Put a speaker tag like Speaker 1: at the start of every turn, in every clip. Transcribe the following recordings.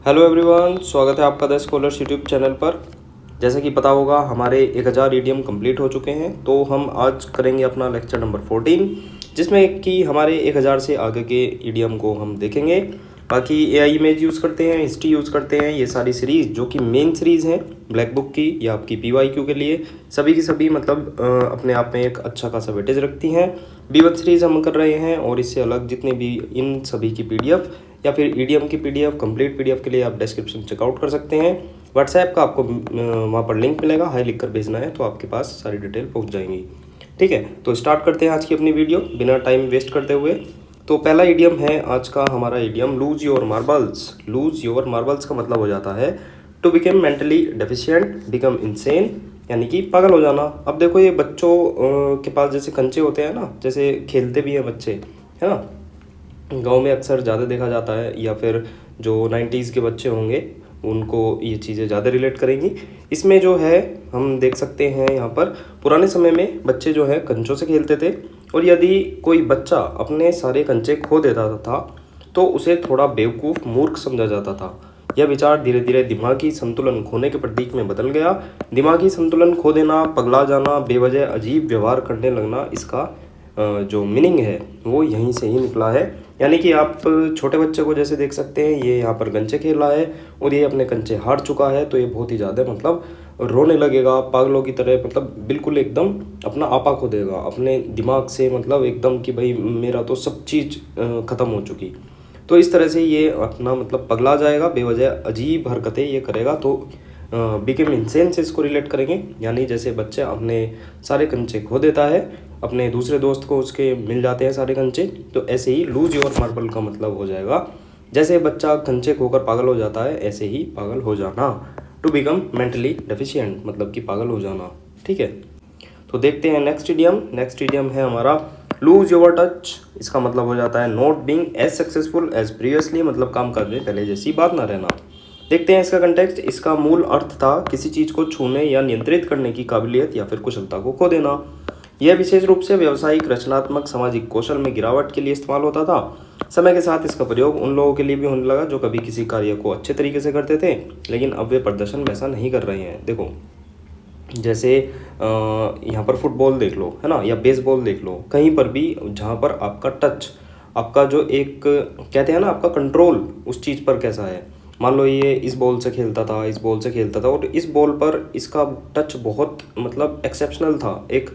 Speaker 1: Hello everyone, स्वागत है आपका द स्कॉलर्स यूट्यूब चैनल पर। जैसे कि पता होगा हमारे 1000 ईडीएम कंप्लीट हो चुके हैं, तो हम आज करेंगे अपना लेक्चर नंबर 14, जिसमें कि हमारे 1000 से आगे के ईडीएम को हम देखेंगे। बाकी एआई इमेज यूज़ करते हैं, हिस्ट्री यूज़ करते हैं, ये सारी सीरीज़ जो कि मेन सीरीज़ हैं ब्लैक बुक की या आपकी पीवाईक्यू के लिए, सभी की सभी मतलब अपने आप में एक अच्छा खासा वेटेज रखती हैं। B1 सीरीज़ हम कर रहे हैं और इससे अलग जितने भी इन सभी की पीडीएफ या फिर ईडीएम की पीडीएफ कंप्लीट पीडीएफ के लिए आप डिस्क्रिप्शन चेकआउट कर सकते हैं। व्हाट्सएप का आपको वहाँ पर लिंक मिलेगा, हाई लिख कर भेजना है तो आपके पास सारी डिटेल पहुँच जाएंगी। ठीक है, तो स्टार्ट करते हैं आज की अपनी वीडियो बिना टाइम वेस्ट करते हुए। तो पहला ईडियम है आज का हमारा idiom, lose your marbles. Lose your marbles का मतलब हो जाता है to become mentally deficient, become insane, यानी कि पागल हो जाना। अब देखो ये बच्चों के पास जैसे कंचे होते हैं ना, जैसे खेलते भी हैं बच्चे, है ना, गांव में अक्सर ज़्यादा देखा जाता है, या फिर जो 90s के बच्चे होंगे उनको ये चीज़ें ज़्यादा रिलेट करेंगी। इसमें जो है हम देख सकते हैं यहाँ पर पुराने समय में बच्चे जो है कंचों से खेलते थे, और यदि कोई बच्चा अपने सारे कंचे खो देता था तो उसे थोड़ा बेवकूफ़ मूर्ख समझा जाता था। यह विचार धीरे धीरे दिमागी संतुलन खोने के प्रतीक में बदल गया। दिमागी संतुलन खो देना, पगला जाना, बेवजह अजीब व्यवहार करने लगना, इसका जो मीनिंग है वो यहीं से ही निकला है। यानी कि आप छोटे बच्चे को जैसे देख सकते हैं, ये यहाँ पर कंचे खेल रहा है और ये अपने कंचे हार चुका है, तो ये बहुत ही ज़्यादा मतलब रोने लगेगा पागलों की तरह, मतलब बिल्कुल एकदम अपना आपा खो देगा अपने दिमाग से, मतलब एकदम कि भाई मेरा तो सब चीज़ ख़त्म हो चुकी। तो इस तरह से ये अपना मतलब पगला जाएगा, बेवजह अजीब हरकतें ये करेगा। तो बिकम इंसेन से इसको रिलेट करेंगे, यानी जैसे बच्चा अपने सारे कंचे खो देता है, अपने दूसरे दोस्त को उसके मिल जाते हैं सारे कंचे, तो ऐसे ही लूज योर मार्बल का मतलब हो जाएगा जैसे बच्चा कंचे खोकर पागल हो जाता है, ऐसे ही पागल हो जाना। टू बिकम मेंटली डेफिशिएंट मतलब कि पागल हो जाना। ठीक है, तो देखते हैं नेक्स्ट इडियम। नेक्स्ट इडियम है हमारा लूज योर टच। इसका मतलब हो जाता है not being as successful as previously, मतलब काम काज में पहले जैसी बात ना रहना। देखते हैं इसका कंटेक्स्ट। इसका मूल अर्थ था किसी चीज़ को छूने या नियंत्रित करने की काबिलियत या फिर कुशलता को खो देना। यह विशेष रूप से व्यावसायिक, रचनात्मक, सामाजिक कौशल में गिरावट के लिए इस्तेमाल होता था। समय के साथ इसका प्रयोग उन लोगों के लिए भी होने लगा जो कभी किसी कार्य को अच्छे तरीके से करते थे, लेकिन अब वे प्रदर्शन में ऐसा नहीं कर रहे हैं। देखो जैसे यहाँ पर फुटबॉल देख लो, है ना, या बेसबॉल देख लो, कहीं पर भी जहाँ पर आपका टच, आपका जो एक कहते हैं ना आपका कंट्रोल उस चीज़ पर कैसा है। मान लो ये इस बॉल से खेलता था, इस बॉल से खेलता था, और इस बॉल पर इसका टच बहुत मतलब एक्सेप्शनल था, एक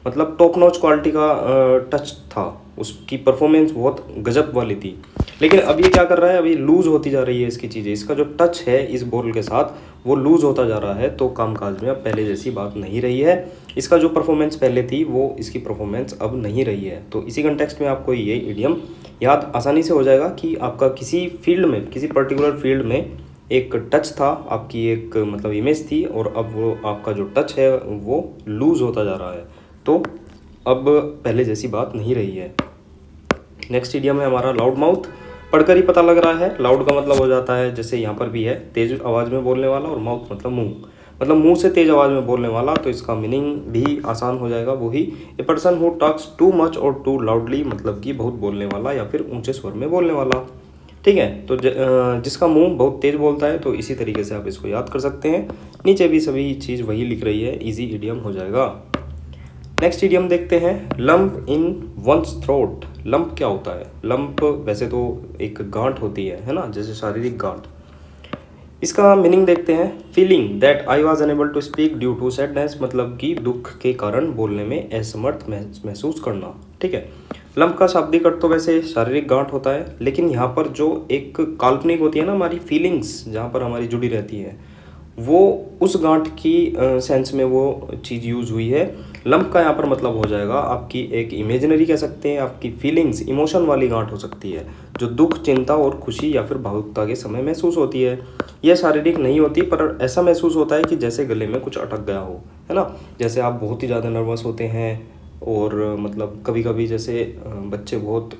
Speaker 1: मतलब टॉप नॉच क्वालिटी का टच था, उसकी परफॉर्मेंस बहुत गजब वाली थी। लेकिन अब ये क्या कर रहा है, अभी लूज़ होती जा रही है इसकी चीज़ें, इसका जो टच है इस बॉल के साथ वो लूज़ होता जा रहा है। तो कामकाज में अब पहले जैसी बात नहीं रही है, इसका जो परफॉर्मेंस पहले थी वो इसकी परफॉर्मेंस अब नहीं रही है। तो इसी कंटेक्स्ट में आपको ये इडियम याद आसानी से हो जाएगा कि आपका किसी फील्ड में, किसी पर्टिकुलर फील्ड में एक टच था, आपकी एक मतलब इमेज थी, और अब वो आपका जो टच है वो लूज़ होता जा रहा है, तो अब पहले जैसी बात नहीं रही है। नेक्स्ट इडियम है हमारा लाउड माउथ। पढ़कर ही पता लग रहा है, लाउड का मतलब हो जाता है जैसे यहाँ पर भी है तेज आवाज़ में बोलने वाला, और माउथ मतलब मुंह, मतलब मुंह से तेज आवाज़ में बोलने वाला। तो इसका मीनिंग भी आसान हो जाएगा, वही ए person who talks too much और टू लाउडली, मतलब कि बहुत बोलने वाला या फिर ऊंचे स्वर में बोलने वाला। ठीक है, तो जिसका मुंह बहुत तेज बोलता है, तो इसी तरीके से आप इसको याद कर सकते हैं। नीचे भी सभी चीज़ वही लिख रही है, इजी इडियम हो जाएगा। नेक्स्ट इडियम देखते हैं, lump in once throat. Lump क्या होता है? लंप वैसे तो एक गांठ होती है ना, जैसे शारीरिक गांठ। इसका मीनिंग देखते हैं, feeling that I was unable to speak due to sadness, मतलब कि दुख के कारण बोलने में असमर्थ महसूस करना। ठीक है, लंप का शाब्दिक अर्थ तो वैसे शारीरिक गांठ होता है, लेकिन यहाँ पर जो एक काल्पनिक होती है ना हमारी फीलिंग्स, जहाँ पर हमारी जुड़ी रहती है, वो उस गांठ की सेंस में वो चीज़ यूज़ हुई है। लंप का यहाँ पर मतलब हो जाएगा आपकी एक इमेजिनरी कह सकते हैं, आपकी फीलिंग्स, इमोशन वाली गांठ हो सकती है, जो दुख, चिंता और खुशी या फिर भावुकता के समय महसूस होती है। यह शारीरिक नहीं होती, पर ऐसा महसूस होता है कि जैसे गले में कुछ अटक गया हो, है ना। जैसे आप बहुत ही ज़्यादा नर्वस होते हैं, और मतलब कभी कभी जैसे बच्चे बहुत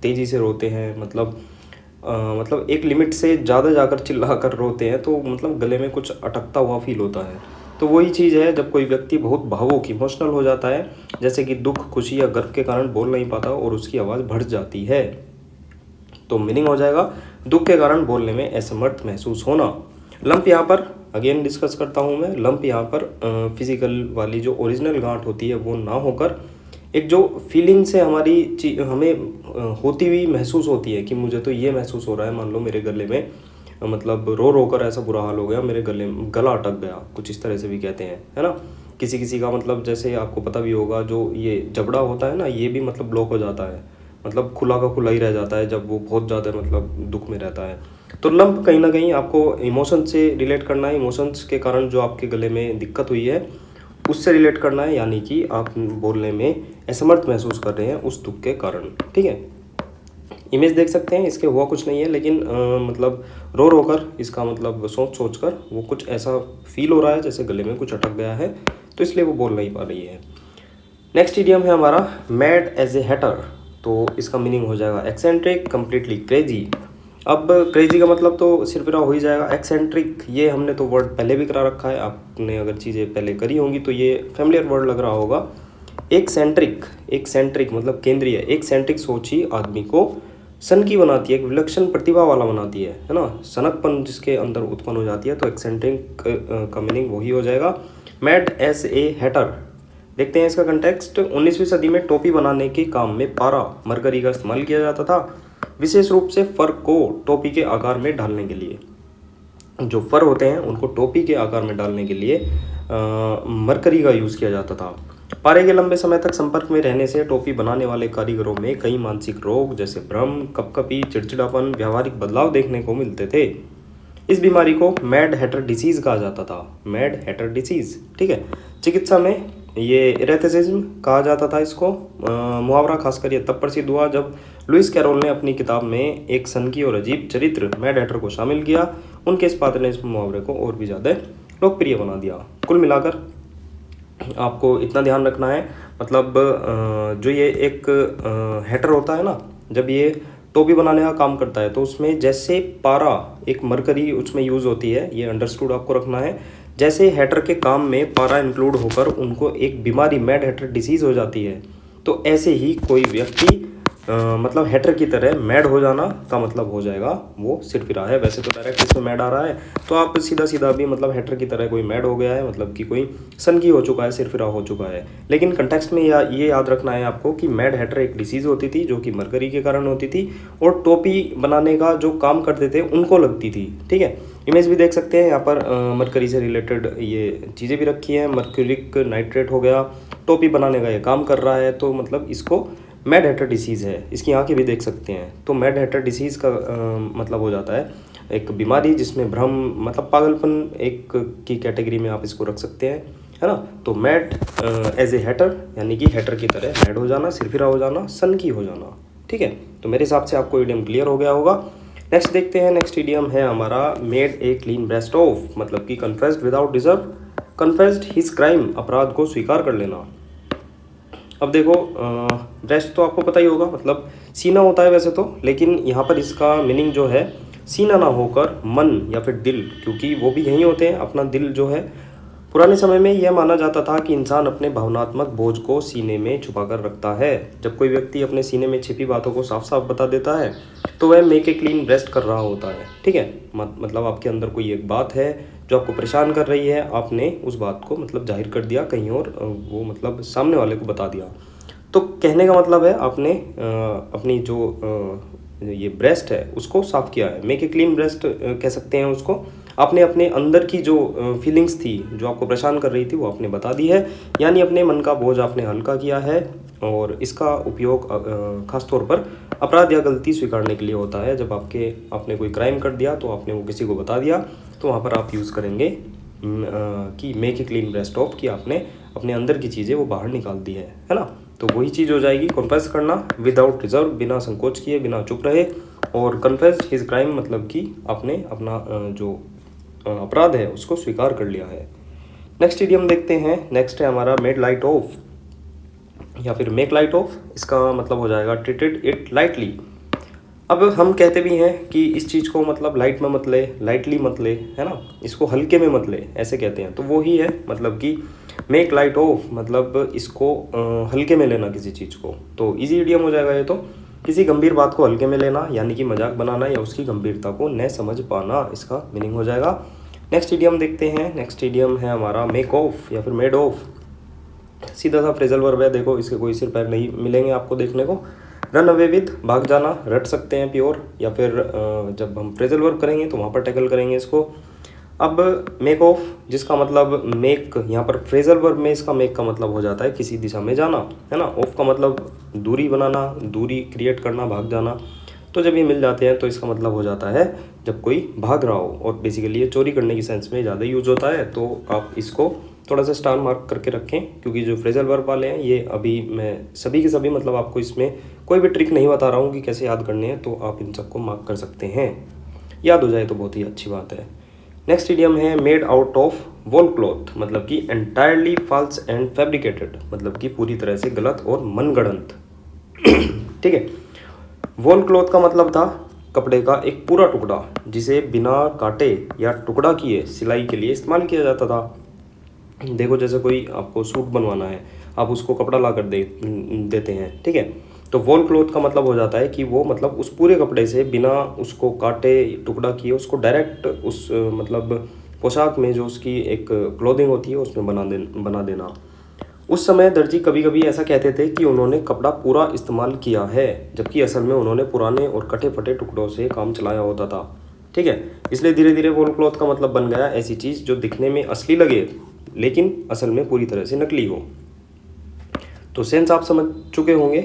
Speaker 1: तेज़ी से रोते हैं, मतलब एक लिमिट से ज़्यादा जाकर चिल्ला कर रोते हैं, तो मतलब गले में कुछ अटकता हुआ फील होता है। तो वही चीज़ है जब कोई व्यक्ति बहुत भावुक, इमोशनल हो जाता है, जैसे कि दुख, खुशी या गर्व के कारण बोल नहीं पाता और उसकी आवाज़ बढ़ जाती है। तो मीनिंग हो जाएगा दुख के कारण बोलने में असमर्थ महसूस होना। लंप यहाँ पर अगेन डिस्कस करता हूँ मैं। लंप यहाँ पर फिजिकल वाली जो ओरिजिनल गांठ होती है वो ना होकर एक जो फीलिंग से हमारी हमें होती हुई महसूस होती है कि मुझे तो ये महसूस हो रहा है, मान लो मेरे गले में मतलब रो रो कर ऐसा बुरा हाल हो गया, मेरे गला अटक गया, कुछ इस तरह से भी कहते हैं, है ना। किसी किसी का मतलब जैसे आपको पता भी होगा जो ये जबड़ा होता है ना, ये भी मतलब ब्लॉक हो जाता है, मतलब खुला का खुला ही रह जाता है जब वो बहुत ज़्यादा मतलब दुख में रहता है। तो लंप कहीं ना कहीं आपको इमोशन से रिलेट करना है, इमोशंस के कारण जो आपके गले में दिक्कत हुई है उससे रिलेट करना है, यानी कि आप बोलने में असमर्थ महसूस कर रहे हैं उस दुख के कारण। ठीक है, इमेज देख सकते हैं, इसके हुआ कुछ नहीं है, लेकिन मतलब रो रो कर इसका मतलब सोच सोच कर वो कुछ ऐसा फील हो रहा है जैसे गले में कुछ अटक गया है, तो इसलिए वो बोल नहीं पा रही है। नेक्स्ट इडियम है हमारा मैड एज ए हैटर। तो इसका मीनिंग हो जाएगा एक्सेंट्रिक, कम्प्लीटली क्रेजी। अब क्रेजी का मतलब तो सिर्फ हो ही जाएगा। एक्सेंट्रिक ये हमने तो वर्ड पहले भी करा रखा है, आपने अगर चीज़ें पहले करी होंगी तो ये फैमिलियर वर्ड लग रहा होगा। एक सेंट्रिक मतलब केंद्रीय, एक सेंट्रिक सोच ही आदमी को सनकी बनाती है, एक विलक्षण प्रतिभा वाला बनाती है ना, सनकपन जिसके अंदर उत्पन्न हो जाती है। तो एक्सेंट्रिक का मीनिंग वही हो जाएगा। मैड एज ए हैटर, देखते हैं इसका कंटेक्स्ट। 19वीं सदी में टोपी बनाने के काम में पारा मरकरी का इस्तेमाल किया जाता था, विशेष रूप से फर को टोपी के आकार में डालने के लिए। जो फर होते हैं उनको टोपी के आकार में डालने के लिए मरकरी का यूज़ किया जाता था। पारे के लंबे समय तक संपर्क में रहने से टोपी बनाने वाले कारीगरों में कई मानसिक रोग जैसे भ्रम, कपकपी, चिड़चिड़ापन, व्यावहारिक बदलाव देखने को मिलते थे। इस बीमारी को मैड हैटर डिसीज कहा जाता था, मैड हैटर डिसीज। ठीक है, चिकित्सा में ये इरेथिसिज्म कहा जाता था इसको। मुहावरा खासकर ये तब प्रसिद्ध हुआ जब लुइस कैरोल ने अपनी किताब में एक सनकी और अजीब चरित्र मैड हैटर को शामिल किया। उनके इस पात्र ने इस मुहावरे को और भी ज़्यादा लोकप्रिय बना दिया। कुल मिलाकर आपको इतना ध्यान रखना है, मतलब जो ये एक हैटर होता है ना, जब ये टोपी बनाने का काम करता है तो उसमें जैसे पारा एक मरकरी उसमें यूज़ होती है, ये अंडरस्टूड आपको रखना है। जैसे हैटर के काम में पारा इंक्लूड होकर उनको एक बीमारी मैड हैटर डिसीज़ हो जाती है, तो ऐसे ही कोई व्यक्ति मतलब हैटर की तरह मैड हो जाना का मतलब हो जाएगा वो सिरफिरा है। वैसे तो डायरेक्ट इसमें मैड आ रहा है, तो आप सीधा सीधा भी मतलब हैटर की तरह कोई मैड हो गया है, मतलब कि कोई सनकी हो चुका है, सिरफिरा हो चुका है। लेकिन कंटेक्स्ट में ये याद रखना है आपको कि मैड हैटर एक डिसीज़ होती थी जो कि मरकरी के कारण होती थी, और टोपी बनाने का जो काम करते थे उनको लगती थी। ठीक है, इमेज भी देख सकते हैं यहाँ पर मरकरी से रिलेटेड ये चीज़ें भी रखी हैं। मर्क्यूरिक नाइट्रेट हो गया, टोपी बनाने का ये काम कर रहा है, तो मतलब इसको मैड हैटर डिसीज़ है। इसकी आंखें भी देख सकते हैं। तो मैड हैटर डिसीज़ का मतलब हो जाता है एक बीमारी जिसमें भ्रम मतलब पागलपन एक की कैटेगरी में आप इसको रख सकते हैं, है ना। तो मैड एज ए हैटर यानी कि हैटर की तरह मैड हो जाना, सिरफिरा हो जाना, सनकी हो जाना। ठीक है, तो मेरे हिसाब से आपको इडियम क्लियर हो गया होगा। नेक्स्ट देखते हैं। नेक्स्ट इडियम है हमारा made a clean breast of, मतलब कि confessed without deserve, confessed his crime, अपराध को स्वीकार कर लेना। अब देखो ब्रेस्ट तो आपको पता ही होगा, मतलब सीना होता है वैसे तो, लेकिन यहाँ पर इसका मीनिंग जो है सीना ना होकर मन या फिर दिल, क्योंकि वो भी यहीं होते हैं। अपना दिल जो है, पुराने समय में यह माना जाता था कि इंसान अपने भावनात्मक बोझ को सीने में छुपा कर रखता है। जब कोई व्यक्ति अपने सीने में छिपी बातों को साफ साफ बता देता है तो वह मेक ए क्लीन ब्रेस्ट कर रहा होता है। ठीक है, मतलब आपके अंदर कोई एक बात है जो आपको परेशान कर रही है, आपने उस बात को मतलब जाहिर कर दिया कहीं और, वो मतलब सामने वाले को बता दिया। तो कहने का मतलब है आपने अपनी जो ये ब्रेस्ट है उसको साफ किया है। मेक ए क्लीन ब्रेस्ट कह सकते हैं उसको। आपने अपने अंदर की जो फीलिंग्स थी जो आपको परेशान कर रही थी वो आपने बता दी है, यानी अपने मन का बोझ आपने हल्का किया है। और इसका उपयोग खासतौर पर अपराध या गलती स्वीकारने के लिए होता है। जब आपने कोई क्राइम कर दिया तो आपने वो किसी को बता दिया, तो वहाँ पर आप यूज़ करेंगे कि make a clean breast of, कि आपने अपने अंदर की चीज़ें वो बाहर निकाल दी है ना। तो वही चीज़ हो जाएगी कन्फेस करना विदाउट रिजर्व, बिना संकोच किए, बिना चुप रहे। और कन्फेस्ड हिज क्राइम मतलब कि आपने अपना जो अपराध है उसको स्वीकार कर लिया है। नेक्स्ट इडियम देखते हैं। नेक्स्ट है हमारा मेड लाइट ऑफ या फिर मेक लाइट ऑफ। इसका मतलब हो जाएगा ट्रीटेड इट लाइटली। अब हम कहते भी हैं कि इस चीज़ को मतलब लाइट में मत ले, लाइटली मत ले, है ना, इसको हल्के में मत ले, ऐसे कहते हैं। तो वो ही है मतलब कि मेक लाइट ऑफ, मतलब इसको हल्के में लेना किसी चीज़ को। तो इजी इडियम हो जाएगा ये तो। किसी गंभीर बात को हल्के में लेना यानी कि मजाक बनाना या उसकी गंभीरता को न समझ पाना, इसका मीनिंग हो जाएगा। नेक्स्ट इडियम देखते हैं। नेक्स्ट इडियम है हमारा मेक ऑफ या फिर मेड ऑफ। सीधा सा फ्रेजल वर्ब है, देखो इसके कोई सिर पैर नहीं मिलेंगे आपको देखने को। रन अवे विद, भाग जाना, रट सकते हैं प्योर, या फिर जब हम फ्रेजल वर्ब करेंगे तो वहाँ पर टैकल करेंगे इसको। अब मेक ऑफ, जिसका मतलब मेक, यहाँ पर फ्रेजल वर्ब में इसका मेक का मतलब हो जाता है किसी दिशा में जाना, है ना। ऑफ का मतलब दूरी बनाना, दूरी क्रिएट करना, भाग जाना। तो जब ये मिल जाते हैं तो इसका मतलब हो जाता है जब कोई भाग रहा हो, और बेसिकली ये चोरी करने की सेंस में ज़्यादा यूज होता है। तो आप इसको थोड़ा सा स्टार मार्क करके रखें, क्योंकि जो फ्रेजल वर्ब वाले हैं ये अभी मैं सभी के सभी मतलब आपको इसमें कोई भी ट्रिक नहीं बता रहा हूँ कि कैसे याद करने हैं, तो आप इन सबको मार्क कर सकते हैं। याद हो जाए तो बहुत ही अच्छी बात है। नेक्स्ट इडियम है made out of wall cloth, मतलब कि एंटायरली फॉल्स एंड फैब्रिकेटेड, मतलब कि पूरी तरह से गलत और मनगढ़ंत। ठीक है। वॉल क्लॉथ का मतलब था कपड़े का एक पूरा टुकड़ा जिसे बिना काटे या टुकड़ा किए सिलाई के लिए इस्तेमाल किया जाता था। देखो जैसे कोई आपको सूट बनवाना है, आप उसको कपड़ा ला कर देते हैं, ठीक है। तो वॉल क्लॉथ का मतलब हो जाता है कि वो मतलब उस पूरे कपड़े से बिना उसको काटे टुकड़ा किए उसको डायरेक्ट उस मतलब पोशाक में जो उसकी एक क्लोथिंग होती है उसमें बना देना। उस समय दर्जी कभी कभी ऐसा कहते थे कि उन्होंने कपड़ा पूरा इस्तेमाल किया है, जबकि असल में उन्होंने पुराने और कटे फटे टुकड़ों से काम चलाया होता था। ठीक है। इसलिए धीरे धीरे वॉल क्लॉथ का मतलब बन गया ऐसी चीज़ जो दिखने में असली लगे लेकिन असल में पूरी तरह से नकली हो। तो सेंस आप समझ चुके होंगे।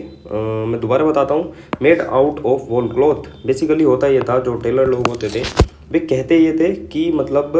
Speaker 1: मैं दोबारा बताता हूँ। Made out of wall cloth basically होता ये था, जो टेलर लोग होते थे वे कहते ये थे कि मतलब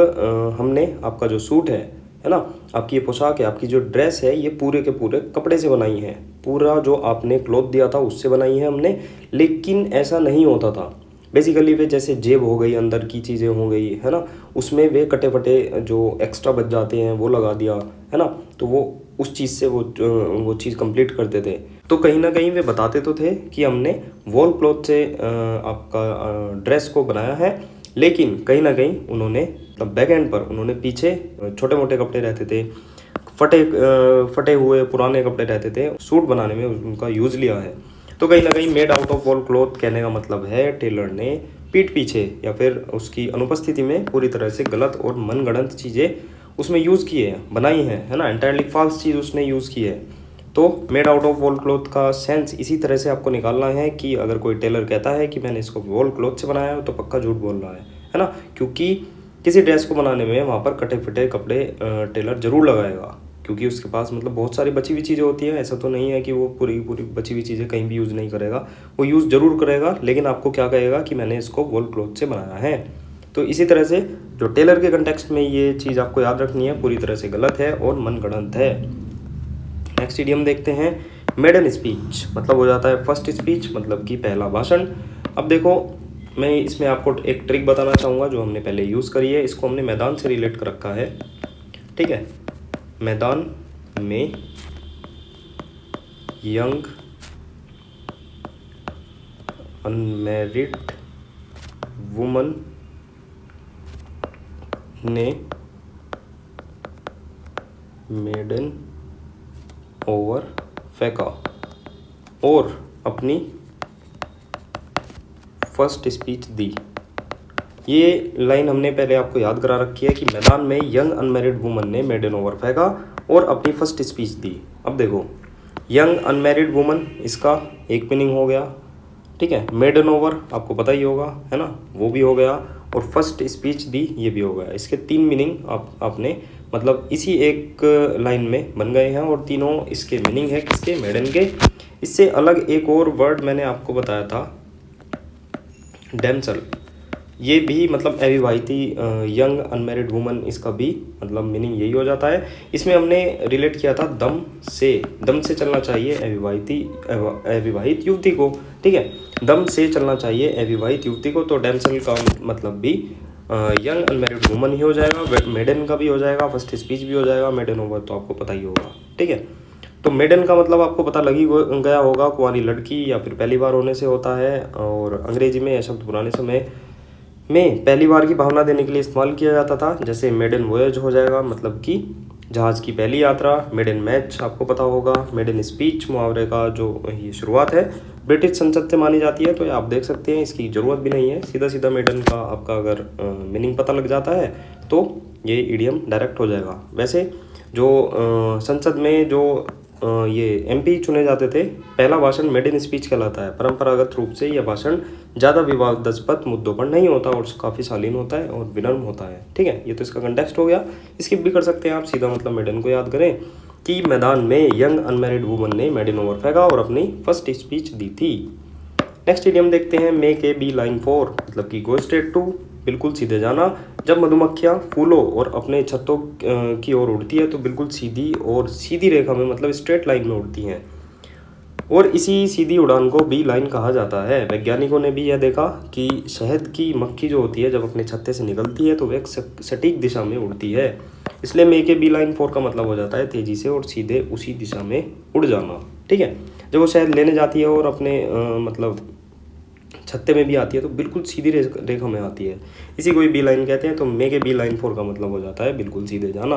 Speaker 1: हमने आपका जो सूट है ना, आपकी ये पोशाक है, आपकी जो ड्रेस है, ये पूरे के पूरे कपड़े से बनाई है, पूरा जो आपने क्लॉथ दिया था उससे बनाई है हमने। लेकिन ऐसा नहीं होता था। बेसिकली वे जैसे जेब हो गई, अंदर की चीज़ें हो गई, है ना, उसमें वे कटे फटे जो एक्स्ट्रा बच जाते हैं वो लगा दिया, है ना। तो वो उस चीज़ से वो चीज़ कंप्लीट करते थे। तो कहीं ना कहीं वे बताते तो थे कि हमने वॉल क्लॉथ से आपका ड्रेस को बनाया है, लेकिन कहीं ना कहीं उन्होंने मतलब बैक एंड पर उन्होंने पीछे छोटे मोटे कपड़े रहते थे, फटे हुए पुराने कपड़े रहते थे, सूट बनाने में उनका यूज़ लिया है। तो कहीं ना कहीं made out of wall cloth कहने का मतलब है टेलर ने पीठ पीछे या फिर उसकी अनुपस्थिति में पूरी तरह से गलत और मनगढ़ंत चीज़ें उसमें यूज़ की है, बनाई है ना, एंटायरली फॉल्स चीज़ उसने यूज़ की है। तो made out of wall cloth का सेंस इसी तरह से आपको निकालना है कि अगर कोई टेलर कहता है कि मैंने इसको वॉल क्लॉथ से बनाया है तो पक्का झूठ बोल रहा है ना, क्योंकि किसी ड्रेस को बनाने में वहाँ पर कटे फटे कपड़े टेलर ज़रूर लगाएगा, क्योंकि उसके पास मतलब बहुत सारी बची हुई चीज़ें होती हैं। ऐसा तो नहीं है कि वो पूरी पूरी बची हुई चीज़ें कहीं भी यूज़ नहीं करेगा, वो यूज़ ज़रूर करेगा, लेकिन आपको क्या कहेगा कि मैंने इसको वॉल क्लॉथ से बनाया है। तो इसी तरह से जो टेलर के कंटेक्स्ट में ये चीज़ आपको याद रखनी है, पूरी तरह से गलत है और मनगढ़ंत है। नेक्स्ट इडियम देखते हैं। मेडन स्पीच मतलब हो जाता है फर्स्ट स्पीच, मतलब कि पहला भाषण। अब देखो मैं इसमें आपको एक ट्रिक बताना चाहूँगा जो हमने पहले यूज़ करी है। इसको हमने मैदान से रिलेट कर रखा है, ठीक है। मैदान में यंग अनमैरिड वुमन ने मेडन ओवर फेंका और अपनी फर्स्ट स्पीच दी। ये लाइन हमने पहले आपको याद करा रखी है कि मैदान में यंग अनमैरिड वुमन ने मेडन ओवर फेंका और अपनी फर्स्ट स्पीच दी। अब देखो यंग अनमैरिड वुमन इसका एक मीनिंग हो गया, ठीक है। मेडन ओवर आपको पता ही होगा, है ना, वो भी हो गया, और फर्स्ट स्पीच दी ये भी हो गया। इसके तीन मीनिंग आपने मतलब इसी एक लाइन में बन गए हैं, और तीनों इसके मीनिंग है किसके, मेडन के। इससे अलग एक और वर्ड मैंने आपको बताया था डैमसल, ये भी मतलब अविवाहिती यंग अनमैरिड वुमन, इसका भी मतलब मीनिंग यही हो जाता है। इसमें हमने रिलेट किया था दम से चलना चाहिए अविवाहित युवती को, ठीक है। दम से चलना चाहिए अविवाहित युवती को। तो डैमसल का मतलब भी यंग अनमैरिड वुमन ही हो जाएगा, मेडन का भी हो जाएगा, फर्स्ट स्पीच भी हो जाएगा, मेडन ओवर तो आपको पता ही होगा, ठीक है। तो मेडन का मतलब आपको पता लगी गया होगा, कुंवारी लड़की या फिर पहली बार होने से होता है, और अंग्रेजी में यह शब्द पुराने समय में पहली बार की भावना देने के लिए इस्तेमाल किया जाता था। जैसे मेडन वॉयज हो जाएगा, मतलब कि जहाज़ की पहली यात्रा। मेडन मैच आपको पता होगा, मेडन स्पीच मुहावरे का जो ये शुरुआत है, ब्रिटिश संसद से मानी जाती है, तो ये आप देख सकते हैं, इसकी ज़रूरत भी नहीं है। सीधा सीधा मेडन का आपका अगर मीनिंग पता लग जाता है तो ये इडियम डायरेक्ट हो जाएगा। वैसे जो संसद में जो ये एमपी चुने जाते थे, पहला भाषण मेडन स्पीच कहलाता है। परंपरागत रूप से यह भाषण ज़्यादा विवादास्पद मुद्दों पर नहीं होता और काफ़ी शालीन होता है और विनम्र होता है। ठीक है, ये तो इसका कंटेक्स्ट हो गया। स्किप भी कर सकते हैं आप, सीधा मतलब मेडन को याद करें कि मैदान में यंग अनमैरिड वुमन ने मेडन ओवर फेंका और अपनी फर्स्ट स्पीच दी थी। नेक्स्ट इडियम देखते हैं, make a bee line for, मतलब कि गो स्ट्रेट टू, बिल्कुल सीधे जाना। जब मधुमक्खियाँ फूलों और अपने छत्तों की ओर उड़ती है तो बिल्कुल सीधी और सीधी रेखा में, मतलब स्ट्रेट लाइन में उड़ती हैं, और इसी सीधी उड़ान को बी लाइन कहा जाता है। वैज्ञानिकों ने भी यह देखा कि शहद की मक्खी जो होती है, जब अपने छत्ते से निकलती है तो वह सटीक दिशा में उड़ती है। इसलिए make a bee line for का मतलब हो जाता है तेज़ी से और सीधे उसी दिशा में उड़ जाना। ठीक है, जब वो शहद लेने जाती है और अपने मतलब छत्ते में भी आती है तो बिल्कुल सीधी रेखा में आती है, इसी को बी लाइन कहते हैं। तो make a bee line for का मतलब हो जाता है बिल्कुल सीधे जाना।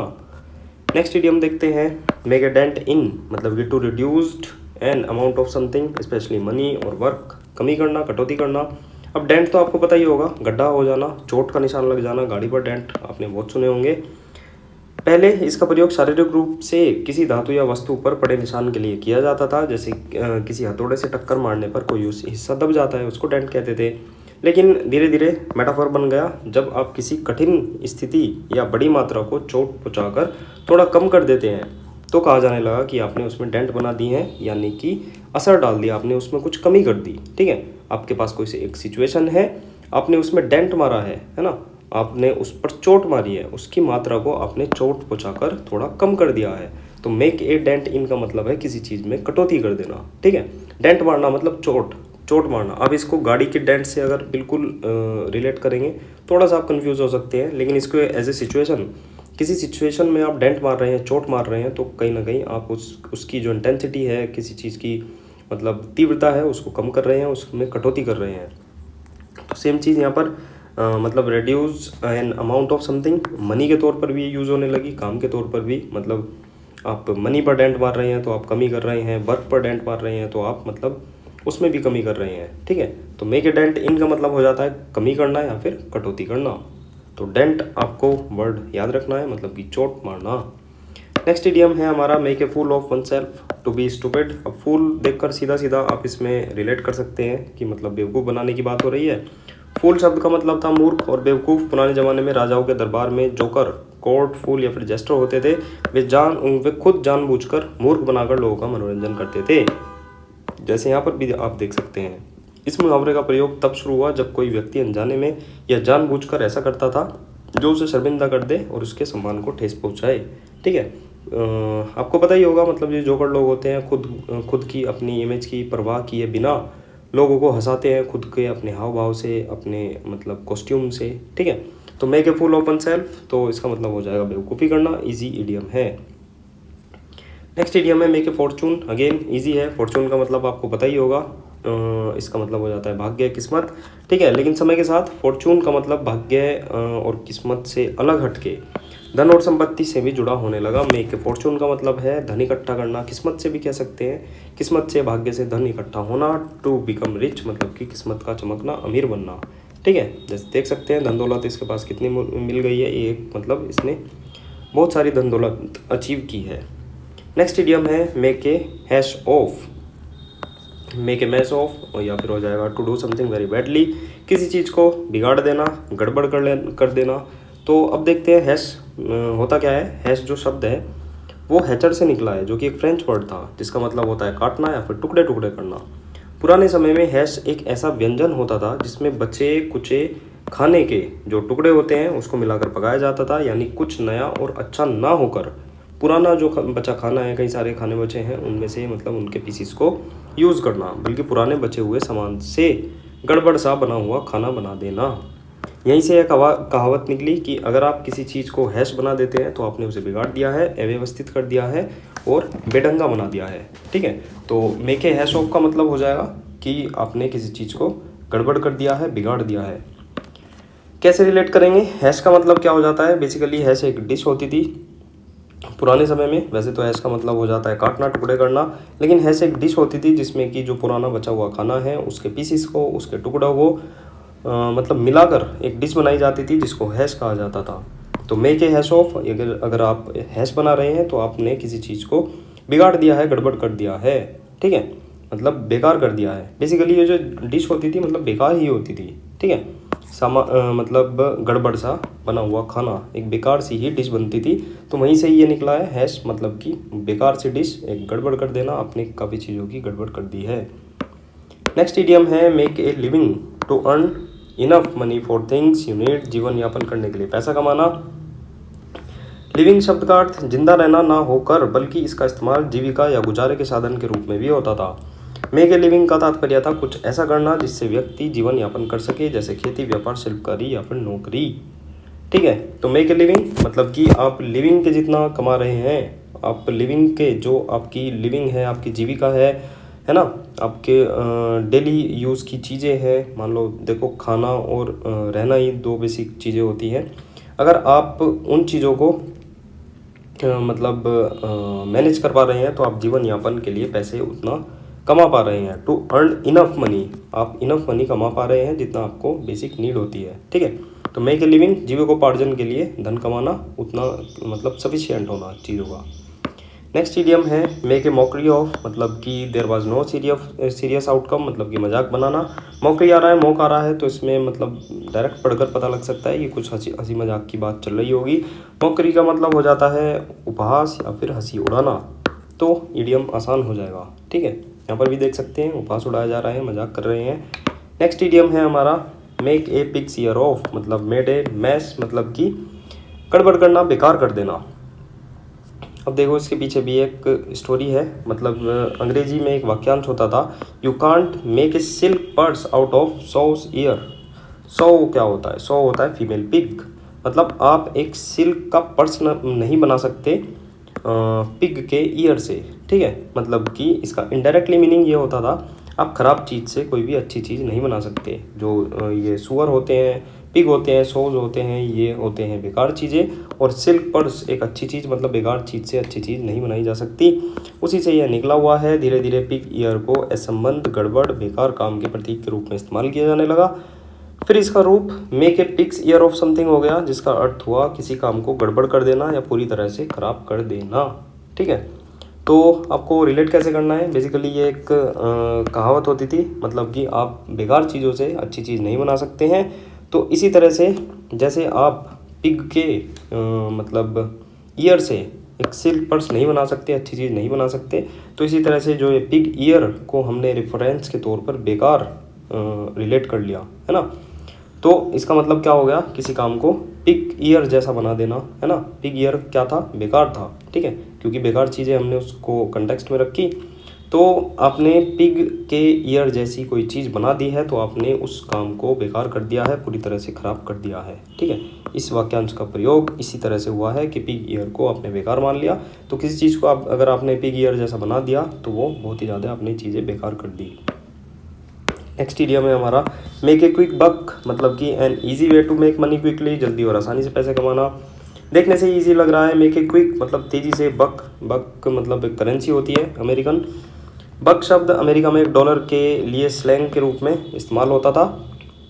Speaker 1: नेक्स्ट इडियम देखते हैं, मेक ए डेंट इन, मतलब कि to reduced an amount of something specially money और वर्क, कमी करना, कटौती करना। अब डेंट तो आपको पता ही होगा, गड्ढा हो जाना, चोट का निशान लग जाना, गाड़ी पर डेंट आपने बहुत सुने होंगे। पहले इसका प्रयोग शारीरिक रूप से किसी धातु या वस्तु पर पड़े निशान के लिए किया जाता था, जैसे किसी हथौड़े से टक्कर मारने पर कोई हिस्सा दब जाता है, उसको डेंट कहते थे। लेकिन धीरे धीरे मेटाफर बन गया, जब आप किसी कठिन स्थिति या बड़ी मात्रा को चोट पहुंचाकर थोड़ा कम कर देते हैं तो कहा जाने लगा कि आपने उसमें डेंट बना दी है, यानी कि असर डाल दिया, आपने उसमें कुछ कमी कर दी। ठीक है, आपके पास कोई एक सिचुएशन है, आपने उसमें डेंट मारा है ना, आपने उस पर चोट मारी है, उसकी मात्रा को आपने चोट पहुंचाकर थोड़ा कम कर दिया है। तो मेक ए डेंट इन का मतलब है किसी चीज़ में कटौती कर देना। ठीक है, डेंट मारना मतलब चोट मारना। अब इसको गाड़ी के डेंट से अगर बिल्कुल रिलेट करेंगे, थोड़ा सा आप कंफ्यूज हो सकते हैं, लेकिन इसको एज ए सिचुएशन, किसी सिचुएशन में आप डेंट मार रहे हैं, चोट मार रहे हैं, तो कहीं ना कहीं आप उसकी जो इंटेंसिटी है, किसी चीज़ की मतलब तीव्रता है, उसको कम कर रहे हैं, उसमें कटौती कर रहे हैं। तो सेम चीज़ यहाँ पर मतलब reduce N amount of something, money के तौर पर भी यूज़ होने लगी, काम के तौर पर भी, मतलब आप मनी पर डेंट मार रहे हैं तो आप कमी कर रहे हैं, वर्क पर डेंट मार रहे हैं तो आप मतलब उसमें भी कमी कर रहे हैं। ठीक है, तो मेक ए डेंट इन का मतलब हो जाता है कमी करना या फिर कटौती करना। तो डेंट आपको वर्ड याद रखना है, मतलब कि चोट मारना। नेक्स्ट इडियम है हमारा, make a fool of oneself to be stupid. अब फूल देखकर सीधा सीधा आप इसमें रिलेट कर सकते हैं कि मतलब बेवकूफ़ बनाने की बात हो रही है। फूल शब्द का मतलब था मूर्ख और बेवकूफ़। पुराने ज़माने में राजाओं के दरबार में जोकर, कोर्ट फूल या फिर जेस्टर होते थे, वे खुद जानबूझकर मूर्ख बनाकर लोगों का मनोरंजन करते थे। जैसे यहाँ पर भी आप देख सकते हैं, इस मुहावरे का प्रयोग तब शुरू हुआ जब कोई व्यक्ति अनजाने में या जानबूझकर ऐसा करता था जो उसे शर्मिंदा कर दे और उसके सम्मान को ठेस पहुँचाए। ठीक है, आपको पता ही होगा, मतलब ये जोकर लोग होते हैं, खुद की अपनी इमेज की परवाह किए बिना लोगों को हंसाते हैं, खुद के अपने हाव भाव से, अपने मतलब कॉस्ट्यूम से। ठीक है, तो make a fool of oneself, तो इसका मतलब हो जाएगा बेवकूफ़ी करना। इजी इडियम है। नेक्स्ट इडियम है make a fortune. Again easy है, फॉर्चून का मतलब आपको पता ही होगा, इसका मतलब हो जाता है भाग्य, किस्मत। ठीक है, लेकिन समय के साथ फॉर्चून का मतलब भाग्य और किस्मत से अलग हटके धन और संपत्ति से भी जुड़ा होने लगा। मेक ए फॉर्चून का मतलब है धन इकट्ठा करना, किस्मत से भी कह सकते हैं, किस्मत से, भाग्य से धन इकट्ठा होना। टू बिकम रिच मतलब कि किस्मत का चमकना, अमीर बनना। ठीक है, जैसे देख सकते हैं धन दौलत इसके पास कितनी मिल गई है, एक मतलब इसने बहुत सारी धन दौलत अचीव की है। नेक्स्ट इडियम है make a hash of, make a mess of, और या फिर हो जाएगा to do something very badly, किसी चीज़ को बिगाड़ देना, गड़बड़ कर देना। तो अब देखते हैं हैश होता क्या है। हैश जो शब्द है वो हैचर से निकला है, जो कि एक फ्रेंच वर्ड था, जिसका मतलब होता है काटना या फिर टुकड़े टुकड़े करना। पुराने समय में हैश एक ऐसा व्यंजन होता था जिसमें बचे कुचे खाने के जो टुकड़े होते हैं उसको मिलाकर पकाया जाता था, यानी कुछ नया और अच्छा ना होकर पुराना जो बचा खाना है, कई सारे खाने बचे हैं उनमें से मतलब उनके पीसीस को यूज़ करना, बल्कि पुराने बचे हुए सामान से गड़बड़ सा बना हुआ खाना बना देना। यहीं से यह कहावत निकली कि अगर आप किसी चीज़ को हैश बना देते हैं तो आपने उसे बिगाड़ दिया है, अव्यवस्थित कर दिया है और बेढंगा बना दिया है। ठीक है, तो मेक ए हैश ऑफ का मतलब हो जाएगा कि आपने किसी चीज़ को गड़बड़ कर दिया है, बिगाड़ दिया है। कैसे रिलेट करेंगे, हैश का मतलब क्या हो जाता है, बेसिकली हैश एक डिश होती थी पुराने समय में वैसे तो हैश का मतलब हो जाता है काटना, टुकड़े करना, लेकिन हैश एक डिश होती थी जिसमें कि जो पुराना बचा हुआ खाना है उसके पीसीस को, उसके टुकड़ों को मतलब मिलाकर एक डिश बनाई जाती थी जिसको हैश कहा जाता था। तो मेक ए हैश ऑफ, अगर आप हैश बना रहे हैं तो आपने किसी चीज़ को बिगाड़ दिया है, गड़बड़ कर दिया है, ठीक है, मतलब बेकार कर दिया है। बेसिकली ये जो डिश होती थी मतलब बेकार ही होती थी, ठीक है, मतलब गड़बड़ सा बना हुआ खाना, एक बेकार सी ही डिश बनती थी। तो वहीं से ये निकला है हैश, मतलब कि बेकार सी डिश, एक गड़बड़ कर देना, आपने काफ़ी चीज़ों की गड़बड़ कर दी है। नेक्स्ट इडियम है make a living to earn enough money for things you need, जीवन यापन करने के लिए पैसा कमाना। लिविंग शब्द का अर्थ जिंदा रहना ना होकर बल्कि इसका इस्तेमाल जीविका या गुजारे के साधन के रूप में भी होता था। मेक ए लिविंग का तात्पर्य था कुछ ऐसा करना जिससे व्यक्ति जीवन यापन कर सके, जैसे खेती, व्यापार, शिल्पकारी या फिर नौकरी, ठीक है। तो मेक ए लिविंग मतलब कि आप लिविंग के जितना कमा रहे हैं, आप लिविंग के जो आपकी लिविंग है, आपकी जीविका है ना, आपके डेली यूज़ की चीज़ें हैं। मान लो देखो खाना और रहना ही दो बेसिक चीज़ें होती हैं। अगर आप उन चीज़ों को मतलब मैनेज कर पा रहे हैं तो आप जीवन यापन के लिए पैसे उतना कमा पा रहे हैं। टू अर्न इनफ मनी, आप इनफ मनी कमा पा रहे हैं जितना आपको बेसिक नीड होती है, ठीक है। तो मेक ए लिविंग जीविकोपार्जन के लिए धन कमाना, उतना मतलब सफिशिएंट होना चीज़ों का। नेक्स्ट इडियम है मेक ए मॉकरी ऑफ, मतलब कि there was no serious outcome, मतलब कि मजाक बनाना। मॉकरी आ रहा है, मौक आ रहा है, तो इसमें मतलब डायरेक्ट पढ़कर पता लग सकता है कि कुछ हंसी मजाक की बात चल रही होगी। मॉकरी का मतलब हो जाता है उपहास या फिर हंसी उड़ाना, तो इडियम आसान हो जाएगा, ठीक है। यहाँ पर भी देख सकते हैं उपहास उड़ाया जा रहा है, मजाक कर रहे हैं। नेक्स्ट इडियम है हमारा make A pigs year of, मतलब मेड ए मैस, मतलब कि गड़बड़ करना, बेकार कर देना। अब देखो इसके पीछे भी एक स्टोरी है, मतलब अंग्रेजी में एक वाक्यांश होता था, you can't make a silk purse out of sauce year. सौ क्या होता है? सौ होता है फीमेल पिग, मतलब आप एक सिल्क का पर्स नहीं बना सकते पिग के ईयर से, ठीक है। मतलब कि इसका इनडायरेक्टली मीनिंग ये होता था आप ख़राब चीज़ से कोई भी अच्छी चीज़ नहीं बना सकते। जो ये सुअर होते हैं, पिग होते हैं, सोज होते हैं, ये होते हैं बेकार चीज़ें, और सिल्क पर्स एक अच्छी चीज़, मतलब बेकार चीज़ से अच्छी चीज़ नहीं बनाई जा सकती। उसी से यह निकला हुआ है। धीरे धीरे पिग ईयर को असंबद्ध, गड़बड़, बेकार काम के प्रतीक के रूप में इस्तेमाल किया जाने लगा। फिर इसका रूप make a pigs year of something हो गया, जिसका अर्थ हुआ किसी काम को गड़बड़ कर देना या पूरी तरह से खराब कर देना, ठीक है। तो आपको रिलेट कैसे करना है? बेसिकली ये एक कहावत होती थी, मतलब कि आप बेकार चीज़ों से अच्छी चीज़ नहीं बना सकते हैं। तो इसी तरह से जैसे आप पिग के मतलब ईयर से एक सिल्क पर्स नहीं बना सकते, अच्छी चीज़ नहीं बना सकते, तो इसी तरह से जो ये पिग ईयर को हमने रेफरेंस के तौर पर बेकार रिलेट कर लिया, है ना। तो इसका मतलब क्या हो गया? किसी काम को पिग ईयर जैसा बना देना, है ना। पिग ईयर क्या था? बेकार था, ठीक है, क्योंकि बेकार चीज़ें हमने उसको कंटेक्स्ट में रखी। तो आपने पिग के ईयर जैसी कोई चीज़ बना दी है तो आपने उस काम को बेकार कर दिया है, पूरी तरह से ख़राब कर दिया है, ठीक है। इस वाक्यांश का प्रयोग इसी तरह से हुआ है कि पिग ईयर को आपने बेकार मान लिया। तो किसी चीज़ को आप अगर आपने पिग ईयर जैसा बना दिया तो वो बहुत ही ज़्यादा अपनी चीज़ें बेकार कर दी। नेक्स्ट इडियम है हमारा मेक ए क्विक बक, मतलब कि an easy way to make money quickly, जल्दी और आसानी से पैसे कमाना। देखने से ईजी लग रहा है। मेक ए क्विक मतलब तेज़ी से, बक मतलब एक करेंसी होती है अमेरिकन। बक शब्द अमेरिका में $1 के लिए स्लैंग के रूप में इस्तेमाल होता था।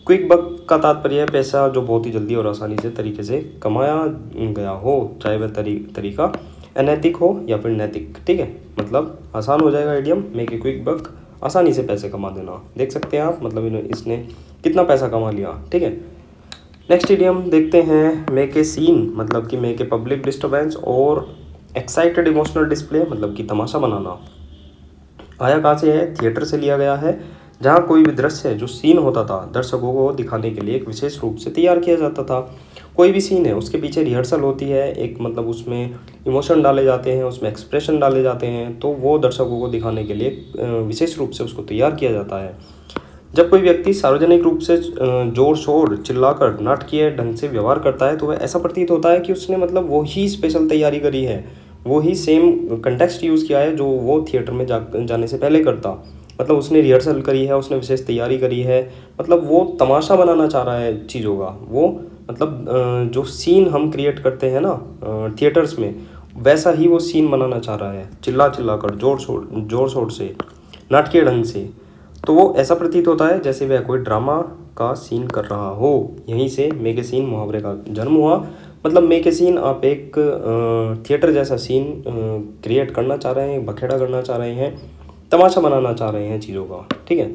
Speaker 1: क्विक बक का तात्पर्य है पैसा जो बहुत ही जल्दी और आसानी से तरीके से कमाया गया हो, चाहे वह तरीका अनैतिक हो या फिर नैतिक, ठीक है। मतलब आसान हो जाएगा इडियम मेक ए क्विक बक, आसानी से पैसे कमा देना। देख सकते हैं आप, मतलब इसने कितना पैसा कमा लिया, ठीक है। नेक्स्ट इडियम देखते हैं मेक ए सीन, मतलब कि मेक ए पब्लिक डिस्टर्बेंस और एक्साइटेड इमोशनल डिस्प्ले, मतलब कि तमाशा बनाना। आया कहाँ से है? थिएटर से लिया गया है, जहाँ कोई भी दृश्य जो सीन होता था दर्शकों को दिखाने के लिए एक विशेष रूप से तैयार किया जाता था। कोई भी सीन है उसके पीछे रिहर्सल होती है, एक मतलब उसमें इमोशन डाले जाते हैं, उसमें एक्सप्रेशन डाले जाते हैं, तो वो दर्शकों को दिखाने के लिए विशेष रूप से उसको तैयार किया जाता है। जब कोई व्यक्ति सार्वजनिक रूप से जोर शोर चिल्लाकर नाटकीय ढंग से व्यवहार करता है तो वह ऐसा प्रतीत होता है कि उसने मतलब वो ही स्पेशल तैयारी करी है, वो ही सेम कंटेक्स्ट यूज़ किया है जो वो थिएटर में जाने से पहले करता। मतलब उसने रिहर्सल करी है, उसने विशेष तैयारी करी है, मतलब वो तमाशा बनाना चाह रहा है चीज़ों का। वो मतलब जो सीन हम क्रिएट करते हैं ना थिएटर्स में, वैसा ही वो सीन बनाना चाह रहा है, चिल्ला चिल्ला कर, जोर शोर से, नाटकीय ढंग से। तो वो ऐसा प्रतीत होता है जैसे वह कोई ड्रामा का सीन कर रहा हो। यहीं से मेक ए सीन मुहावरे का जन्म हुआ। मतलब मेक ए सीन, आप एक थिएटर जैसा सीन क्रिएट करना चाह रहे हैं, बखेड़ा करना चाह रहे हैं, तमाशा बनाना चाह रहे हैं चीज़ों का, ठीक है।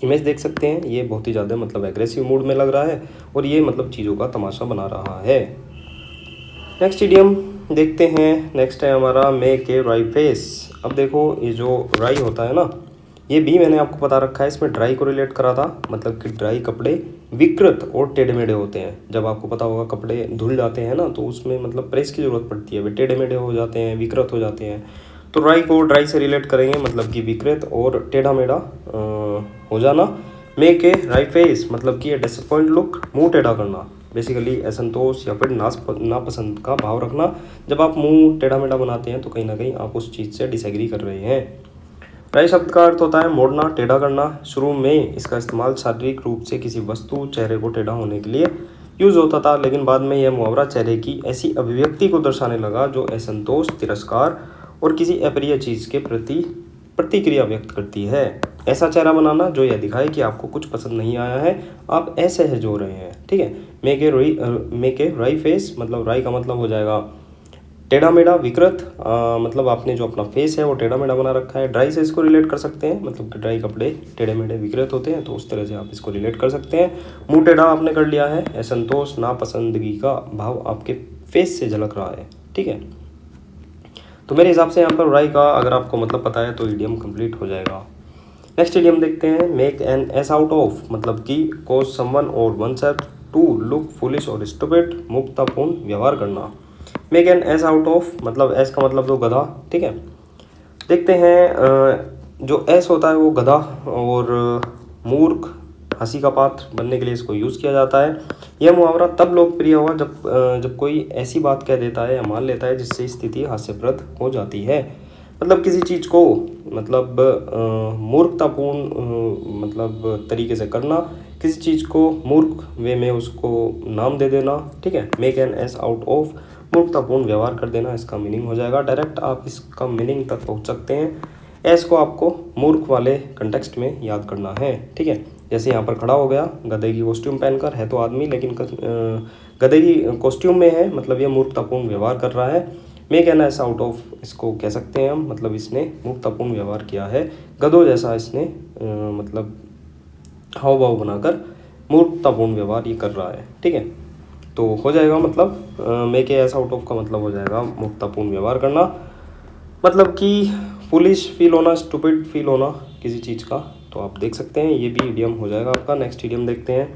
Speaker 1: इमेज देख सकते हैं, ये बहुत ही ज़्यादा मतलब एग्रेसिव मूड में लग रहा है और ये मतलब चीज़ों का तमाशा बना रहा है। नेक्स्ट इडियम देखते हैं। नेक्स्ट है हमारा मेक ए राई फेस। अब देखो, ये जो राई होता है ना, ये भी मैंने आपको बता रखा है, इसमें ड्राई को रिलेट करा था। मतलब कि ड्राई कपड़े विकृत और टेढ़े मेढ़े होते हैं। जब आपको पता होगा कपड़े धुल जाते हैं ना, तो उसमें मतलब प्रेस की ज़रूरत पड़ती है, वे टेढ़े मेढ़े हो जाते हैं, विकृत हो जाते हैं। तो राई को ड्राई से रिलेट करेंगे, मतलब कि विकृत और टेढ़ा मेढ़ा हो जाना। मेक ए राई फेस, मतलब कि डिसअपॉइंट लुक, मुंह टेढ़ा करना, बेसिकली असंतोष या फिर नापसंद का भाव रखना। जब आप मुंह टेढ़ा मेढ़ा बनाते हैं तो कहीं ना कहीं आप उस चीज़ से डिसएग्री कर रहे हैं। राई शब्द का अर्थ होता है मोड़ना, टेढ़ा करना। शुरू में इसका इस्तेमाल शारीरिक रूप से किसी वस्तु, चेहरे को टेढ़ा होने के लिए यूज होता था, लेकिन बाद में यह मुहावरा चेहरे की ऐसी अभिव्यक्ति को दर्शाने लगा जो असंतोष, तिरस्कार और किसी अप्रिय चीज़ के प्रति प्रतिक्रिया व्यक्त करती है। ऐसा चेहरा बनाना जो यह दिखाए कि आपको कुछ पसंद नहीं आया है, आप असहज हो रहे हैं, ठीक है। मेक ए राई फेस, मतलब राई का मतलब हो जाएगा टेढ़ा मेढ़ा, विकृत, मतलब आपने जो अपना फेस है वो टेढ़ा मेढ़ा बना रखा है। ड्राई से इसको रिलेट कर सकते हैं, मतलब कि ड्राई कपड़े टेढ़े मेढ़े विकृत होते हैं, तो उस तरह से आप इसको रिलेट कर सकते हैं। मुंह टेढ़ा आपने कर लिया है, असंतोष, नापसंदगी का भाव आपके फेस से झलक रहा है, ठीक है। तो मेरे हिसाब से यहाँ पर राई का अगर आपको मतलब पता है तो इडियम कंप्लीट हो जाएगा। नेक्स्ट इडियम देखते हैं। Make an ass out of, मतलब कि कॉज समवन और oneself to look foolish और स्टूपिड, मूर्खतापूर्ण व्यवहार करना। Make an ass out of, मतलब एस का मतलब तो गधा, ठीक है। देखते हैं, जो एस होता है वो गधा और मूर्ख, हंसी का पात्र बनने के लिए इसको यूज़ किया जाता है। यह मुहावरा तब लोकप्रिय हुआ जब कोई ऐसी बात कह देता है या मान लेता है जिससे स्थिति हास्यप्रद हो जाती है। मतलब किसी चीज़ को मतलब मूर्खतापूर्ण मतलब तरीके से करना, किसी चीज़ को मूर्ख वे में उसको नाम दे देना, ठीक है। Make an ass out of, मूर्खतापूर्ण व्यवहार कर देना, इसका मीनिंग हो जाएगा। डायरेक्ट आप इसका मीनिंग तक पहुंच सकते हैं। एस को आपको मूर्ख वाले कंटेक्स्ट में याद करना है, ठीक है। जैसे यहाँ पर खड़ा हो गया गधे की कॉस्ट्यूम पहनकर, है तो आदमी लेकिन गधे की कॉस्ट्यूम में है, मतलब ये मूर्खतापूर्ण व्यवहार कर रहा है। Make an ass out of इसको कह सकते हैं हम, मतलब इसने मूर्खतापूर्ण व्यवहार किया है, गधों जैसा इसने मतलब हाव भाव बनाकर मूर्खतापूर्ण व्यवहार ये कर रहा है, ठीक है। तो हो जाएगा मतलब make A S out of का मतलब हो जाएगा मूर्खतापूर्ण व्यवहार करना, मतलब कि फुलिश फील होना, स्टूपिड फील होना किसी चीज़ का। तो आप देख सकते हैं ये भी इडियम हो जाएगा आपका। नेक्स्ट इडियम देखते हैं।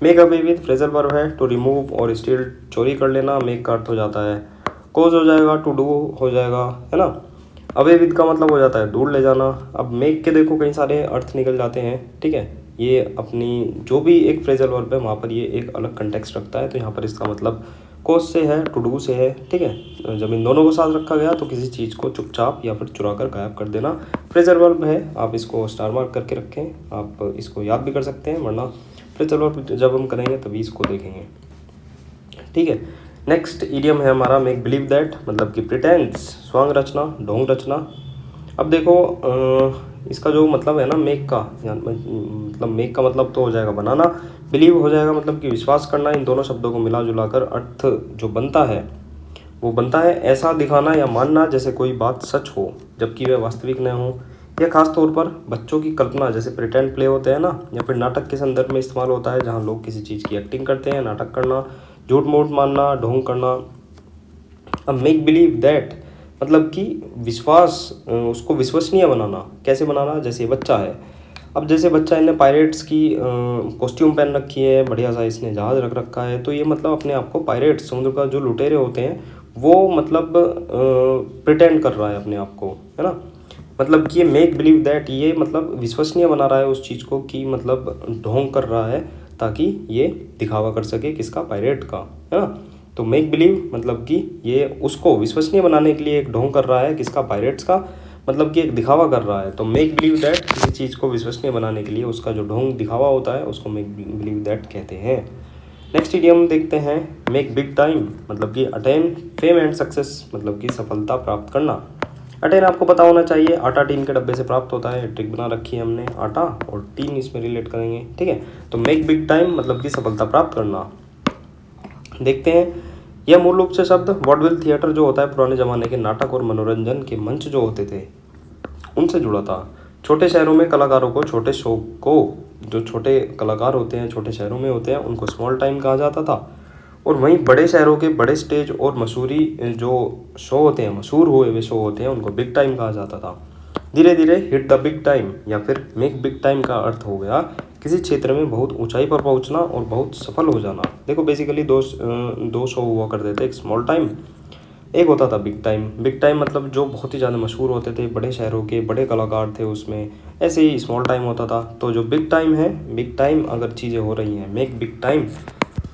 Speaker 1: Make away with phrasal verb है टू रिमूव और स्टील, चोरी कर लेना। मेक का अर्थ हो जाता है कोज हो जाएगा, टू डू हो जाएगा, है ना। अवे विद का मतलब हो जाता है दूर ले जाना। अब मेक के देखो कई सारे अर्थ निकल जाते हैं, ठीक है। ये अपनी जो भी एक फ्रेजल वर्ब है वहाँ पर ये एक अलग कंटेक्स्ट रखता है। तो यहाँ पर इसका मतलब कोज से है, टू डू से है, ठीक है। जब इन दोनों को साथ रखा गया तो किसी चीज़ को चुपचाप या फिर चुरा कर गायब कर देना फ्रेजल वर्ब है। आप इसको स्टार मार्क करके रखें, आप इसको याद भी कर सकते हैं, वरना फ्रेजल वर्ब जब हम करेंगे तभी इसको देखेंगे, ठीक है। नेक्स्ट इडियम है हमारा मेक बिलीव दैट, मतलब कि प्रिटेंस, स्वांग रचना, ढोंग रचना। अब देखो इसका जो मतलब है ना मेक का, मतलब मेक का मतलब तो हो जाएगा बनाना, बिलीव हो जाएगा मतलब कि विश्वास करना। इन दोनों शब्दों को मिला जुलाकर अर्थ जो बनता है वो बनता है ऐसा दिखाना या मानना जैसे कोई बात सच हो जबकि वह वास्तविक न हो। यह खास तौर पर बच्चों की कल्पना जैसे प्रिटेंड प्ले होते हैं ना, या फिर नाटक के संदर्भ में इस्तेमाल होता है, जहाँ लोग किसी चीज़ की एक्टिंग करते हैं, नाटक करना, झूठ मूठ मानना, ढोंग करना। अब मेक बिलीव दैट मतलब कि विश्वास, उसको विश्वसनीय बनाना। कैसे बनाना, जैसे बच्चा है, अब जैसे बच्चा इन्हें पायरेट्स की कॉस्ट्यूम पहन रखी है, बढ़िया सा इसने जहाज़ रख रखा है, तो ये मतलब अपने आप को पायरेट्स, समुद्र का जो लुटेरे होते हैं वो मतलब प्रिटेंड कर रहा है अपने आप को, है ना। मतलब कि ये मेक बिलीव दैट, ये मतलब विश्वसनीय बना रहा है उस चीज़ को, कि मतलब ढोंग कर रहा है ताकि ये दिखावा कर सके किसका, पायरेट का, है ना। तो मेक बिलीव मतलब कि ये उसको विश्वसनीय बनाने के लिए एक ढोंग कर रहा है किसका, पायरेट्स का, मतलब कि एक दिखावा कर रहा है। तो मेक बिलीव दैट किसी चीज़ को विश्वसनीय बनाने के लिए उसका जो ढोंग दिखावा होता है उसको मेक बिलीव दैट कहते हैं। नेक्स्ट इडियम देखते हैं मेक बिग टाइम, मतलब कि अटेन फेम एंड सक्सेस, मतलब कि सफलता प्राप्त करना। अटेन आपको पता होना चाहिए, आटा टीन के डब्बे से प्राप्त होता है, ट्रिक बना रखी है हमने, आटा और टीन इसमें रिलेट करेंगे, ठीक है। तो मेक बिग टाइम मतलब कि सफलता प्राप्त करना। देखते हैं, यह मूल रूप से शब्द वॉडविल थिएटर जो होता है, पुराने ज़माने के नाटक और मनोरंजन के मंच जो होते थे उनसे जुड़ा था। छोटे शहरों में कलाकारों को, छोटे शो को, जो छोटे कलाकार होते हैं छोटे शहरों में होते हैं उनको स्मॉल टाइम कहा जाता था, और वहीं बड़े शहरों के बड़े स्टेज और मशहूरी जो शो होते हैं, मशहूर हुए हुए शो होते हैं, उनको बिग टाइम कहा जाता था। धीरे धीरे हिट द बिग टाइम या फिर मेक बिग टाइम का अर्थ हो गया किसी क्षेत्र में बहुत ऊंचाई पर पहुंचना और बहुत सफल हो जाना। देखो बेसिकली दो शो हुआ करते थे, एक स्मॉल टाइम, एक होता था बिग टाइम। बिग टाइम मतलब जो बहुत ही ज़्यादा मशहूर होते थे, बड़े शहरों के बड़े कलाकार थे उसमें, ऐसे ही स्मॉल टाइम होता था। तो जो बिग टाइम है, बिग टाइम अगर चीज़ें हो रही हैं, make big time,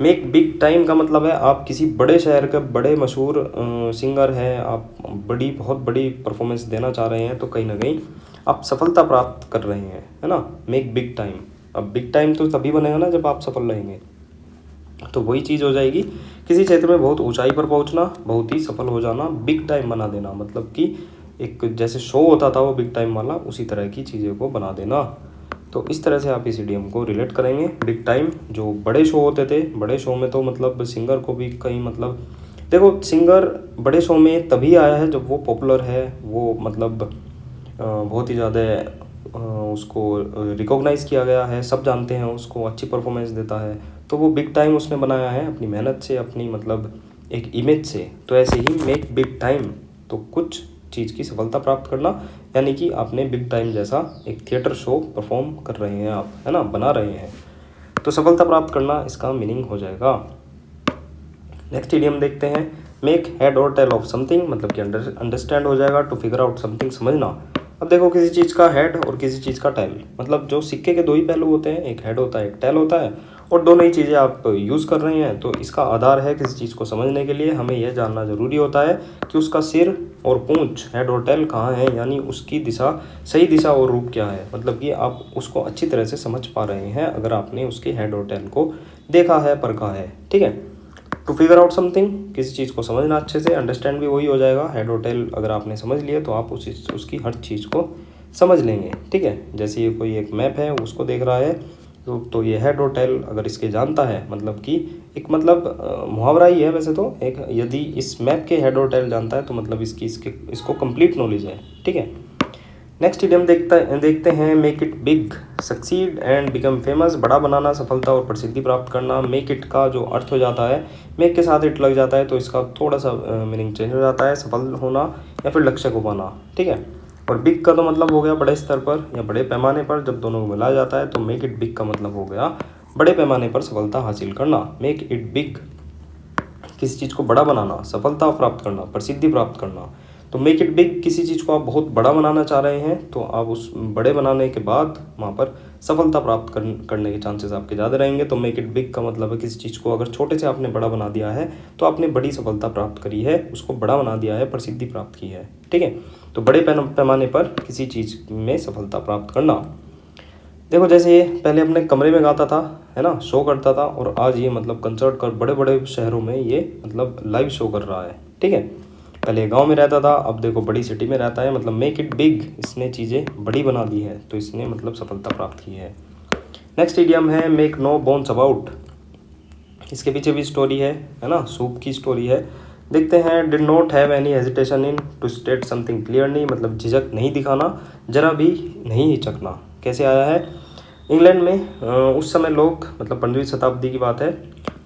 Speaker 1: make big time का मतलब है आप किसी बड़े शहर के बड़े मशहूर सिंगर हैं, आप बहुत बड़ी परफॉर्मेंस देना चाह रहे हैं, तो कहीं ना कहीं आप सफलता प्राप्त कर रहे हैं, है ना। मेक बिग टाइम, अब बिग टाइम तो तभी बनेगा ना जब आप सफल रहेंगे। तो वही चीज़ हो जाएगी, किसी क्षेत्र में बहुत ऊंचाई पर पहुंचना, बहुत ही सफल हो जाना, बिग टाइम बना देना, मतलब कि एक जैसे शो होता था वो बिग टाइम वाला, उसी तरह की चीज़ों को बना देना। तो इस तरह से आप इस इडियम को रिलेट करेंगे। बिग टाइम जो बड़े शो होते थे, बड़े शो में तो मतलब सिंगर को भी कहीं मतलब, देखो सिंगर बड़े शो में तभी आया है जब वो पॉपुलर है, वो मतलब बहुत ही ज़्यादा उसको रिकॉग्नाइज़ किया गया है, सब जानते हैं उसको, अच्छी परफॉर्मेंस देता है, तो वो बिग टाइम उसने बनाया है अपनी मेहनत से, अपनी मतलब एक इमेज से। तो ऐसे ही मेक बिग टाइम, तो कुछ चीज़ की सफलता प्राप्त करना, यानी कि आपने बिग टाइम जैसा एक थिएटर शो परफॉर्म कर रहे हैं आप, है ना, बना रहे हैं, तो सफलता प्राप्त करना इसका मीनिंग हो जाएगा। नेक्स्ट इडियम देखते हैं, मेक हेड और टेल ऑफ समथिंग, मतलब कि अंडरस्टैंड हो जाएगा, टू फिगर आउट समथिंग, समझना। अब देखो किसी चीज़ का हेड और किसी चीज़ का टेल, मतलब जो सिक्के के दो ही पहलू होते हैं, एक हेड होता है एक टेल होता है, और दोनों ही चीज़ें आप यूज़ कर रहे हैं। तो इसका आधार है, किसी चीज़ को समझने के लिए हमें यह जानना ज़रूरी होता है कि उसका सिर और पूंछ, हेड और टेल कहाँ है, यानी उसकी दिशा, सही दिशा और रूप क्या है, मतलब कि आप उसको अच्छी तरह से समझ पा रहे हैं अगर आपने उसके हेड और टेल को देखा है, परखा है, ठीक है। टू फिगर आउट समथिंग, किसी चीज़ को समझना अच्छे से, अंडरस्टैंड भी वही हो जाएगा, हेड और टेल अगर आपने समझ लिया तो आप उसकी हर चीज़ को समझ लेंगे, ठीक है। जैसे ये कोई एक मैप है उसको देख रहा है, तो ये हेड और टेल अगर इसके जानता है, मतलब कि एक मतलब मुहावरा ही है वैसे तो, एक यदि इस मैप के हेड और टेल जानता है तो मतलब इसको कंप्लीट नॉलेज है, ठीक है। नेक्स्ट इडियम देखते हैं, make it big, succeed and become famous, बड़ा बनाना, सफलता और प्रसिद्धि प्राप्त करना। मेक इट का जो अर्थ हो जाता है, मेक के साथ इट लग जाता है तो इसका थोड़ा सा मीनिंग चेंज हो जाता है, सफल होना या फिर लक्ष्य को पाना, ठीक है। और बिग का तो मतलब हो गया बड़े स्तर पर या बड़े पैमाने पर, जब दोनों को मिलाया जाता है तो मेक इट बिग का मतलब हो गया बड़े पैमाने पर सफलता हासिल करना। मेक इट बिग, किसी चीज़ को बड़ा बनाना, सफलता प्राप्त करना, प्रसिद्धि प्राप्त करना। तो मेक इट बिग, किसी चीज़ को आप बहुत बड़ा बनाना चाह रहे हैं तो आप उस बड़े बनाने के बाद वहाँ पर सफलता प्राप्त करने के चांसेस आपके ज़्यादा रहेंगे। तो मेक इट बिग का मतलब है किसी चीज़ को अगर छोटे से आपने बड़ा बना दिया है तो आपने बड़ी सफलता प्राप्त करी है, उसको बड़ा बना दिया है, प्रसिद्धि प्राप्त की है, ठीक है। तो बड़े पैमाने पर किसी चीज़ में सफलता प्राप्त करना। देखो जैसे ये पहले अपने कमरे में गाता था, है ना, शो करता था, और आज ये मतलब कंसर्ट कर बड़े बड़े शहरों में ये मतलब लाइव शो कर रहा है, ठीक है। पहले गांव में रहता था, अब देखो बड़ी सिटी में रहता है, मतलब मेक इट बिग, इसने चीज़ें बड़ी बना दी है, तो इसने मतलब सफलता प्राप्त की है। नेक्स्ट इडियम है मेक नो बोन्स अबाउट, इसके पीछे भी स्टोरी है ना, सूप की स्टोरी है। देखते हैं, did not have any hesitation in to state something clearly, मतलब झिझक नहीं दिखाना, जरा भी नहीं हिचकना। कैसे आया है, इंग्लैंड में उस समय लोग, मतलब 15वीं शताब्दी की बात है,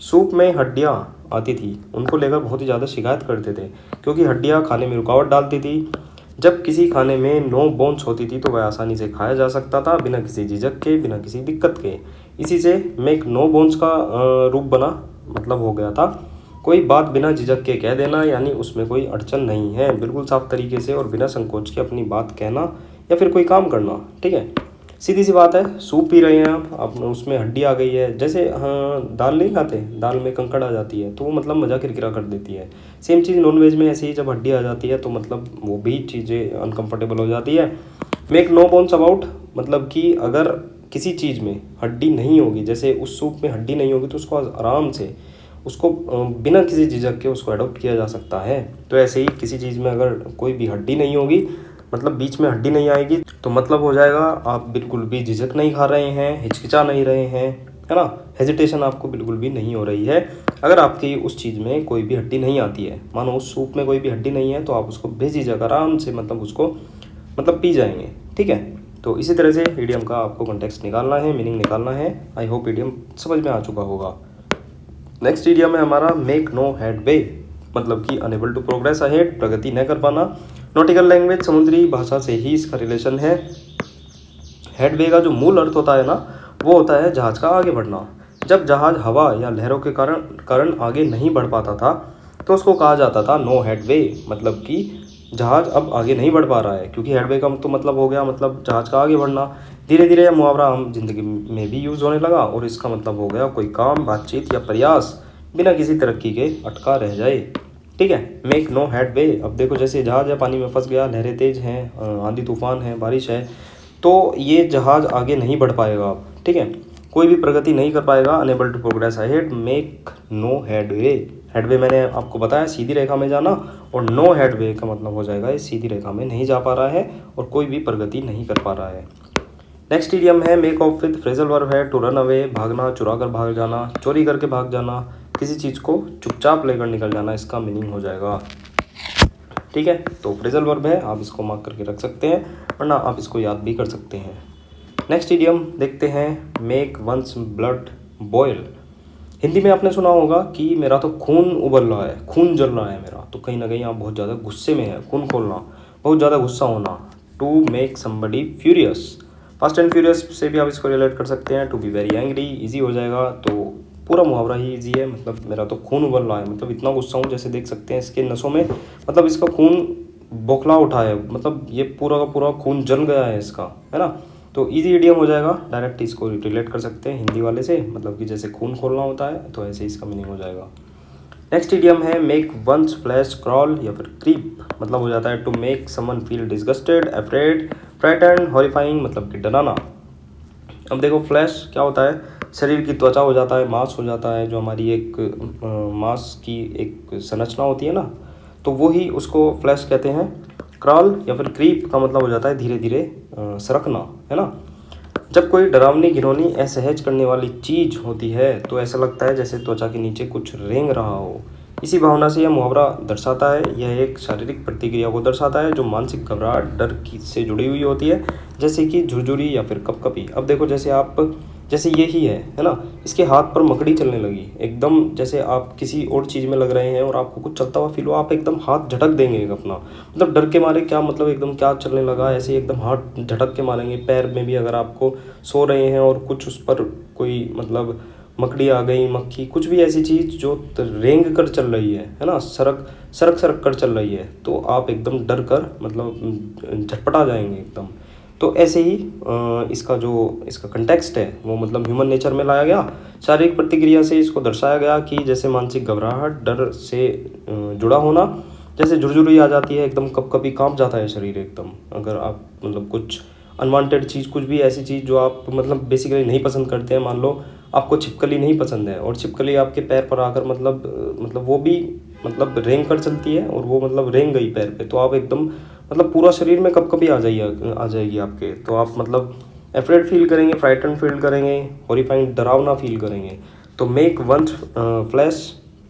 Speaker 1: सूप में हड्डियाँ आती थी, उनको लेकर बहुत ही ज़्यादा शिकायत करते थे, क्योंकि हड्डियाँ खाने में रुकावट डालती थी। जब किसी खाने में नो बोन्स होती थी तो वह आसानी से खाया जा सकता था, बिना किसी झिझक के, बिना किसी दिक्कत के। इसी से मेक नो बोन्स का रूप बना, मतलब हो गया था कोई बात बिना झिझक के कह देना, यानी उसमें कोई अड़चन नहीं है, बिल्कुल साफ तरीके से और बिना संकोच के अपनी बात कहना या फिर कोई काम करना, ठीक है। सीधी सी बात है, सूप पी रहे हैं आप उसमें हड्डी आ गई है, जैसे हाँ दाल नहीं खाते, दाल में कंकड़ आ जाती है तो वो मतलब मज़ा किरकिरा कर देती है। सेम चीज़ नॉनवेज में ऐसे ही जब हड्डी आ जाती है तो मतलब वो भी चीज़ें अनकंफर्टेबल हो जाती है। मेक नो बोन्स अबाउट, मतलब कि अगर किसी चीज़ में हड्डी नहीं होगी, जैसे उस सूप में हड्डी नहीं होगी तो उसको आराम से उसको बिना किसी झिझक के उसको अडॉप्ट किया जा सकता है। तो ऐसे ही किसी चीज़ में अगर कोई भी हड्डी नहीं होगी, मतलब बीच में हड्डी नहीं आएगी, तो मतलब हो जाएगा आप बिल्कुल भी झिझक नहीं खा रहे हैं, हिचकिचा नहीं रहे हैं, है ना, हेजिटेशन आपको बिल्कुल भी नहीं हो रही है। अगर आपकी उस चीज़ में कोई भी हड्डी नहीं आती है, मानो उस सूप में कोई भी हड्डी नहीं है, तो आप उसको बेझिझक आराम से मतलब उसको मतलब पी जाएंगे। ठीक है, तो इसी तरह से ईडियम का आपको कॉन्टेक्स्ट निकालना है, मीनिंग निकालना है। आई होप ईडियम समझ में आ चुका होगा। नेक्स्ट ईडियम है हमारा मेक नो हेडवे, मतलब कि अनेबल टू प्रोग्रेस अहेड, प्रगति न कर पाना। नॉटिकल लैंग्वेज, समुद्री भाषा से ही इसका रिलेशन है। हेडवे का जो मूल अर्थ होता है ना, वो होता है जहाज का आगे बढ़ना। जब जहाज हवा या लहरों के कारण आगे नहीं बढ़ पाता था तो उसको कहा जाता था नो हेडवे, मतलब कि जहाज अब आगे नहीं बढ़ पा रहा है, क्योंकि हेडवे का तो मतलब हो गया मतलब जहाज का आगे बढ़ना। धीरे धीरे यह मुहावरा हम जिंदगी में भी यूज़ होने लगा और इसका मतलब हो गया कोई काम, बातचीत या प्रयास बिना किसी तरक्की के अटका रह जाए। ठीक है, मेक नो हेडवे। अब देखो जैसे जहाज या पानी में फंस गया, लहरें तेज हैं, आंधी तूफान है, बारिश है, तो ये जहाज आगे नहीं बढ़ पाएगा अब। ठीक है, कोई भी प्रगति नहीं कर पाएगा। Unable to progress ahead, make no headway. Headway मैंने आपको बताया सीधी रेखा में जाना, और नो हेडवे का मतलब हो जाएगा ये सीधी रेखा में नहीं जा पा रहा है और कोई भी प्रगति नहीं कर पा रहा है। नेक्स्ट इडियम है make of with phrasal verb है टू रन अवे, भागना, चुरा कर भाग जाना, चोरी करके भाग जाना, किसी चीज़ को चुपचाप लेकर निकल जाना, इसका मीनिंग हो जाएगा। ठीक है, तो फ्रेजल वर्ब है, आप इसको मार्क करके रख सकते हैं, वरना आप इसको याद भी कर सकते हैं। नेक्स्ट इडियम देखते हैं make one's blood boil. Hindi में आपने सुना होगा कि मेरा तो खून उबल रहा है, खून जल रहा है मेरा, तो कहीं ना कहीं आप बहुत ज़्यादा गुस्से में है, खून खोलना, बहुत ज़्यादा गुस्सा होना। To make somebody furious, fast and furious से भी आप इसको रिलेट कर सकते हैं। To be very angry, easy हो जाएगा, तो पूरा मुहावरा ही ईजी है। मतलब मेरा तो खून उबल रहा है, मतलब इतना गुस्सा हूँ, जैसे देख सकते हैं इसके नसों में, मतलब इसका खून बौखला उठा है, मतलब ये पूरा का पूरा खून जल गया है इसका, है ना। तो इजी इडियम हो जाएगा, डायरेक्ट इसको रिलेट कर सकते हैं हिंदी वाले से, मतलब कि जैसे खून खोलना होता है तो ऐसे इसका मीनिंग हो जाएगा। नेक्स्ट इडियम है मेक वंस फ्लैश क्रॉल या फिर क्रीप, मतलब हो जाता है to make someone feel disgusted, afraid, frightened, horrifying, मतलब कि डराना। अब देखो फ्लैश क्या होता है, शरीर की त्वचा हो जाता है, मांस हो जाता है, जो हमारी एक मांस की एक संरचना होती है ना, तो वो ही उसको फ्लैश कहते हैं। क्रॉल या फिर क्रीप का मतलब हो जाता है धीरे धीरे सरकना, है ना। जब कोई डरावनी, घिनौनी, असहज करने वाली चीज़ होती है तो ऐसा लगता है जैसे त्वचा के नीचे कुछ रेंग रहा हो। इसी भावना से यह मुहावरा दर्शाता है, यह एक शारीरिक प्रतिक्रिया को दर्शाता है जो मानसिक घबराहट, डर की से जुड़ी हुई होती है, जैसे कि झुरझुरी या फिर कपकपी। अब देखो जैसे ये ही है ना, इसके हाथ पर मकड़ी चलने लगी, एकदम जैसे आप किसी और चीज़ में लग रहे हैं और आपको कुछ चलता हुआ फील हो, आप एकदम हाथ झटक देंगे अपना, मतलब डर के मारे, क्या मतलब एकदम क्या चलने लगा, ऐसे एकदम हाथ झटक के मारेंगे। पैर में भी अगर आपको सो रहे हैं और कुछ उस पर कोई मतलब मकड़ी आ गई, मक्खी, कुछ भी ऐसी चीज़ जो रेंग कर चल रही है ना, सरक कर चल रही है, तो आप एकदम डर कर मतलब झटपटा जाएंगे एकदम। तो ऐसे ही इसका कंटेक्स्ट है वो मतलब ह्यूमन नेचर में लाया गया, शारीरिक प्रतिक्रिया से इसको दर्शाया गया कि जैसे मानसिक घबराहट, डर से जुड़ा होना, जैसे झुरझुरी आ जाती है, एकदम कभी कांप जाता है शरीर एकदम, अगर आप मतलब कुछ अनवांटेड चीज़, कुछ भी ऐसी चीज़ जो आप मतलब बेसिकली नहीं पसंद करते हैं, मान लो आपको छिपकली नहीं पसंद है और छिपकली आपके पैर पर आकर मतलब वो भी मतलब रेंग कर चलती है और वो मतलब रेंग गई पैर पे, तो आप एकदम मतलब पूरा शरीर में कभी आ जाएगी आपके, तो आप मतलब एफ्रेड फील करेंगे, फ्राइटन फील करेंगे, हॉरिफाइंग, डरावना फील करेंगे। तो मेक वंस फ्लैश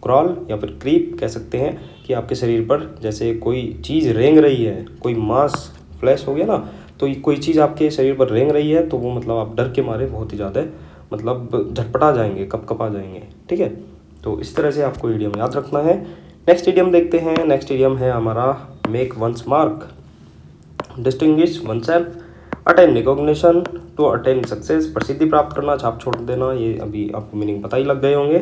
Speaker 1: क्रॉल या फिर क्रीप कह सकते हैं कि आपके शरीर पर जैसे कोई चीज़ रेंग रही है, कोई मांस फ्लैश हो गया ना, तो कोई चीज़ आपके शरीर पर रेंग रही है, तो वो मतलब आप डर के मारे बहुत ही ज़्यादा मतलब झटपटा जाएंगे, कपकपा जाएंगे। ठीक है, तो इस तरह से आपको इडियम याद रखना है। नेक्स्ट इडियम देखते हैं। नेक्स्ट इडियम है हमारा make one's mark, distinguish oneself, attain recognition, to attain success, प्रसिद्धि प्राप्त करना, छाप छोड़ देना। ये अभी आपको मीनिंग पता ही लग गए होंगे।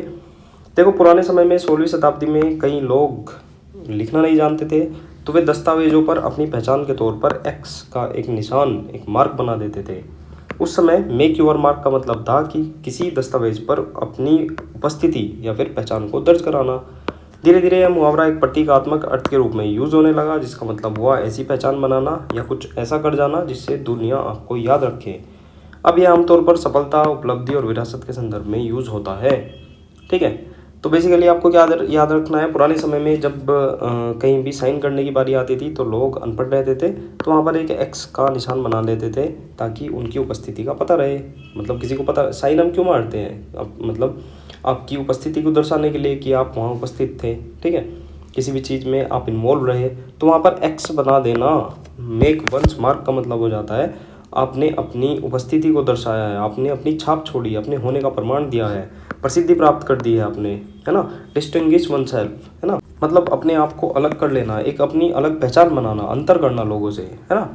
Speaker 1: देखो पुराने समय में 16वीं शताब्दी में कई लोग लिखना नहीं जानते थे, तो वे दस्तावेजों पर अपनी पहचान के तौर पर एक्स का एक निशान, एक मार्क बना देते थे। उस समय मेक योर मार्क का मतलब था कि किसी दस्तावेज पर अपनी उपस्थिति या फिर पहचान को दर्ज कराना। धीरे धीरे यह मुहावरा एक प्रतीकात्मक अर्थ के रूप में यूज होने लगा, जिसका मतलब हुआ ऐसी पहचान बनाना या कुछ ऐसा कर जाना जिससे दुनिया आपको याद रखे। अब यह आमतौर पर सफलता, उपलब्धि और विरासत के संदर्भ में यूज होता है। ठीक है, तो बेसिकली आपको क्या याद रखना है, पुराने समय में जब कहीं भी साइन करने की बारी आती थी तो लोग अनपढ़ रहते थे, तो वहाँ पर एक एक्स का निशान बना लेते थे ताकि उनकी उपस्थिति का पता रहे। मतलब किसी को पता, साइन हम क्यों मारते हैं, अब मतलब आपकी उपस्थिति को दर्शाने के लिए कि आप वहाँ उपस्थित थे। ठीक है, किसी भी चीज़ में आप इन्वॉल्व रहे, तो वहाँ पर एक्स बना देना मेक वंस मार्क का मतलब हो जाता है आपने अपनी उपस्थिति को दर्शाया है, आपने अपनी छाप छोड़ी, अपने होने का प्रमाण दिया है, प्रसिद्धि प्राप्त कर दी है आपने, है ना। डिस्टिंग्विश वन सेल्फ, है ना, मतलब अपने आप को अलग कर लेना, एक अपनी अलग पहचान बनाना, अंतर करना लोगों से, है ना।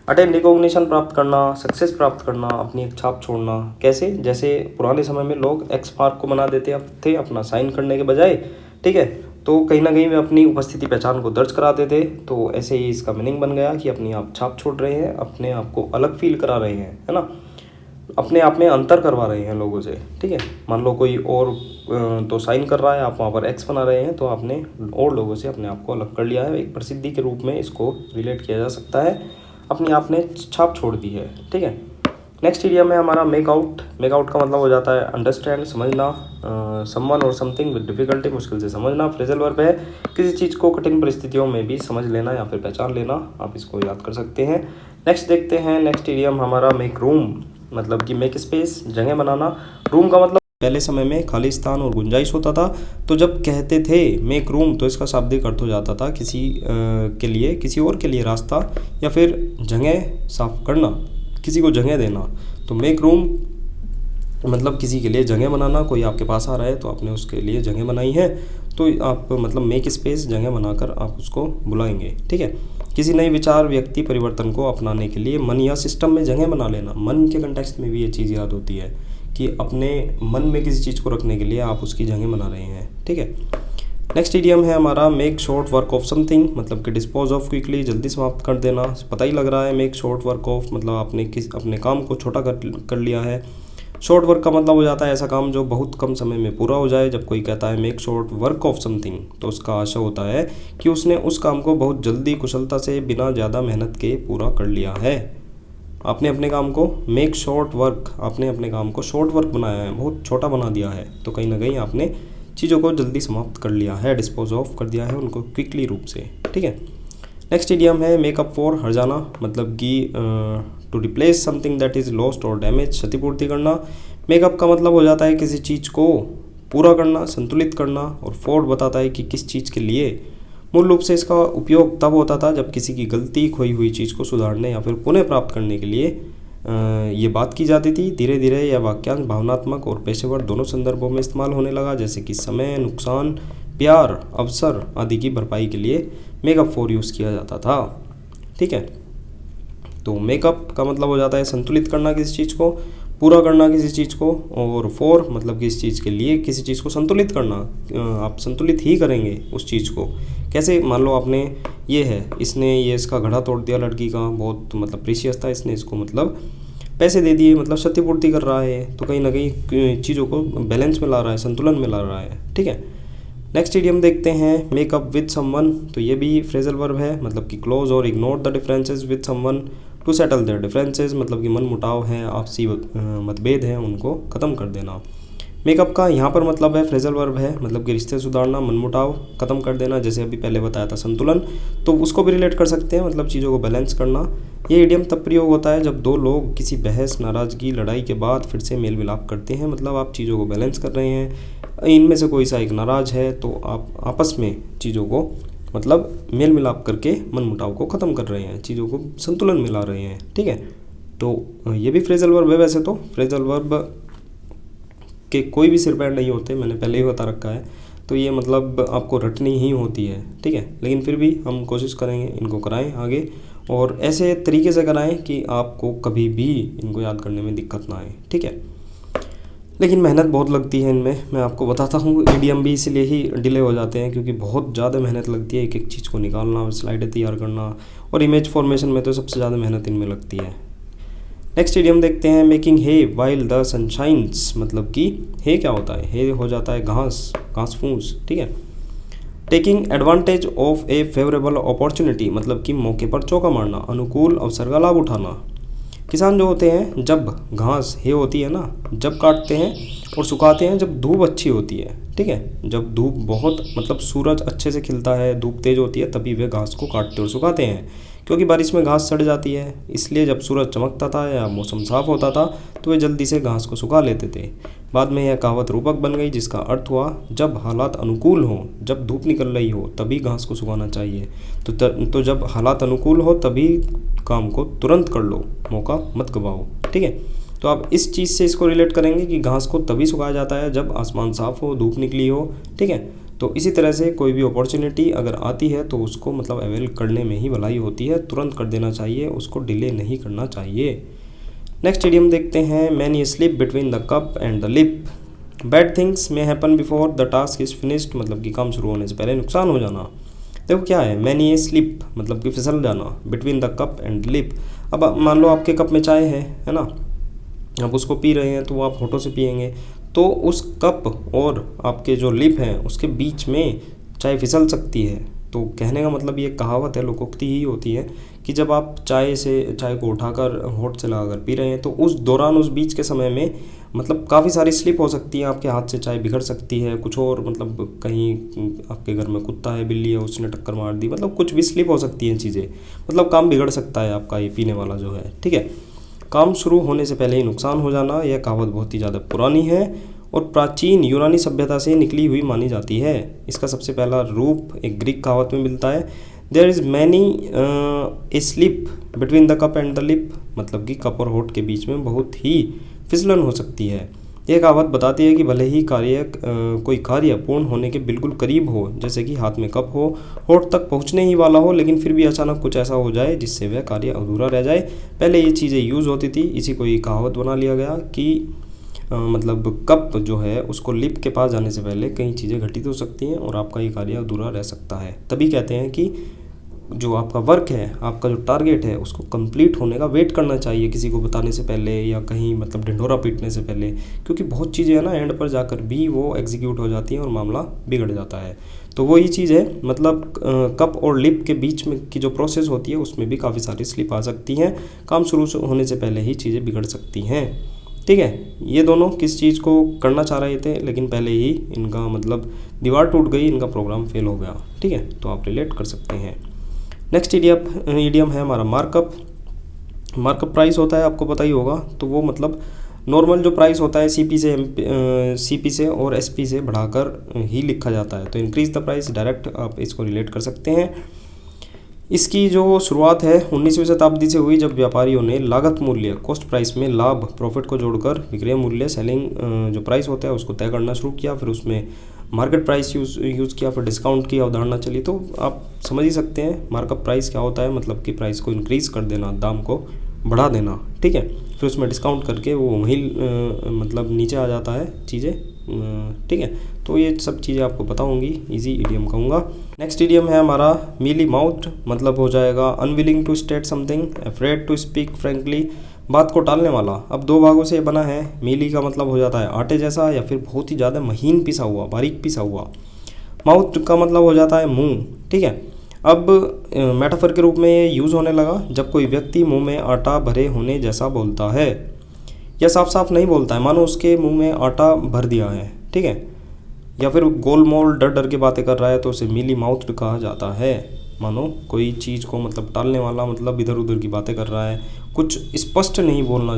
Speaker 1: अटेन रिकॉग्निशन प्राप्त करना, सक्सेस प्राप्त करना, अपनी एक छाप छोड़ना। कैसे, जैसे पुराने समय में लोग एक्स मार्क को बना देते थे अपना साइन करने के बजाय। ठीक है, तो कहीं ना कहीं वे अपनी उपस्थिति पहचान को दर्ज कराते थे। तो ऐसे ही इसका मीनिंग बन गया कि अपनी आप छाप छोड़ रहे हैं, अपने आप को अलग फील करा रहे हैं, है ना, अपने आप में अंतर करवा रहे हैं लोगों से। ठीक है, मान लो कोई और तो साइन कर रहा है, आप वहाँ पर एक्स बना रहे हैं, तो आपने और लोगों से अपने आप को अलग कर लिया है। एक प्रसिद्धि के रूप में इसको रिलेट किया जा सकता है, अपनी आपने छाप छोड़ दी है। ठीक है, नेक्स्ट इडियम है हमारा मेक आउट। मेक आउट का मतलब हो जाता है अंडरस्टैंड, समझना, समवन और समथिंग विद डिफिकल्टी, मुश्किल से समझना। फ्रेजल वर्ब है किसी चीज़ को कठिन परिस्थितियों में भी समझ लेना या फिर पहचान लेना, आप इसको याद कर सकते हैं। नेक्स्ट देखते हैं, नेक्स्ट इडियम हमारा मेक रूम, मतलब कि मेक स्पेस, जगह बनाना। रूम का मतलब पहले समय में खाली स्थान और गुंजाइश होता था, तो जब कहते थे मेक रूम तो इसका शाब्दिक अर्थ हो जाता था किसी के लिए, किसी और के लिए रास्ता या फिर जगह साफ करना, किसी को जगह देना। तो मेक रूम मतलब किसी के लिए जगह बनाना, कोई आपके पास आ रहा है तो आपने उसके लिए जगह बनाई है, तो आप मतलब मेक स्पेस, जगह बनाकर आप उसको बुलाएंगे। ठीक है, किसी नए विचार, व्यक्ति, परिवर्तन को अपनाने के लिए मन या सिस्टम में जगह बना लेना। मन के कंटेक्स्ट में भी ये चीज़ याद होती है कि अपने मन में किसी चीज़ को रखने के लिए आप उसकी जगह बना रहे हैं। ठीक है, नेक्स्ट इडियम है हमारा make short work of something, मतलब कि डिस्पोज ऑफ क्विकली, जल्दी समाप्त कर देना। पता ही लग रहा है, मेक शॉर्ट वर्क ऑफ मतलब आपने अपने काम को छोटा कर लिया है। शॉर्ट वर्क का मतलब हो जाता है ऐसा काम जो बहुत कम समय में पूरा हो जाए। जब कोई कहता है make short work of something, तो उसका आशय होता है कि उसने उस काम को बहुत जल्दी, कुशलता से, बिना ज़्यादा मेहनत के पूरा कर लिया है। आपने अपने काम को मेक शॉर्ट वर्क, आपने अपने काम को शॉर्ट वर्क बनाया है, बहुत छोटा बना दिया है, तो कहीं ना कहीं आपने चीज़ों को जल्दी समाप्त कर लिया है, डिस्पोज ऑफ कर दिया है उनको क्विकली रूप से। ठीक है, नेक्स्ट इडियम है मेकअप फॉर, हर जाना, मतलब कि to replace something that is lost और डैमेज, क्षतिपूर्ति करना। मेकअप का मतलब हो जाता है किसी चीज़ को पूरा करना, संतुलित करना, और फॉर बताता है कि किस चीज़ के लिए। मूल रूप से इसका उपयोग तब होता था जब किसी की गलती, खोई हुई चीज़ को सुधारने या फिर पुनः प्राप्त करने के लिए ये बात की जाती थी। धीरे धीरे यह वाक्यांश भावनात्मक और पेशेवर दोनों संदर्भों में इस्तेमाल होने लगा, जैसे कि समय, नुकसान, प्यार, अवसर आदि की भरपाई के लिए मेकअप फॉर यूज़ किया जाता था। ठीक है, तो मेकअप का मतलब हो जाता है संतुलित करना किसी चीज़ को, पूरा करना किसी चीज़ को, और फॉर मतलब किसी चीज़ के लिए, किसी चीज़ को संतुलित करना। आप संतुलित ही करेंगे उस चीज़ को। कैसे, मान लो आपने ये है, इसने ये इसका घड़ा तोड़ दिया लड़की का, बहुत मतलब प्रीशियस था, इसने इसको मतलब पैसे दे दिए, मतलब क्षतिपूर्ति कर रहा है, तो कहीं ना कहीं चीज़ों को बैलेंस में ला रहा है, संतुलन में ला रहा है। ठीक है, नेक्स्ट इडियम देखते हैं मेकअप विद समवन, तो ये भी फ्रेजल वर्ब है, मतलब कि close or ignore the differences with someone to settle their differences, मतलब कि मन मुटाव हैं, आपसी मतभेद हैं, उनको ख़त्म कर देना। मेकअप का यहाँ पर मतलब है फ्रेजल वर्ब है, मतलब कि रिश्ते सुधारना, मनमुटाव खत्म कर देना, जैसे अभी पहले बताया था संतुलन, तो उसको भी रिलेट कर सकते हैं, मतलब चीज़ों को बैलेंस करना। ये इडियम तब प्रयोग होता है जब दो लोग किसी बहस, नाराज़गी, लड़ाई के बाद फिर से मेल मिलाप करते हैं, मतलब आप चीज़ों को बैलेंस कर रहे हैं। इनमें से कोई सा एक नाराज़ है तो आप आपस में चीज़ों को मतलब मेल मिलाप करके मनमुटाव को ख़त्म कर रहे हैं, चीज़ों को संतुलन में ला रहे हैं। ठीक है, तो ये भी फ्रेजल वर्ब है। वैसे तो फ्रेजल वर्ब के कोई भी सिर पैर नहीं होते, मैंने पहले ही बता रखा है, तो ये मतलब आपको रटनी ही होती है। ठीक है, लेकिन फिर भी हम कोशिश करेंगे इनको कराएं आगे, और ऐसे तरीके से कराएं कि आपको कभी भी इनको याद करने में दिक्कत ना आए। ठीक है, लेकिन मेहनत बहुत लगती है इनमें, मैं आपको बताता हूँ। ईडीएम भी इसलिए ही डिले हो जाते हैं क्योंकि बहुत ज़्यादा मेहनत लगती है एक एक चीज़ को निकालना, स्लाइडें तैयार करना, और इमेज फॉर्मेशन में तो सबसे ज़्यादा मेहनत इनमें लगती है। नेक्स्ट इडियम देखते हैं मेकिंग हे वाइल द सनशाइन्स, मतलब कि हे क्या होता है, हे हो जाता है घास, घास फूस। ठीक है, taking advantage of A favourable opportunity, मतलब कि मौके पर चौका मारना, अनुकूल अवसर का लाभ उठाना। किसान जो होते हैं जब घास हे होती है ना, जब काटते हैं और सुखाते हैं जब धूप अच्छी होती है, ठीक है, जब धूप बहुत मतलब सूरज अच्छे से खिलता है, धूप तेज़ होती है, तभी वे घास को काटते और सुखाते हैं। क्योंकि बारिश में घास सड़ जाती है, इसलिए जब सूरज चमकता था या मौसम साफ़ होता था तो वे जल्दी से घास को सुखा लेते थे। बाद में यह कहावत रूपक बन गई, जिसका अर्थ हुआ जब हालात अनुकूल हों, जब धूप निकल रही हो तभी घास को सुखाना चाहिए। तो जब हालात अनुकूल हो तभी काम को तुरंत कर लो, मौका मत गवाओ, ठीक है। तो आप इस चीज़ से इसको रिलेट करेंगे कि घास को तभी सुखाया जाता है जब आसमान साफ़ हो, धूप निकली हो, ठीक है। तो इसी तरह से कोई भी अपॉर्चुनिटी अगर आती है तो उसको मतलब अवेल करने में ही भलाई होती है, तुरंत कर देना चाहिए, उसको डिले नहीं करना चाहिए। नेक्स्ट इडियम देखते हैं, many slip between the cup and the lip. Bad things may happen before the task is finished, मतलब कि काम शुरू होने से पहले नुकसान हो जाना। देखो क्या है, मैनी स्लिप मतलब कि फिसल जाना, between the cup and lip. अब मान लो आपके कप में चाय है ना, आप उसको पी रहे हैं तो वो आप होठों से पिएंगे, तो उस कप और आपके जो लिप हैं उसके बीच में चाय फिसल सकती है। तो कहने का मतलब ये कहावत है, लोकोक्ति ही होती है कि जब आप चाय को उठाकर होठ से लगाकर पी रहे हैं तो उस दौरान, उस बीच के समय में मतलब काफ़ी सारी स्लिप हो सकती है, आपके हाथ से चाय बिगड़ सकती है, कुछ और मतलब कहीं आपके घर में कुत्ता है, बिल्ली है, उसने टक्कर मार दी, मतलब कुछ भी स्लिप हो सकती हैं चीज़ें, मतलब काम बिगड़ सकता है आपका ये पीने वाला जो है, ठीक है। काम शुरू होने से पहले ही नुकसान हो जाना, यह कहावत बहुत ही ज़्यादा पुरानी है और प्राचीन यूनानी सभ्यता से निकली हुई मानी जाती है। इसका सबसे पहला रूप एक ग्रीक कहावत में मिलता है, there is many a slip between the cup and the lip, मतलब कि कप और होठ के बीच में बहुत ही फिसलन हो सकती है। यह कहावत बताती है कि भले ही कोई कार्य पूर्ण होने के बिल्कुल करीब हो, जैसे कि हाथ में कप हो, होठ तक पहुंचने ही वाला हो, लेकिन फिर भी अचानक कुछ ऐसा हो जाए जिससे वह कार्य अधूरा रह जाए। पहले ये चीज़ें यूज़ होती थी, इसी को ये कहावत बना लिया गया कि मतलब कप जो है उसको लिप के पास जाने से पहले कई चीज़ें घटित हो सकती हैं और आपका ये कार्य अधूरा रह सकता है। तभी कहते हैं कि जो आपका वर्क है, आपका जो टारगेट है, उसको कंप्लीट होने का वेट करना चाहिए किसी को बताने से पहले या कहीं मतलब ढिंढोरा पीटने से पहले, क्योंकि बहुत चीज़ें है ना एंड पर जाकर भी वो एग्जीक्यूट हो जाती हैं और मामला बिगड़ जाता है। तो वही चीज़ है, मतलब कप और लिप के बीच में की जो प्रोसेस होती है उसमें भी काफ़ी सारी स्लिप आ सकती हैं, काम शुरू होने से पहले ही चीज़ें बिगड़ सकती हैं, ठीक है। ये दोनों किस चीज़ को करना चाह रहे थे, लेकिन पहले ही इनका मतलब दीवार टूट गई, इनका प्रोग्राम फेल हो गया, ठीक है। तो आप रिलेट कर सकते हैं। नेक्स्ट इडियम है हमारा मार्कअप। मार्कअप प्राइस होता है, आपको पता ही होगा, तो वो मतलब नॉर्मल जो प्राइस होता है सीपी से और एसपी से बढ़ाकर ही लिखा जाता है। तो इंक्रीज द प्राइस, डायरेक्ट आप इसको रिलेट कर सकते हैं। इसकी जो शुरुआत है 19वीं शताब्दी से हुई, जब व्यापारियों ने लागत मूल्य कॉस्ट प्राइस में लाभ प्रॉफिट को जोड़कर विक्रय मूल्य सेलिंग जो प्राइस होता है उसको तय करना शुरू किया, फिर उसमें मार्केट प्राइस यूज़ किया, फिर डिस्काउंट की अवधारणा चली। तो आप समझ ही सकते हैं मार्कअप प्राइस क्या होता है, मतलब कि प्राइस को इंक्रीज़ कर देना, दाम को बढ़ा देना, ठीक है। फिर उसमें डिस्काउंट करके वो वहीं मतलब नीचे आ जाता है चीज़ें, ठीक है। तो ये सब चीज़ें आपको पता होंगी, इजी इडियम कहूँगा। नेक्स्ट इडियम है हमारा मीली माउथ, मतलब हो जाएगा unwilling to state something, afraid to speak frankly, बात को टालने वाला। अब दो भागों से बना है। मीली का मतलब हो जाता है आटे जैसा या फिर बहुत ही ज़्यादा महीन पिसा हुआ, बारीक पिसा हुआ। माउथ का मतलब हो जाता है मुंह, ठीक है। अब मेटाफर के रूप में ये यूज़ होने लगा जब कोई व्यक्ति मुंह में आटा भरे होने जैसा बोलता है या साफ साफ नहीं बोलता है, मानो उसके मुंह में आटा भर दिया है, ठीक है, या फिर गोलमोल डर डर के बातें कर रहा है तो उसे मीली माउथ कहा जाता है। मानो कोई चीज़ को मतलब टालने वाला, मतलब इधर उधर की बातें कर रहा है, कुछ स्पष्ट नहीं बोलना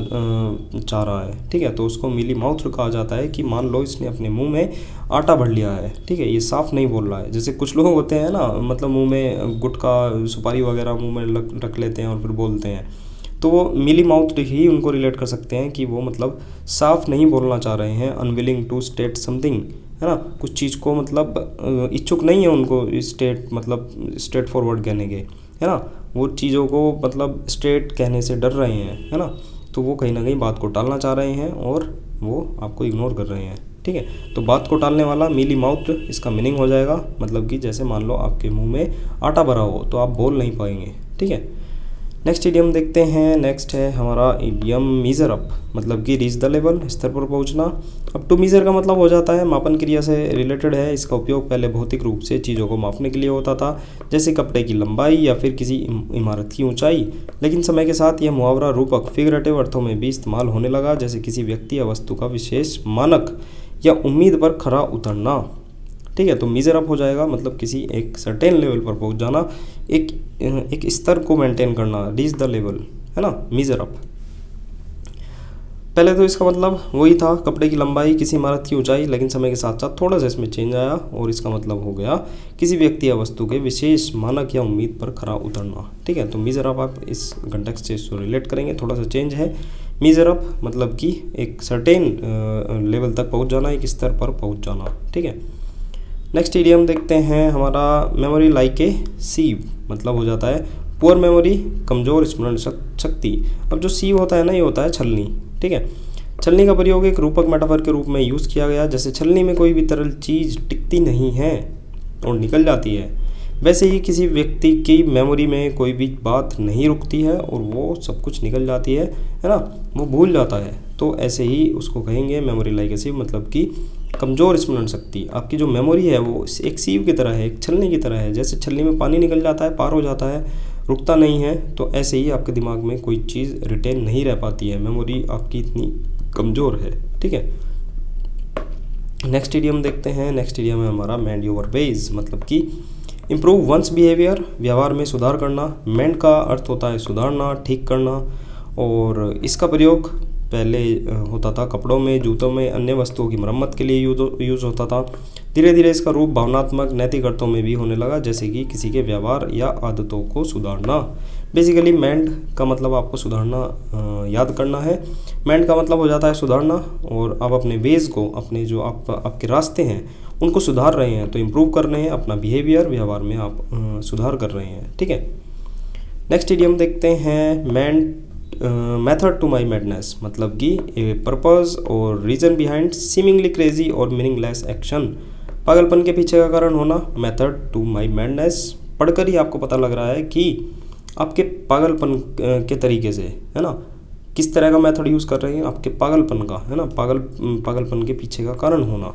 Speaker 1: चाह रहा है, ठीक है, तो उसको मीली माउथ कहा जाता है कि मान लो इसने अपने मुंह में आटा भर लिया है, ठीक है, ये साफ नहीं बोल रहा है। जैसे कुछ लोग होते हैं ना, मतलब मुंह में गुटखा सुपारी वगैरह मुंह में रख लेते हैं और फिर बोलते हैं, तो वो मीली माउथ ही उनको रिलेट कर सकते हैं कि वो मतलब साफ नहीं बोलना चाह रहे हैं, अनविलिंग टू स्टेट समथिंग, है ना, कुछ चीज़ को मतलब इच्छुक नहीं है उनको स्ट्रेट फॉरवर्ड कहने के, है ना, वो चीज़ों को मतलब स्ट्रेट कहने से डर रहे हैं, है ना, तो वो कहीं ना कहीं बात को टालना चाह रहे हैं और वो आपको इग्नोर कर रहे हैं, ठीक है। तो बात को टालने वाला मीली माउथ, इसका मीनिंग हो जाएगा मतलब कि जैसे मान लो आपके मुंह में आटा भरा हो तो आप बोल नहीं पाएंगे, ठीक है। नेक्स्ट इडियम देखते हैं। नेक्स्ट है हमारा इडियम मीज़र अप, मतलब कि रीच द लेवल, स्तर पर पहुंचना। अब टू मीज़र का मतलब हो जाता है मापन क्रिया से रिलेटेड है। इसका उपयोग पहले भौतिक रूप से चीज़ों को मापने के लिए होता था, जैसे कपड़े की लंबाई या फिर किसी इमारत की ऊंचाई। लेकिन समय के साथ यह मुहावरा रूपक फिगरेटिव अर्थों में भी इस्तेमाल होने लगा, जैसे किसी व्यक्ति या वस्तु का विशेष मानक या उम्मीद पर खरा उतरना। ठीक है, तो मीज़र अप हो जाएगा मतलब किसी एक सर्टेन लेवल पर पहुंच जाना, एक स्तर को मेंटेन करना, रीच द लेवल, है ना, मीज़र अप। पहले तो इसका मतलब वही था कपड़े की लंबाई, किसी इमारत की ऊंचाई, लेकिन समय के साथ साथ थोड़ा सा इसमें चेंज आया और इसका मतलब हो गया किसी व्यक्ति या वस्तु के विशेष मानक या उम्मीद पर खरा उतरना। ठीक है, तो मीज़र अप आप इस कंटेक्स्ट से इसको रिलेट करेंगे, थोड़ा सा चेंज है। मीज़र अप मतलब कि एक सर्टेन लेवल तक पहुँच जाना, एक स्तर पर पहुँच जाना। ठीक है, नेक्स्ट इडियम देखते हैं हमारा मेमोरी लाइक ए सीव, मतलब हो जाता है पुअर मेमोरी, कमज़ोर स्मरण शक्ति। अब जो सीव होता है ना, ये होता है छलनी। ठीक है, छलनी का प्रयोग एक रूपक मेटाफर के रूप में यूज़ किया गया। जैसे छलनी में कोई भी तरल चीज़ टिकती नहीं है और निकल जाती है, वैसे ही किसी व्यक्ति की मेमोरी में कोई भी बात नहीं रुकती है और वो सब कुछ निकल जाती है ना, वो भूल जाता है। तो ऐसे ही उसको कहेंगे मेमोरी लाइक ए सीव, मतलब कि कमज़ोर स्मरण शक्ति। आपकी जो मेमोरी है वो एक सीव की तरह है, एक छलनी की तरह है। जैसे छलनी में पानी निकल जाता है, पार हो जाता है, रुकता नहीं है, तो ऐसे ही आपके दिमाग में कोई चीज़ रिटेन नहीं रह पाती है, मेमोरी आपकी इतनी कमज़ोर है। ठीक है, नेक्स्ट इडियम देखते हैं। नेक्स्ट इडियम है हमारा मेंड योर वेज, मतलब कि इम्प्रूव वंस बिहेवियर, व्यवहार में सुधार करना। मेंड का अर्थ होता है सुधारना, ठीक करना, और इसका प्रयोग पहले होता था कपड़ों में, जूतों में, अन्य वस्तुओं की मरम्मत के लिए यूज़ होता था। धीरे धीरे इसका रूप भावनात्मक नैतिक अर्थों में भी होने लगा, जैसे कि किसी के व्यवहार या आदतों को सुधारना। बेसिकली मेंड का मतलब आपको सुधारना याद करना है। मेंड का मतलब हो जाता है सुधारना, और आप अपने वेज को, अपने जो आपके रास्ते हैं उनको सुधार रहे हैं, तो इम्प्रूव कर रहे हैं अपना बिहेवियर, व्यवहार में आप सुधार कर रहे हैं। ठीक है, नेक्स्ट इडियम देखते हैं। मेथड टू माई मैडनेस, मतलब कि ए पर्पस और रीजन बिहाइंड सीमिंगली क्रेजी और मीनिंगलेस एक्शन। पागलपन के पीछे का कारण होना, मेथड टू माई मैडनेस। पढ़कर ही आपको पता लग रहा है कि आपके पागलपन के तरीके से, है ना, किस तरह का मेथड यूज़ कर रहे हैं आपके पागलपन का, है ना, पागलपन के पीछे का कारण होना।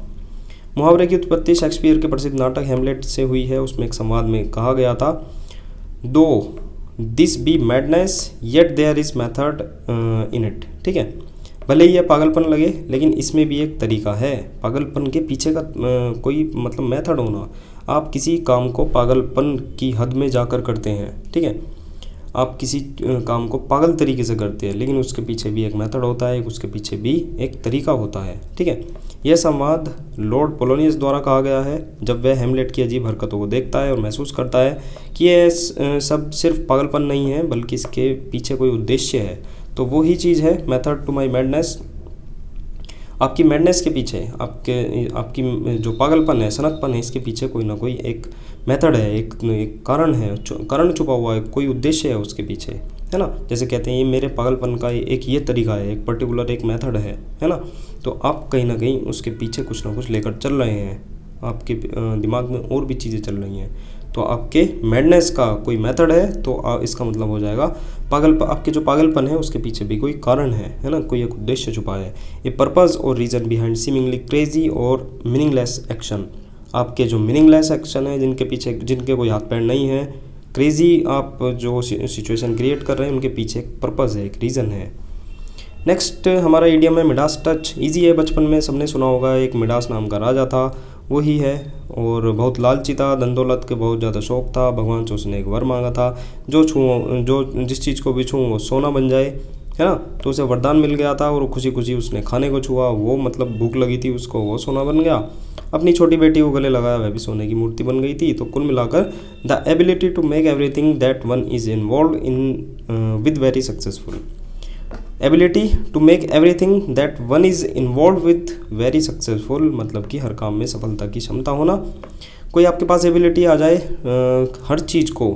Speaker 1: मुहावरे की उत्पत्ति शेक्सपियर के प्रसिद्ध नाटक हेमलेट से हुई है। उसमें एक संवाद में कहा गया था, though this be madness yet there is method in it. ठीक है, भले ही यह पागलपन लगे लेकिन इसमें भी एक तरीका है। पागलपन के पीछे का कोई मतलब मेथड होना। आप किसी काम को पागलपन की हद में जाकर करते हैं। ठीक है, आप किसी काम को पागल तरीके से करते हैं, लेकिन उसके पीछे भी एक मेथड होता है, उसके पीछे भी एक तरीका होता है। ठीक है, यह संवाद लॉर्ड पोलोनियस द्वारा कहा गया है, जब वह हेमलेट की अजीब हरकतों को देखता है और महसूस करता है कि यह सब सिर्फ पागलपन नहीं है, बल्कि इसके पीछे कोई उद्देश्य है। तो वो ही चीज़ है मेथड टू माई मैडनेस। आपकी मैडनेस के पीछे, आपकी जो पागलपन है, सनकपन है, इसके पीछे कोई ना कोई एक मेथड है, एक कारण है, कारण छुपा हुआ है, कोई उद्देश्य है उसके पीछे, है ना। जैसे कहते हैं ये मेरे पागलपन का एक ये तरीका है, एक पर्टिकुलर एक मेथड है ना। तो आप कहीं ना कहीं उसके पीछे कुछ ना कुछ लेकर चल रहे हैं, आपके दिमाग में और भी चीज़ें चल रही हैं, तो आपके मैडनेस का कोई मेथड है, तो इसका मतलब हो जाएगा आपके जो पागलपन है उसके पीछे भी कोई कारण है ना, कोई एक उद्देश्य छुपा है। ये पर्पस और रीज़न बिहाइंड सीमिंगली क्रेजी और मीनिंगलेस एक्शन। आपके जो मीनिंगलेस एक्शन है, जिनके कोई हाथ पैर नहीं है, क्रेजी आप जो सिचुएशन क्रिएट कर रहे हैं, उनके पीछे एक पर्पस है, एक रीज़न है। नेक्स्ट हमारा इडियम है मिडास टच। ईजी है, बचपन में सबने सुना होगा। एक मिडास नाम का राजा था, वही है, और बहुत लालची था, धन दौलत के बहुत ज़्यादा शौक था। भगवान से उसने एक वर मांगा था, जो जिस चीज़ को भी छूँ वो सोना बन जाए, है ना। तो उसे वरदान मिल गया था और खुशी खुशी उसने खाने को छुआ, वो मतलब भूख लगी थी उसको, वो सोना बन गया। अपनी छोटी बेटी को गले लगाया, वह भी सोने की मूर्ति बन गई थी। तो कुल मिलाकर the ability to make everything that one is involve in with very successful. Ability to make everything that one is involve with very successful, मतलब कि हर काम में सफलता की क्षमता होना। कोई आपके पास एबिलिटी आ जाए, हर चीज़ को,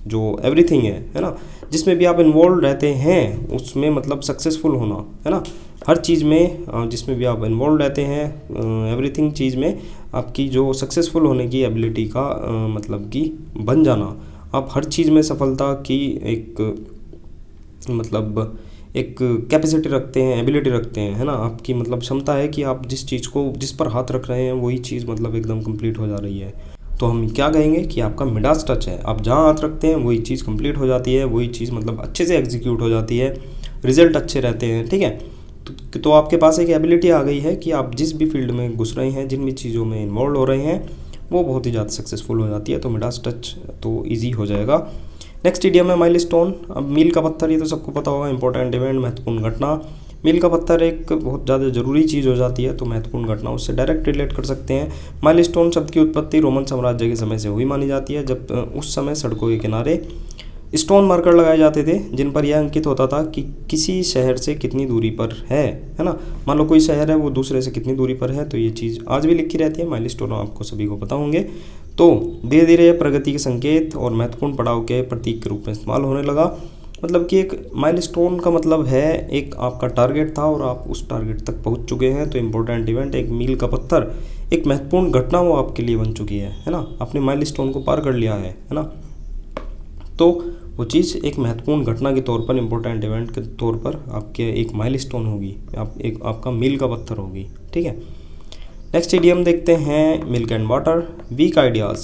Speaker 1: जो एवरीथिंग है ना, जिसमें भी आप इन्वॉल्व रहते हैं उसमें मतलब सक्सेसफुल होना, है ना। हर चीज़ में जिसमें भी आप इन्वॉल्व रहते हैं, एवरीथिंग चीज़ में आपकी जो सक्सेसफुल होने की एबिलिटी का मतलब कि बन जाना। आप हर चीज़ में सफलता की एक मतलब एक कैपेसिटी रखते हैं, एबिलिटी रखते हैं, है ना। आपकी मतलब क्षमता है कि आप जिस चीज़ को जिस पर हाथ रख रहे हैं वही चीज़ मतलब एकदम कंप्लीट हो जा रही है। तो हम क्या कहेंगे कि आपका मिडास टच है। आप जहाँ हाथ रखते हैं वही चीज़ कंप्लीट हो जाती है, वही चीज़ मतलब अच्छे से एग्जीक्यूट हो जाती है, रिजल्ट अच्छे रहते हैं, ठीक है। तो आपके पास एक एबिलिटी आ गई है कि आप जिस भी फील्ड में घुस रहे हैं, जिन भी चीज़ों में इन्वॉल्व हो रहे हैं, वो बहुत ही ज़्यादा सक्सेसफुल हो जाती है। तो मिडास टच तो ईजी हो जाएगा। नेक्स्ट इडियम है माइलस्टोन। अब मील का पत्थर, ये तो सबको पता होगा, इंपॉर्टेंट इवेंट, महत्वपूर्ण घटना। मील का पत्थर एक बहुत ज़्यादा ज़रूरी चीज़ हो जाती है, तो महत्वपूर्ण घटना उससे डायरेक्ट रिलेट कर सकते हैं। माइलस्टोन शब्द की उत्पत्ति रोमन साम्राज्य के समय से हुई मानी जाती है, जब उस समय सड़कों के किनारे स्टोन मार्कर लगाए जाते थे, जिन पर यह अंकित होता था कि किसी शहर से कितनी दूरी पर है ना। मान लो कोई शहर है, वो दूसरे से कितनी दूरी पर है, तो ये चीज़ आज भी लिखी रहती है। माइलस्टोन आपको सभी को पता होंगे। तो धीरे धीरे यह प्रगति के संकेत और महत्वपूर्ण पड़ाव के प्रतीक के रूप में इस्तेमाल होने लगा। मतलब कि एक माइलस्टोन का मतलब है एक आपका टारगेट था और आप उस टारगेट तक पहुंच चुके हैं। तो इम्पोर्टेंट इवेंट, एक मील का पत्थर, एक महत्वपूर्ण घटना वो आपके लिए बन चुकी है ना। आपने माइलस्टोन को पार कर लिया है ना। तो वो चीज़ एक महत्वपूर्ण घटना के तौर पर, इम्पोर्टेंट इवेंट के तौर पर आपके एक माइलस्टोन होगी, आपका मील का पत्थर होगी, ठीक है। नेक्स्ट इडियम देखते हैं, milk and water. Weak ideas,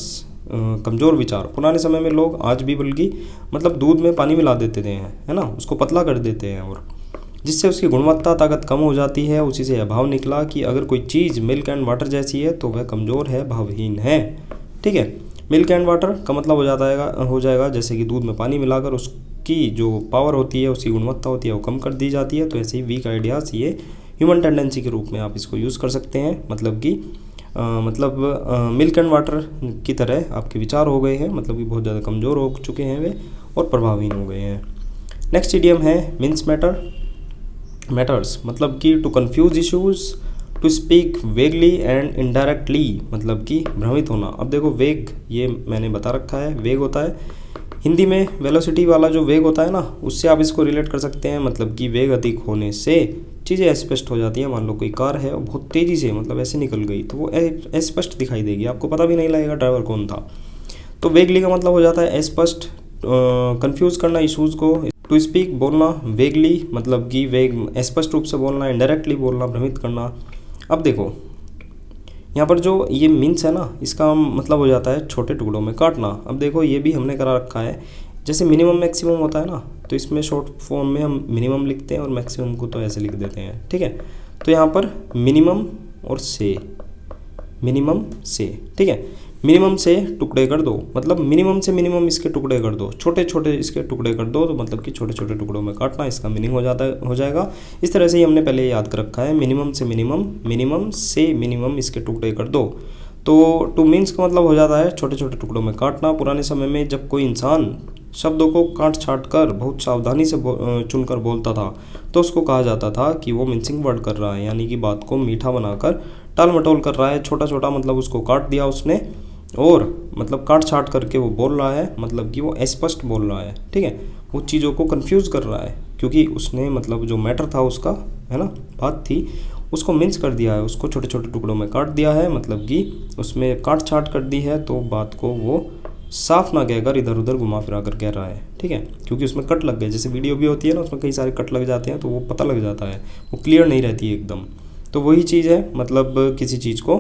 Speaker 1: कमज़ोर विचार। पुराने समय में लोग आज भी बल्कि मतलब दूध में पानी मिला देते थे, है ना, उसको पतला कर देते हैं, और जिससे उसकी गुणवत्ता, ताकत कम हो जाती है। उसी से यह भाव निकला कि अगर कोई चीज़ मिल्क एंड वाटर जैसी है तो वह कमज़ोर है, भावहीन है, ठीक है। मिल्क एंड वाटर का मतलब हो जाएगा जैसे कि दूध में पानी मिलाकर उसकी जो पावर होती है, उसकी गुणवत्ता होती है, वो कम कर दी जाती है। तो ऐसे ही वीक आइडियाज़, ये ह्यूमन टेंडेंसी के रूप में आप इसको यूज़ कर सकते हैं। मतलब कि मिल्क एंड वाटर की तरह आपके विचार हो गए हैं, मतलब कि बहुत ज़्यादा कमज़ोर हो चुके हैं वे और प्रभावहीन हो गए हैं। नेक्स्ट इडियम है मिन्स मैटर्स, मतलब कि to confuse issues, to speak vaguely and indirectly, मतलब कि भ्रमित होना। अब देखो वेग, ये मैंने बता रखा है, वेग होता है हिंदी में वेलोसिटी वाला जो वेग होता है ना, उससे आप इसको रिलेट कर सकते हैं। मतलब कि वेग अधिक होने से चीज़ें अस्पष्ट हो जाती हैं। मान लो कोई कार है और बहुत तेज़ी से मतलब ऐसे निकल गई, तो वो अस्पष्ट दिखाई देगी, आपको पता भी नहीं लगेगा ड्राइवर कौन था। तो वेगली का मतलब हो जाता है अस्पष्ट, कन्फ्यूज़ करना इशूज़ को। टू स्पीक बोलना, वेगली मतलब कि वेग स्पष्ट रूप से बोलना, इनडायरेक्टली बोलना, भ्रमित करना। अब देखो यहाँ पर जो ये मीन्स है ना, इसका मतलब हो जाता है छोटे टुकड़ों में काटना। अब देखो ये भी हमने करा रखा है, जैसे मिनिमम मैक्सिमम होता है ना, तो इसमें शॉर्ट फॉर्म में हम मिनिमम लिखते हैं और मैक्सिमम को तो ऐसे लिख देते हैं, ठीक है। तो यहाँ पर मिनिमम और मिनिमम से, ठीक है। मिनिमम से टुकड़े कर दो, मतलब मिनिमम से मिनिमम इसके टुकड़े कर दो, छोटे छोटे इसके टुकड़े कर दो, तो मतलब कि छोटे छोटे टुकड़ों में काटना, इसका मीनिंग हो जाएगा। इस तरह से ही हमने पहले याद कर रखा है, मिनिमम से मिनिमम इसके टुकड़े कर दो। तो टू मीन्स का मतलब हो जाता है छोटे छोटे टुकड़ों में काटना। पुराने समय में जब कोई इंसान शब्दों को काट छाट कर बहुत सावधानी से चुनकर बोलता था, तो उसको कहा जाता था कि वो मिन्सिंग वर्ड कर रहा है, यानी कि बात को मीठा बनाकर टाल मटोल कर रहा है। छोटा छोटा मतलब उसको काट दिया उसने, और मतलब काट छाट करके वो बोल रहा है, मतलब कि वो अस्पष्ट बोल रहा है, ठीक है। वो चीज़ों को कंफ्यूज कर रहा है, क्योंकि उसने मतलब जो मैटर था उसका, है ना, बात थी, उसको मिन्स कर दिया है, उसको छोटे छोटे टुकड़ों में काट दिया है, मतलब कि उसमें काट छाट कर दी है। तो बात को वो साफ ना कहकर इधर उधर घुमा फिरा कर कह रहा है, ठीक है, क्योंकि उसमें कट लग गए। जैसे वीडियो भी होती है ना, उसमें कई सारे कट लग जाते हैं, तो वो पता लग जाता है, वो क्लियर नहीं रहती है एकदम। तो वही चीज़ है, मतलब किसी चीज़ को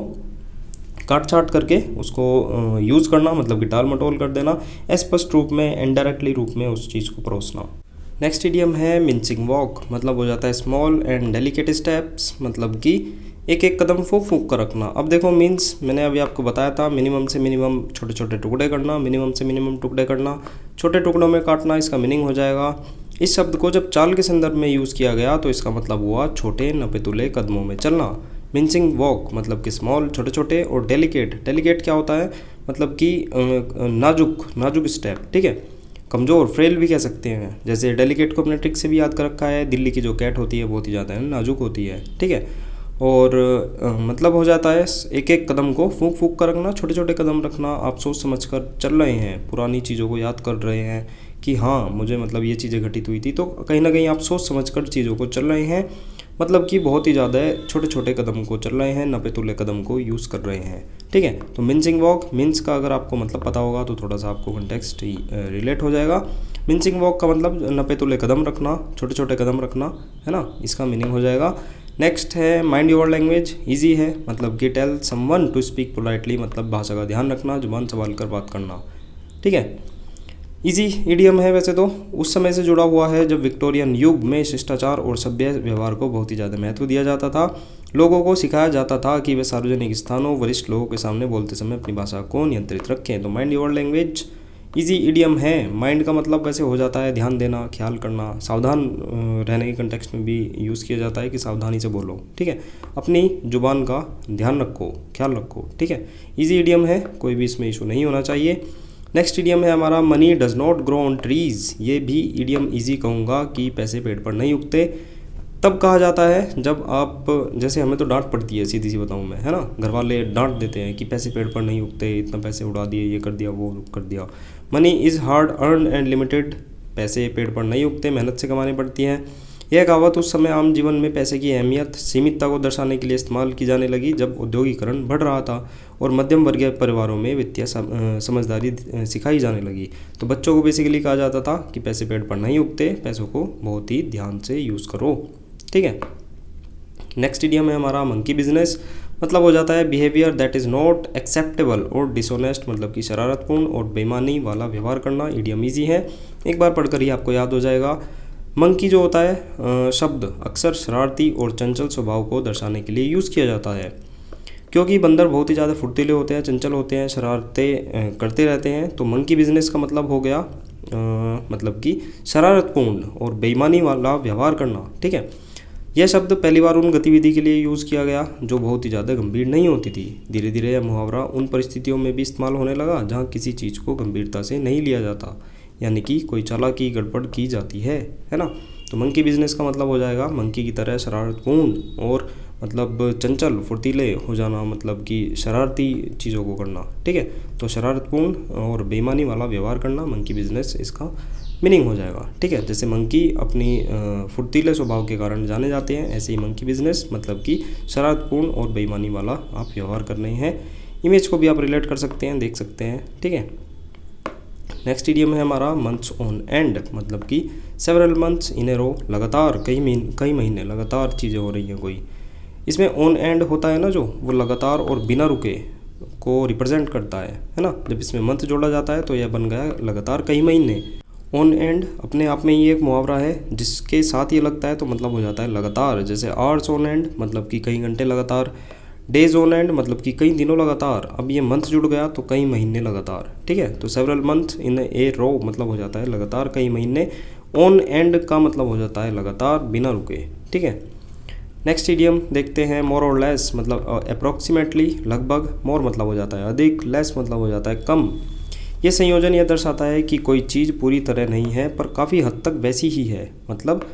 Speaker 1: काट छाट करके उसको यूज़ करना, मतलब कि टाल मटोल कर देना, स्पष्ट रूप में, इनडायरेक्टली रूप में उस चीज़ को परोसना। नेक्स्ट इडियम है मिन्सिंग वॉक, मतलब हो जाता है स्मॉल एंड डेलिकेट स्टेप्स, मतलब कि एक एक कदम फूक कर रखना। अब देखो मीन्स मैंने अभी आपको बताया था, मिनिमम से मिनिमम छोटे छोटे टुकड़े करना, मिनिमम से मिनिमम टुकड़े करना, छोटे टुकड़ों में काटना, इसका मीनिंग हो जाएगा। इस शब्द को जब चाल के संदर्भ में यूज़ किया गया तो इसका मतलब हुआ छोटे नपेतुले कदमों में चलना। मिन्सिंग वॉक मतलब कि स्मॉल छोटे छोटे, और डेलिकेट क्या होता है, मतलब कि नाजुक स्टेप, ठीक है। कमज़ोर, फ्रेल भी कह सकते हैं। जैसे डेलिकेट को अपने ट्रिक से भी याद कर रखा है, दिल्ली की जो कैट होती है बहुत ही ज़्यादा नाजुक होती है, ठीक है। और मतलब हो जाता है एक एक कदम को फूक कर रखना, छोटे छोटे कदम रखना। आप सोच समझ कर चल रहे हैं, पुरानी चीज़ों को याद कर रहे हैं कि हाँ मुझे मतलब ये चीज़ें घटित हुई थी, तो कहीं ना कहीं आप सोच समझ कर चीज़ों को चल रहे हैं। मतलब कि बहुत ही ज़्यादा छोटे छोटे कदम को चल रहे हैं, नपे तुले कदम को यूज़ कर रहे हैं। ठीक है, तो मिंसिंग वॉक, मिन्स का अगर आपको मतलब पता होगा तो थोड़ा सा आपको कंटेक्स्ट रिलेट हो जाएगा। मिंसिंग वॉक का मतलब नपे तुले कदम रखना, छोटे छोटे कदम रखना, है ना, इसका मीनिंग हो जाएगा। नेक्स्ट है माइंड योर लैंग्वेज, ईजी है, मतलब कि tell someone to speak politely, मतलब भाषा का ध्यान रखना, जुबान संभाल कर बात करना। ठीक है, इजी इडियम है, वैसे तो उस समय से जुड़ा हुआ है जब विक्टोरियन युग में शिष्टाचार और सभ्य व्यवहार को बहुत ही ज़्यादा महत्व दिया जाता था। लोगों को सिखाया जाता था कि वे सार्वजनिक स्थानों, वरिष्ठ लोगों के सामने बोलते समय अपनी भाषा को नियंत्रित रखें। तो mind your language easy idiom है। माइंड का मतलब वैसे हो जाता है ध्यान देना, ख्याल करना, सावधान रहने के कंटेक्स्ट में भी यूज़ किया जाता है कि सावधानी से बोलो। ठीक है, अपनी जुबान का ध्यान रखो, ख्याल रखो। ठीक है, इजी इडियम है, कोई भी इसमें इशू नहीं होना चाहिए। नेक्स्ट इडियम है हमारा money does not grow on trees. ये भी इडियम इजी कहूँगा कि पैसे पेड़ पर नहीं उगते। तब कहा जाता है जब आप, जैसे हमें तो डांट पड़ती है, सीधी सी बताऊँ मैं, है ना, घर वाले डांट देते हैं कि पैसे पेड़ पर नहीं उगते, इतना पैसे उड़ा दिए, ये कर दिया, वो कर दिया। Money is hard earn and limited. पैसे पेड़ पर नहीं उगते, मेहनत से कमानी पड़ती हैं। यह कहावत उस समय आम जीवन में पैसे की अहमियत, सीमितता को दर्शाने के लिए इस्तेमाल की जाने लगी जब औद्योगिकरण बढ़ रहा था और मध्यम वर्गीय परिवारों में वित्तीय समझदारी सिखाई जाने लगी। तो बच्चों को बेसिकली कहा जाता था कि पैसे पेड़ पर नहीं उगते, पैसों को बहुत ही ध्यान से यूज़ करो। ठीक है, नेक्स्ट इडियम है हमारा मंकी बिजनेस, मतलब हो जाता है behaviour that is not acceptable और डिसऑनेस्ट, मतलब कि शरारतपूर्ण और बेईमानी वाला व्यवहार करना। इडियम ईजी है, एक बार पढ़कर ही आपको याद हो जाएगा। मंकी जो होता है शब्द अक्सर शरारती और चंचल स्वभाव को दर्शाने के लिए यूज़ किया जाता है, क्योंकि बंदर बहुत ही ज़्यादा फुर्तीले होते हैं, चंचल होते हैं, शरारतें करते रहते हैं। तो मंकी बिजनेस का मतलब हो गया मतलब कि शरारतपूर्ण और बेईमानी वाला व्यवहार करना। ठीक है, यह शब्द पहली बार उन गतिविधि के लिए यूज़ किया गया जो बहुत ही ज़्यादा गंभीर नहीं होती थी। धीरे धीरे यह मुहावरा उन परिस्थितियों में भी इस्तेमाल होने लगा जहाँ किसी चीज़ को गंभीरता से नहीं लिया जाता, यानी कि कोई चालाकी गड़बड़ की जाती है ना। तो मंकी बिजनेस का मतलब हो जाएगा मंकी की तरह शरारतपूर्ण और मतलब चंचल, फुर्तीले हो जाना, मतलब कि शरारती चीज़ों को करना। ठीक है, तो शरारतपूर्ण और बेईमानी वाला व्यवहार करना मंकी बिजनेस इसका मीनिंग हो जाएगा। ठीक है, जैसे मंकी अपनी फुर्तीले स्वभाव के कारण जाने जाते हैं, ऐसे ही मंकी बिजनेस मतलब कि शरारतपूर्ण और बेईमानी वाला आप व्यवहार कर रहे हैं। इमेज को भी आप रिलेट कर सकते हैं, देख सकते हैं। ठीक है, नेक्स्ट इडियम है हमारा मंथ्स ऑन एंड, मतलब कि सेवरल मंथ्स इन ए रो, लगातार कई महीने लगातार चीज़ें हो रही हैं कोई। इसमें ऑन एंड होता है ना जो, वो लगातार और बिना रुके को रिप्रेजेंट करता है ना। जब इसमें मंथ जोड़ा जाता है तो यह बन गया लगातार कई महीने। ऑन एंड अपने आप में ही एक मुहावरा है, जिसके साथ ये लगता है तो मतलब हो जाता है लगातार। जैसे आवर्स ऑन एंड मतलब कि कई घंटे लगातार, डेज ऑन एंड मतलब कि कई दिनों लगातार। अब ये मंथ जुड़ गया तो कई महीने लगातार। ठीक है, तो सेवरल मंथ इन ए रो मतलब हो जाता है लगातार कई महीने। ऑन एंड का मतलब हो जाता है लगातार बिना रुके। ठीक है, नेक्स्ट इडियम देखते हैं मोर और लेस, मतलब अप्रोक्सीमेटली, लगभग। मोर मतलब हो जाता है अधिक, लेस मतलब हो जाता है कम। ये संयोजन यह दर्शाता है कि कोई चीज़ पूरी तरह नहीं है पर काफ़ी हद तक वैसी ही है। मतलब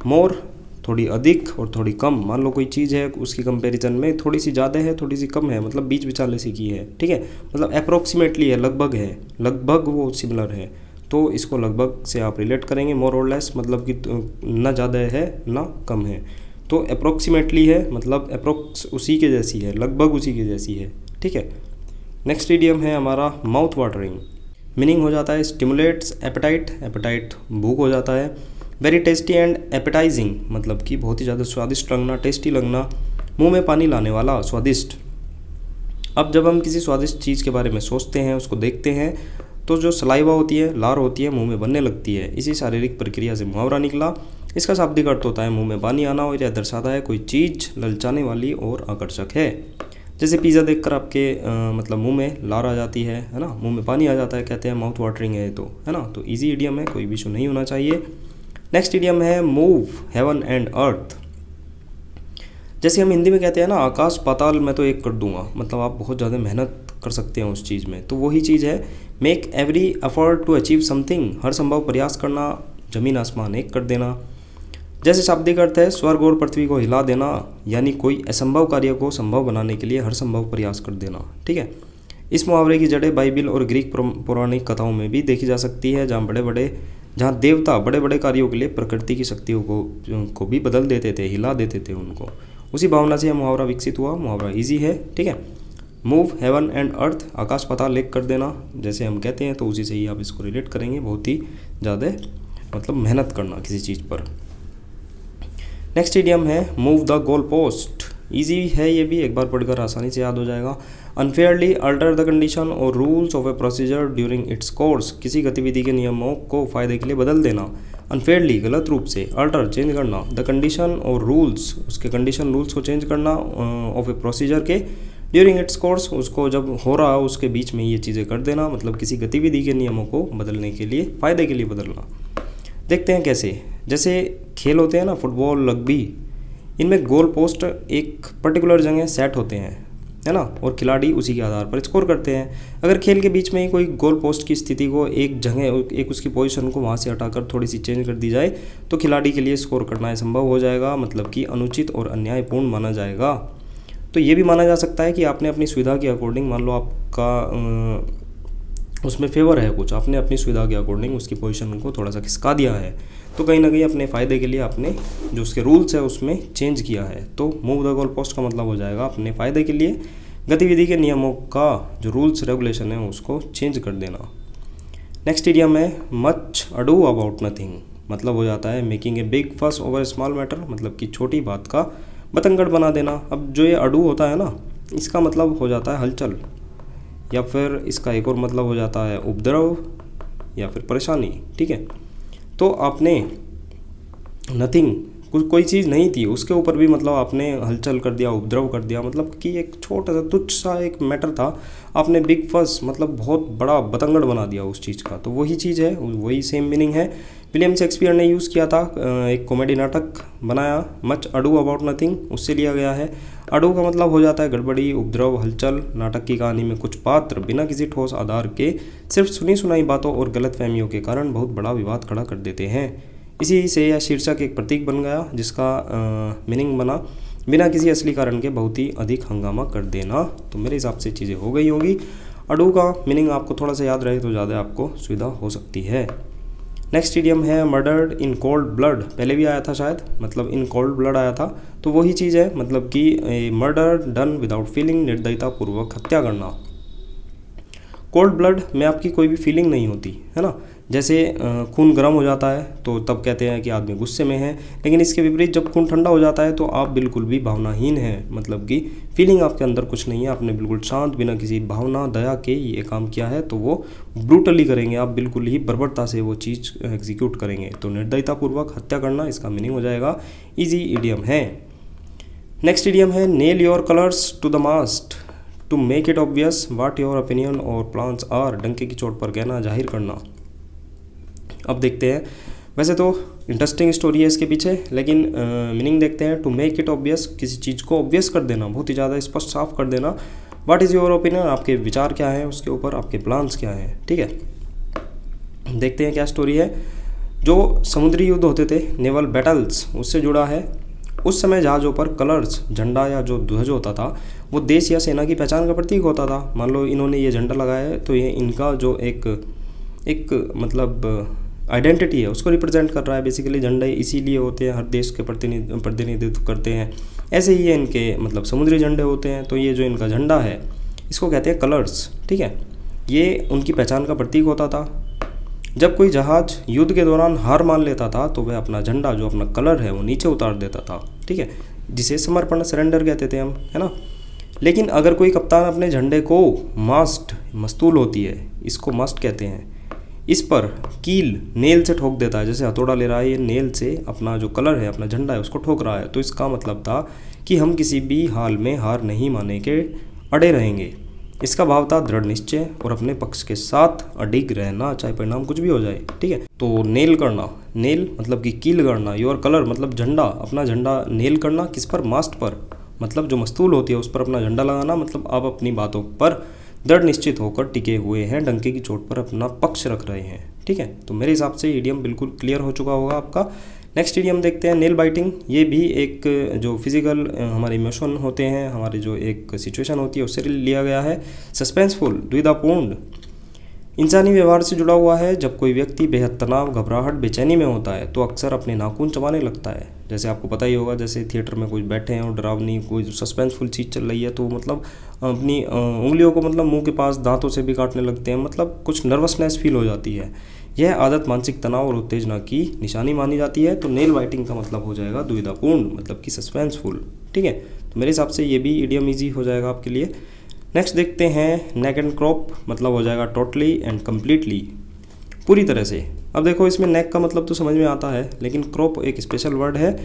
Speaker 1: मोर थोड़ी अधिक और थोड़ी कम। मान लो कोई चीज़ है, उसकी कंपैरिजन में थोड़ी सी ज़्यादा है, थोड़ी सी कम है, मतलब बीच विचाले सी की है। ठीक है, मतलब अप्रोक्सीमेटली है, लगभग है, लगभग वो सिमिलर है। तो इसको लगभग से आप रिलेट करेंगे। मोर और लेस मतलब कि ना ज़्यादा है ना कम है। तो अप्रोक्सीमेटली है मतलब अप्रोक्स उसी के जैसी है, लगभग उसी के जैसी है। ठीक है, नेक्स्ट इडियम है हमारा माउथ वाटरिंग, मीनिंग हो जाता है स्टिमुलेट्स एपेटाइट, एपेटाइट भूख हो जाता है। वेरी टेस्टी एंड एपेटाइजिंग मतलब कि बहुत ही ज़्यादा स्वादिष्ट लगना, टेस्टी लगना, मुंह में पानी लाने वाला, स्वादिष्ट। अब जब हम किसी स्वादिष्ट चीज़ के बारे में सोचते हैं, उसको देखते हैं, तो जो सलाइवा होती है, लार होती है, मुंह में बनने लगती है। इसी शारीरिक प्रक्रिया से मुहावरा निकला। इसका शाब्दिक अर्थ होता है मुंह में पानी आना, और यह दर्शाता है कोई चीज़ ललचाने वाली और आकर्षक है। जैसे पिज़्ज़ा देखकर आपके मतलब मुंह में लार आ जाती है ना, मुंह में पानी आ जाता है, कहते हैं माउथ वाटरिंग है तो, है ना। तो इजी इडियम है, कोई भी इशू नहीं होना चाहिए। नेक्स्ट इडियम है मूव हेवन एंड अर्थ। जैसे हम हिंदी में कहते हैं ना, आकाश पाताल मैं तो एक कर दूंगा, मतलब आप बहुत ज़्यादा मेहनत कर सकते हैं उस चीज़ में। तो वही चीज़ है make every effort to achieve something, हर संभव प्रयास करना, ज़मीन आसमान एक कर देना। जैसे शाब्दिक अर्थ है स्वर्ग और पृथ्वी को हिला देना, यानी कोई असंभव कार्य को संभव बनाने के लिए हर संभव प्रयास कर देना। ठीक है, इस मुहावरे की जड़ें बाइबिल और ग्रीक पौराणिक कथाओं में भी देखी जा सकती है, जहाँ बड़े बड़े जहाँ देवता बड़े बड़े कार्यों के लिए प्रकृति की शक्तियों को भी बदल देते थे, हिला देते थे उनको। उसी भावना से यह मुहावरा विकसित हुआ। मुहावरा इजी है, ठीक है। मूव हेवन एंड अर्थ, आकाश पाताल एक कर देना जैसे हम कहते हैं, तो उसी से ही आप इसको रिलेट करेंगे। बहुत ही ज़्यादा मतलब मेहनत करना किसी चीज़ पर। नेक्स्ट इडियम है move the goal post. Easy है ये भी, एक बार पढ़कर आसानी से याद हो जाएगा। अनफेयरली अल्टर द कंडीशन और rules of A procedure during its course, किसी गतिविधि के नियमों को फायदे के लिए बदल देना। अनफेयरली गलत रूप से, अल्टर चेंज करना, द कंडीशन और रूल्स उसके कंडीशन रूल्स को चेंज करना, ऑफ ए प्रोसीजर के, ड्यूरिंग इट्स कोर्स उसको जब हो रहा हो उसके बीच में ये चीज़ें कर देना, मतलब किसी गतिविधि के नियमों को बदलने के लिए, फ़ायदे के लिए बदलना। देखते हैं कैसे। जैसे खेल होते हैं ना, फुटबॉल, रग्बी, इनमें गोल पोस्ट एक पर्टिकुलर जगह सेट होते हैं, है ना, और खिलाड़ी उसी के आधार पर स्कोर करते हैं। अगर खेल के बीच में ही कोई गोल पोस्ट की स्थिति को एक जगह, एक उसकी पोजीशन को वहाँ से हटाकर थोड़ी सी चेंज कर दी जाए तो खिलाड़ी के लिए स्कोर करना असंभव हो जाएगा, मतलब कि अनुचित और अन्यायपूर्ण माना जाएगा। तो ये भी माना जा सकता है कि आपने अपनी सुविधा के अकॉर्डिंग, मान लो आपका उसमें फेवर है कुछ, आपने अपनी सुविधा के अकॉर्डिंग उसकी पोजीशन को थोड़ा सा खिसका दिया है, तो कहीं ना कहीं अपने फ़ायदे के लिए आपने जो उसके रूल्स है उसमें चेंज किया है। तो मूव द गोल पोस्ट का मतलब हो जाएगा अपने फ़ायदे के लिए गतिविधि के नियमों का जो रूल्स रेगुलेशन है उसको चेंज कर देना। नेक्स्ट इडियम है मच अडू अबाउट नथिंग, मतलब हो जाता है मेकिंग ए बिग फस ओवर स्मॉल मैटर, मतलब कि छोटी बात का बतंगड़ बना देना। अब जो ये अडू होता है ना, इसका मतलब हो जाता है हलचल, या फिर इसका एक और मतलब हो जाता है उपद्रव या फिर परेशानी, ठीक है। तो आपने नथिंग, कोई चीज़ नहीं थी, उसके ऊपर भी मतलब आपने हलचल कर दिया, उपद्रव कर दिया, मतलब कि एक छोटा सा तुच्छ सा एक मैटर था, आपने बिग फस मतलब बहुत बड़ा बतंगड़ बना दिया उस चीज़ का। तो वही चीज़ है, वही सेम मीनिंग है। विलियम शेक्सपियर ने यूज़ किया था, एक कॉमेडी नाटक बनाया मच अडू अबाउट नथिंग, उससे लिया गया है। अडू का मतलब हो जाता है गड़बड़ी, उपद्रव, हलचल। नाटक की कहानी में कुछ पात्र बिना किसी ठोस आधार के सिर्फ सुनी सुनाई बातों और गलतफहमियों के कारण बहुत बड़ा विवाद खड़ा कर देते हैं। इसी से यह शीर्षक एक प्रतीक बन गया, जिसका मीनिंग बना बिना किसी असली कारण के बहुत ही अधिक हंगामा कर देना। तो मेरे हिसाब से चीज़ें हो गई होगी। अडू का मीनिंग आपको थोड़ा सा याद रहे तो ज़्यादा आपको सुविधा हो सकती है। नेक्स्ट इडियम है मर्डर्ड इन कोल्ड ब्लड, पहले भी आया था शायद, मतलब इन कोल्ड ब्लड आया था, तो वही चीज़ है, मतलब कि मर्डर डन विदाउट फीलिंग, निर्दयता पूर्वक हत्या करना। कोल्ड ब्लड में आपकी कोई भी फीलिंग नहीं होती है ना, जैसे खून गर्म हो जाता है तो तब कहते हैं कि आदमी गुस्से में है, लेकिन इसके विपरीत जब खून ठंडा हो जाता है तो आप बिल्कुल भी भावनाहीन हैं, मतलब कि फीलिंग आपके अंदर कुछ नहीं है, आपने बिल्कुल शांत बिना किसी भावना दया के ये काम किया है, तो वो ब्रूटली करेंगे, आप बिल्कुल ही बर्बरता से वो चीज़ एग्जीक्यूट करेंगे। तो निर्दयतापूर्वक हत्या करना इसका मीनिंग हो जाएगा। ईजी इडियम है। नेक्स्ट इडियम है nail your colours to the mast to make it obvious what your opinion और प्लान्स आर, डंके की चोट पर कहना, जाहिर करना। अब देखते हैं, वैसे तो इंटरेस्टिंग स्टोरी है इसके पीछे, लेकिन मीनिंग देखते हैं। टू मेक इट ऑब्वियस, किसी चीज़ को ऑब्वियस कर देना, बहुत ही ज़्यादा स्पष्ट साफ कर देना। व्हाट इज़ योर ओपिनियन, आपके विचार क्या हैं उसके ऊपर, आपके प्लान्स क्या हैं, ठीक है। देखते हैं क्या स्टोरी है। जो समुद्री युद्ध होते थे, नेवल बैटल्स, उससे जुड़ा है। उस समय जहाज़ों पर कलर्स, झंडा या जो ध्वज होता था वो देश या सेना की पहचान का प्रतीक होता था। मान लो इन्होंने ये झंडा लगाया है तो ये इनका जो एक मतलब आइडेंटिटी है उसको रिप्रेजेंट कर रहा है। बेसिकली झंडे इसीलिए होते हैं, हर देश के प्रतिनिधित्व करते हैं। ऐसे ही ये इनके मतलब समुद्री झंडे होते हैं। तो ये जो इनका झंडा है इसको कहते हैं कलर्स, ठीक है। ये उनकी पहचान का प्रतीक होता था। जब कोई जहाज़ युद्ध के दौरान हार मान लेता था तो वह अपना झंडा, जो अपना कलर है, वो नीचे उतार देता था, ठीक है, जिसे समर्पण, सरेंडर कहते थे हम, है ना। लेकिन अगर कोई कप्तान अपने झंडे को मास्ट, मस्तूल होती है, इसको मास्ट कहते हैं, इस पर कील नेल से ठोक देता है, जैसे हथौड़ा ले रहा है, ये नेल से अपना जो कलर है, अपना झंडा है, उसको ठोक रहा है, तो इसका मतलब था कि हम किसी भी हाल में हार नहीं माने के अड़े रहेंगे। इसका भाव था दृढ़ निश्चय और अपने पक्ष के साथ अडिग रहना, चाहे परिणाम कुछ भी हो जाए, ठीक है। तो नेल करना, नेल मतलब कि कील करना, योर कलर मतलब झंडा, अपना झंडा नेल करना, किस पर, मास्ट पर, मतलब जो मस्तूल होती है उस पर अपना झंडा लगाना, मतलब आप अपनी बातों पर दृढ़ निश्चित होकर टिके हुए हैं, डंके की चोट पर अपना पक्ष रख रहे हैं, ठीक है। तो मेरे हिसाब से इडियम बिल्कुल क्लियर हो चुका होगा आपका। नेक्स्ट इडियम देखते हैं, नेल बाइटिंग। ये भी एक जो फिजिकल हमारे इमोशन होते हैं, हमारी जो एक सिचुएशन होती है उससे लिया गया है। सस्पेंसफुल, द्विधापूर्ण, इंसानी व्यवहार से जुड़ा हुआ है। जब कोई व्यक्ति बेहद तनाव, घबराहट, बेचैनी में होता है तो अक्सर अपने नाखून चबाने लगता है। जैसे आपको पता ही होगा, जैसे थिएटर में कोई बैठे हैं और डरावनी कोई सस्पेंसफुल चीज़ चल रही है तो मतलब अपनी उंगलियों को मतलब मुंह के पास दांतों से भी काटने लगते हैं, मतलब कुछ नर्वसनेस फील हो जाती है। यह आदत मानसिक तनाव और उत्तेजना की निशानी मानी जाती है। तो नेल बाइटिंग का मतलब हो जाएगा दुविधापूर्ण, मतलब कि सस्पेंसफुल। ठीक है, तो मेरे हिसाब से ये भी इडियम ईजी हो जाएगा आपके लिए। नेक्स्ट देखते हैं नेक एंड क्रॉप, मतलब हो जाएगा टोटली एंड कम्प्लीटली, पूरी तरह से। अब देखो, इसमें नेक का मतलब तो समझ में आता है, लेकिन क्रॉप एक स्पेशल वर्ड है।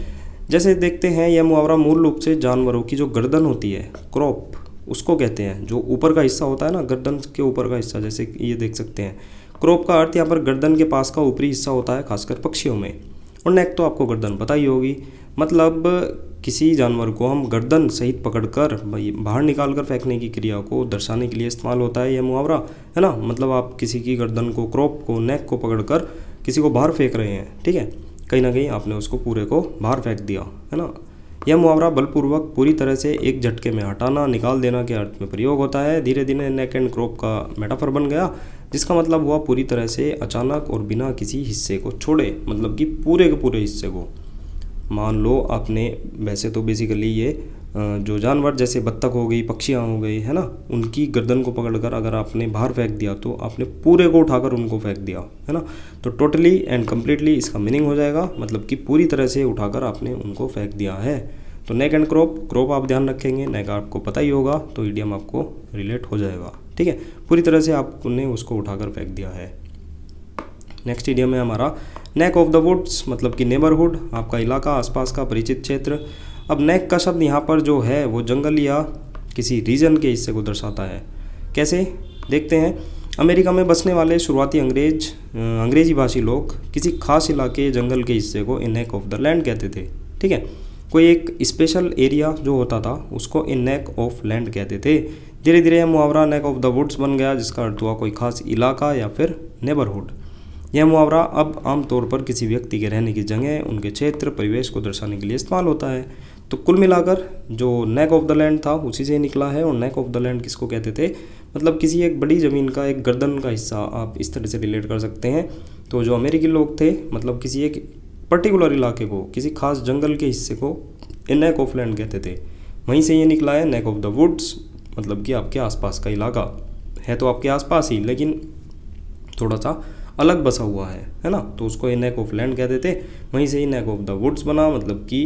Speaker 1: जैसे देखते हैं, यह मुहावरा मूल रूप से जानवरों की जो गर्दन होती है, क्रॉप उसको कहते हैं। जो ऊपर का हिस्सा होता है ना, गर्दन के ऊपर का हिस्सा, जैसे ये देख सकते हैं। क्रॉप का अर्थ यहाँ पर गर्दन के पास का ऊपरी हिस्सा होता है, खासकर पक्षियों में। और नेक तो आपको गर्दन पता ही होगी, मतलब किसी जानवर को हम गर्दन सहित पकड़कर बाहर निकालकर फेंकने की क्रिया को दर्शाने के लिए इस्तेमाल होता है यह मुहावरा, है ना। मतलब आप किसी की गर्दन को, क्रॉप को, नेक को पकड़कर किसी को बाहर फेंक रहे हैं, ठीक है, कहीं ना कहीं आपने उसको पूरे को बाहर फेंक दिया, है ना। यह मुहावरा बलपूर्वक पूरी तरह से एक झटके में हटाना, निकाल देना के अर्थ में प्रयोग होता है। धीरे धीरे नेक एंड क्रॉप का मेटाफर बन गया, जिसका मतलब हुआ पूरी तरह से, अचानक और बिना किसी हिस्से को छोड़े, मतलब कि पूरे के पूरे हिस्से को। मान लो आपने, वैसे तो बेसिकली ये जो जानवर जैसे बत्तख हो गई, पक्षियाँ हो गई, है ना, उनकी गर्दन को पकड़कर अगर आपने बाहर फेंक दिया तो आपने पूरे को उठाकर उनको फेंक दिया, है ना। तो टोटली एंड कम्प्लीटली इसका मीनिंग हो जाएगा, मतलब कि पूरी तरह से उठाकर आपने उनको फेंक दिया है। तो नेक एंड क्रॉप, क्रॉप आप ध्यान रखेंगे, नेक आपको पता ही होगा, तो इडियम आपको रिलेट हो जाएगा। ठीक है, पूरी तरह से आपने उसको उठाकर फेंक दिया है। नेक्स्ट इडियम है हमारा नेक ऑफ द वुड्स, मतलब कि नेबरहुड, आपका इलाका, आसपास का परिचित क्षेत्र। अब नेक का शब्द यहाँ पर जो है वो जंगल या किसी रीजन के हिस्से को दर्शाता है। कैसे, देखते हैं। अमेरिका में बसने वाले शुरुआती अंग्रेजी भाषी लोग किसी खास इलाके, जंगल के हिस्से को इन नेक ऑफ द लैंड कहते थे। ठीक है, कोई एक स्पेशल एरिया जो होता था उसको इन नेक ऑफ लैंड कहते थे। धीरे धीरे यह मुहावरा नेक ऑफ द वुड्स बन गया, जिसका अर्थ हुआ कोई खास इलाका या फिर नेबरहुड। यह मुहावरा अब आमतौर पर किसी व्यक्ति के रहने की जगह, उनके क्षेत्र, परिवेश को दर्शाने के लिए इस्तेमाल होता है। तो कुल मिलाकर जो नेक ऑफ द लैंड था उसी से निकला है। और नेक ऑफ द लैंड किसको कहते थे, मतलब किसी एक बड़ी ज़मीन का एक गर्दन का हिस्सा, आप इस तरह से रिलेट कर सकते हैं। तो जो अमेरिकी लोग थे, मतलब किसी एक पर्टिकुलर इलाके को, किसी खास जंगल के हिस्से को नेक ऑफ लैंड कहते थे। वहीं से ये निकला है नेक ऑफ द वुड्स, मतलब कि आपके आसपास का इलाका है, तो आपके आसपास ही लेकिन थोड़ा सा अलग बसा हुआ है ना, तो उसको ये नेक ऑफ लैंड कहते थे। वहीं से ही नेक ऑफ द वुड्स बना, मतलब कि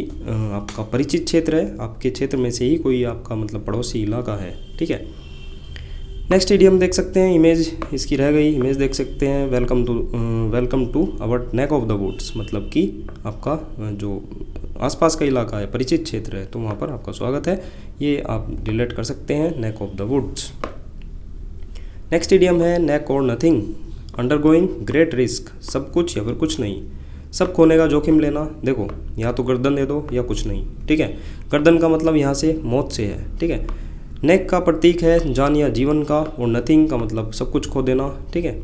Speaker 1: आपका परिचित क्षेत्र है, आपके क्षेत्र में से ही कोई आपका मतलब पड़ोसी इलाका है। ठीक है, नेक्स्ट इडियम देख सकते हैं, इमेज इसकी रह गई, इमेज देख सकते हैं। Welcome to our neck of the woods, मतलब कि आपका जो आसपास का इलाका है, परिचित क्षेत्र है, तो वहाँ पर आपका स्वागत है। ये आप रिलेट कर सकते हैं neck of the woods. Next idiom है नेक और नथिंग, अंडरगोइंग ग्रेट रिस्क, सब कुछ या फिर कुछ नहीं, सब खोने का जोखिम लेना। देखो, या तो गर्दन दे दो या कुछ नहीं। ठीक है, गर्दन का मतलब यहाँ से मौत से है। ठीक है, नेक का प्रतीक है जान या जीवन का, और नथिंग का मतलब सब कुछ खो देना। ठीक है,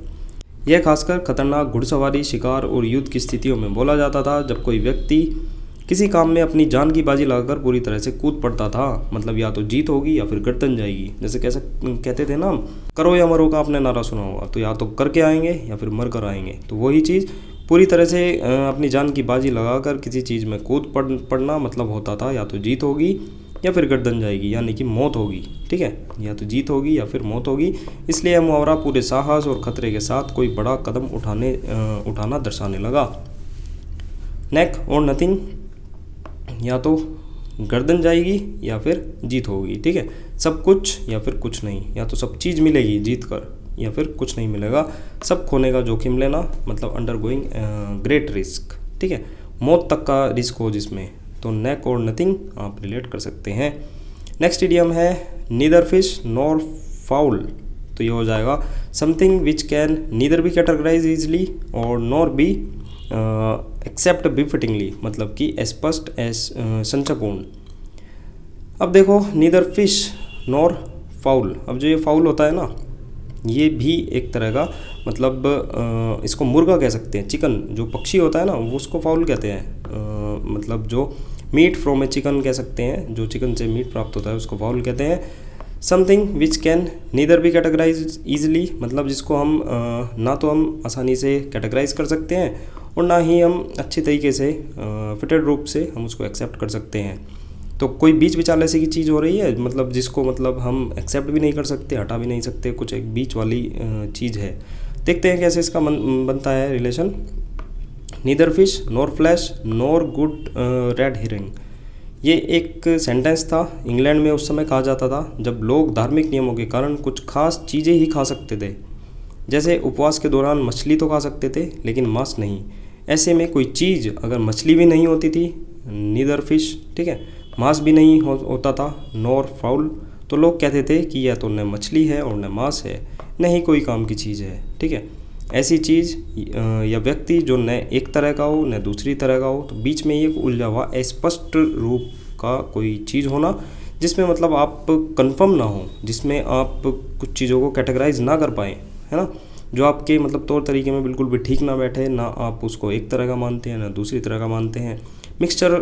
Speaker 1: यह खासकर खतरनाक घुड़सवारी, शिकार और युद्ध की स्थितियों में बोला जाता था, जब कोई व्यक्ति किसी काम में अपनी जान की बाजी लगाकर पूरी तरह से कूद पड़ता था। मतलब या तो जीत होगी या फिर गर्दन जाएगी। जैसे कैसे कहते थे ना, करो या मरो का आपने नारा सुना होगा, तो या तो करके आएंगे या फिर मर कर आएंगे। तो वही चीज़, पूरी तरह से अपनी जान की बाजी लगाकर किसी चीज़ में कूद पड़ना मतलब होता था या तो जीत होगी या फिर गर्दन जाएगी, यानी कि मौत होगी। ठीक है, या तो जीत होगी या फिर मौत होगी। इसलिए यह मुहावरा पूरे साहस और खतरे के साथ कोई बड़ा कदम उठाना दर्शाने लगा। नेक और नथिंग, या तो गर्दन जाएगी या फिर जीत होगी। ठीक है, सब कुछ या फिर कुछ नहीं, या तो सब चीज़ मिलेगी जीत कर या फिर कुछ नहीं मिलेगा। सब खोने का जोखिम लेना, मतलब अंडरगोइंग ग्रेट रिस्क। ठीक है, मौत तक का रिस्क हो जिसमें, तो नेक और नथिंग आप रिलेट कर सकते हैं। नेक्स्ट इडियम है नीदर फिश नॉर फाउल, तो ये हो जाएगा something which can neither be categorise easily और नॉर बी एक्सेप्ट बिफिटिंगली, मतलब कि स्पष्ट संचपूर्ण। अब देखो, नीदर फिश नॉर फाउल, अब जो ये फाउल होता है ना, ये भी एक तरह का मतलब इसको मुर्गा कह सकते हैं, चिकन जो पक्षी होता है ना वो उसको फाउल कहते हैं। मतलब जो मीट फ्रॉम ए चिकन कह सकते हैं, जो चिकन से मीट प्राप्त होता है उसको फाउल कहते हैं। Something which can neither be categorise easily, मतलब जिसको हम ना तो हम आसानी से कैटेगराइज कर सकते हैं और ना ही हम अच्छी तरीके से फिटेड रूप से हम उसको एक्सेप्ट कर सकते हैं। तो कोई बीच विचार ऐसी की चीज़ हो रही है मतलब जिसको मतलब हम एक्सेप्ट भी नहीं कर सकते, हटा भी नहीं सकते, कुछ एक बीच वाली चीज़ है। देखते हैं कैसे इसका बनता है relation. Neither fish nor flash nor good red hearing, ये एक सेंटेंस था। इंग्लैंड में उस समय कहा जाता था जब लोग धार्मिक नियमों के कारण कुछ खास चीज़ें ही खा सकते थे, जैसे उपवास के दौरान मछली तो खा सकते थे लेकिन मांस नहीं। ऐसे में कोई चीज़ अगर मछली भी नहीं होती थी, नीदर फिश, ठीक है, मांस भी नहीं होता था, नॉर फाउल, तो लोग कहते थे कि यह तो न मछली है और न मांस है, न ही कोई काम की चीज़ है। ठीक है, ऐसी चीज़ या व्यक्ति जो न एक तरह का हो न दूसरी तरह का हो, तो बीच में एक उलझा हुआ अस्पष्ट रूप का कोई चीज़ होना जिसमें मतलब आप कंफर्म ना हो, जिसमें आप कुछ चीज़ों को कैटेगराइज ना कर पाएँ, है ना, जो आपके मतलब तौर तरीके में बिल्कुल भी ठीक ना बैठे, ना आप उसको एक तरह का मानते हैं ना दूसरी तरह का मानते हैं। मिक्सचर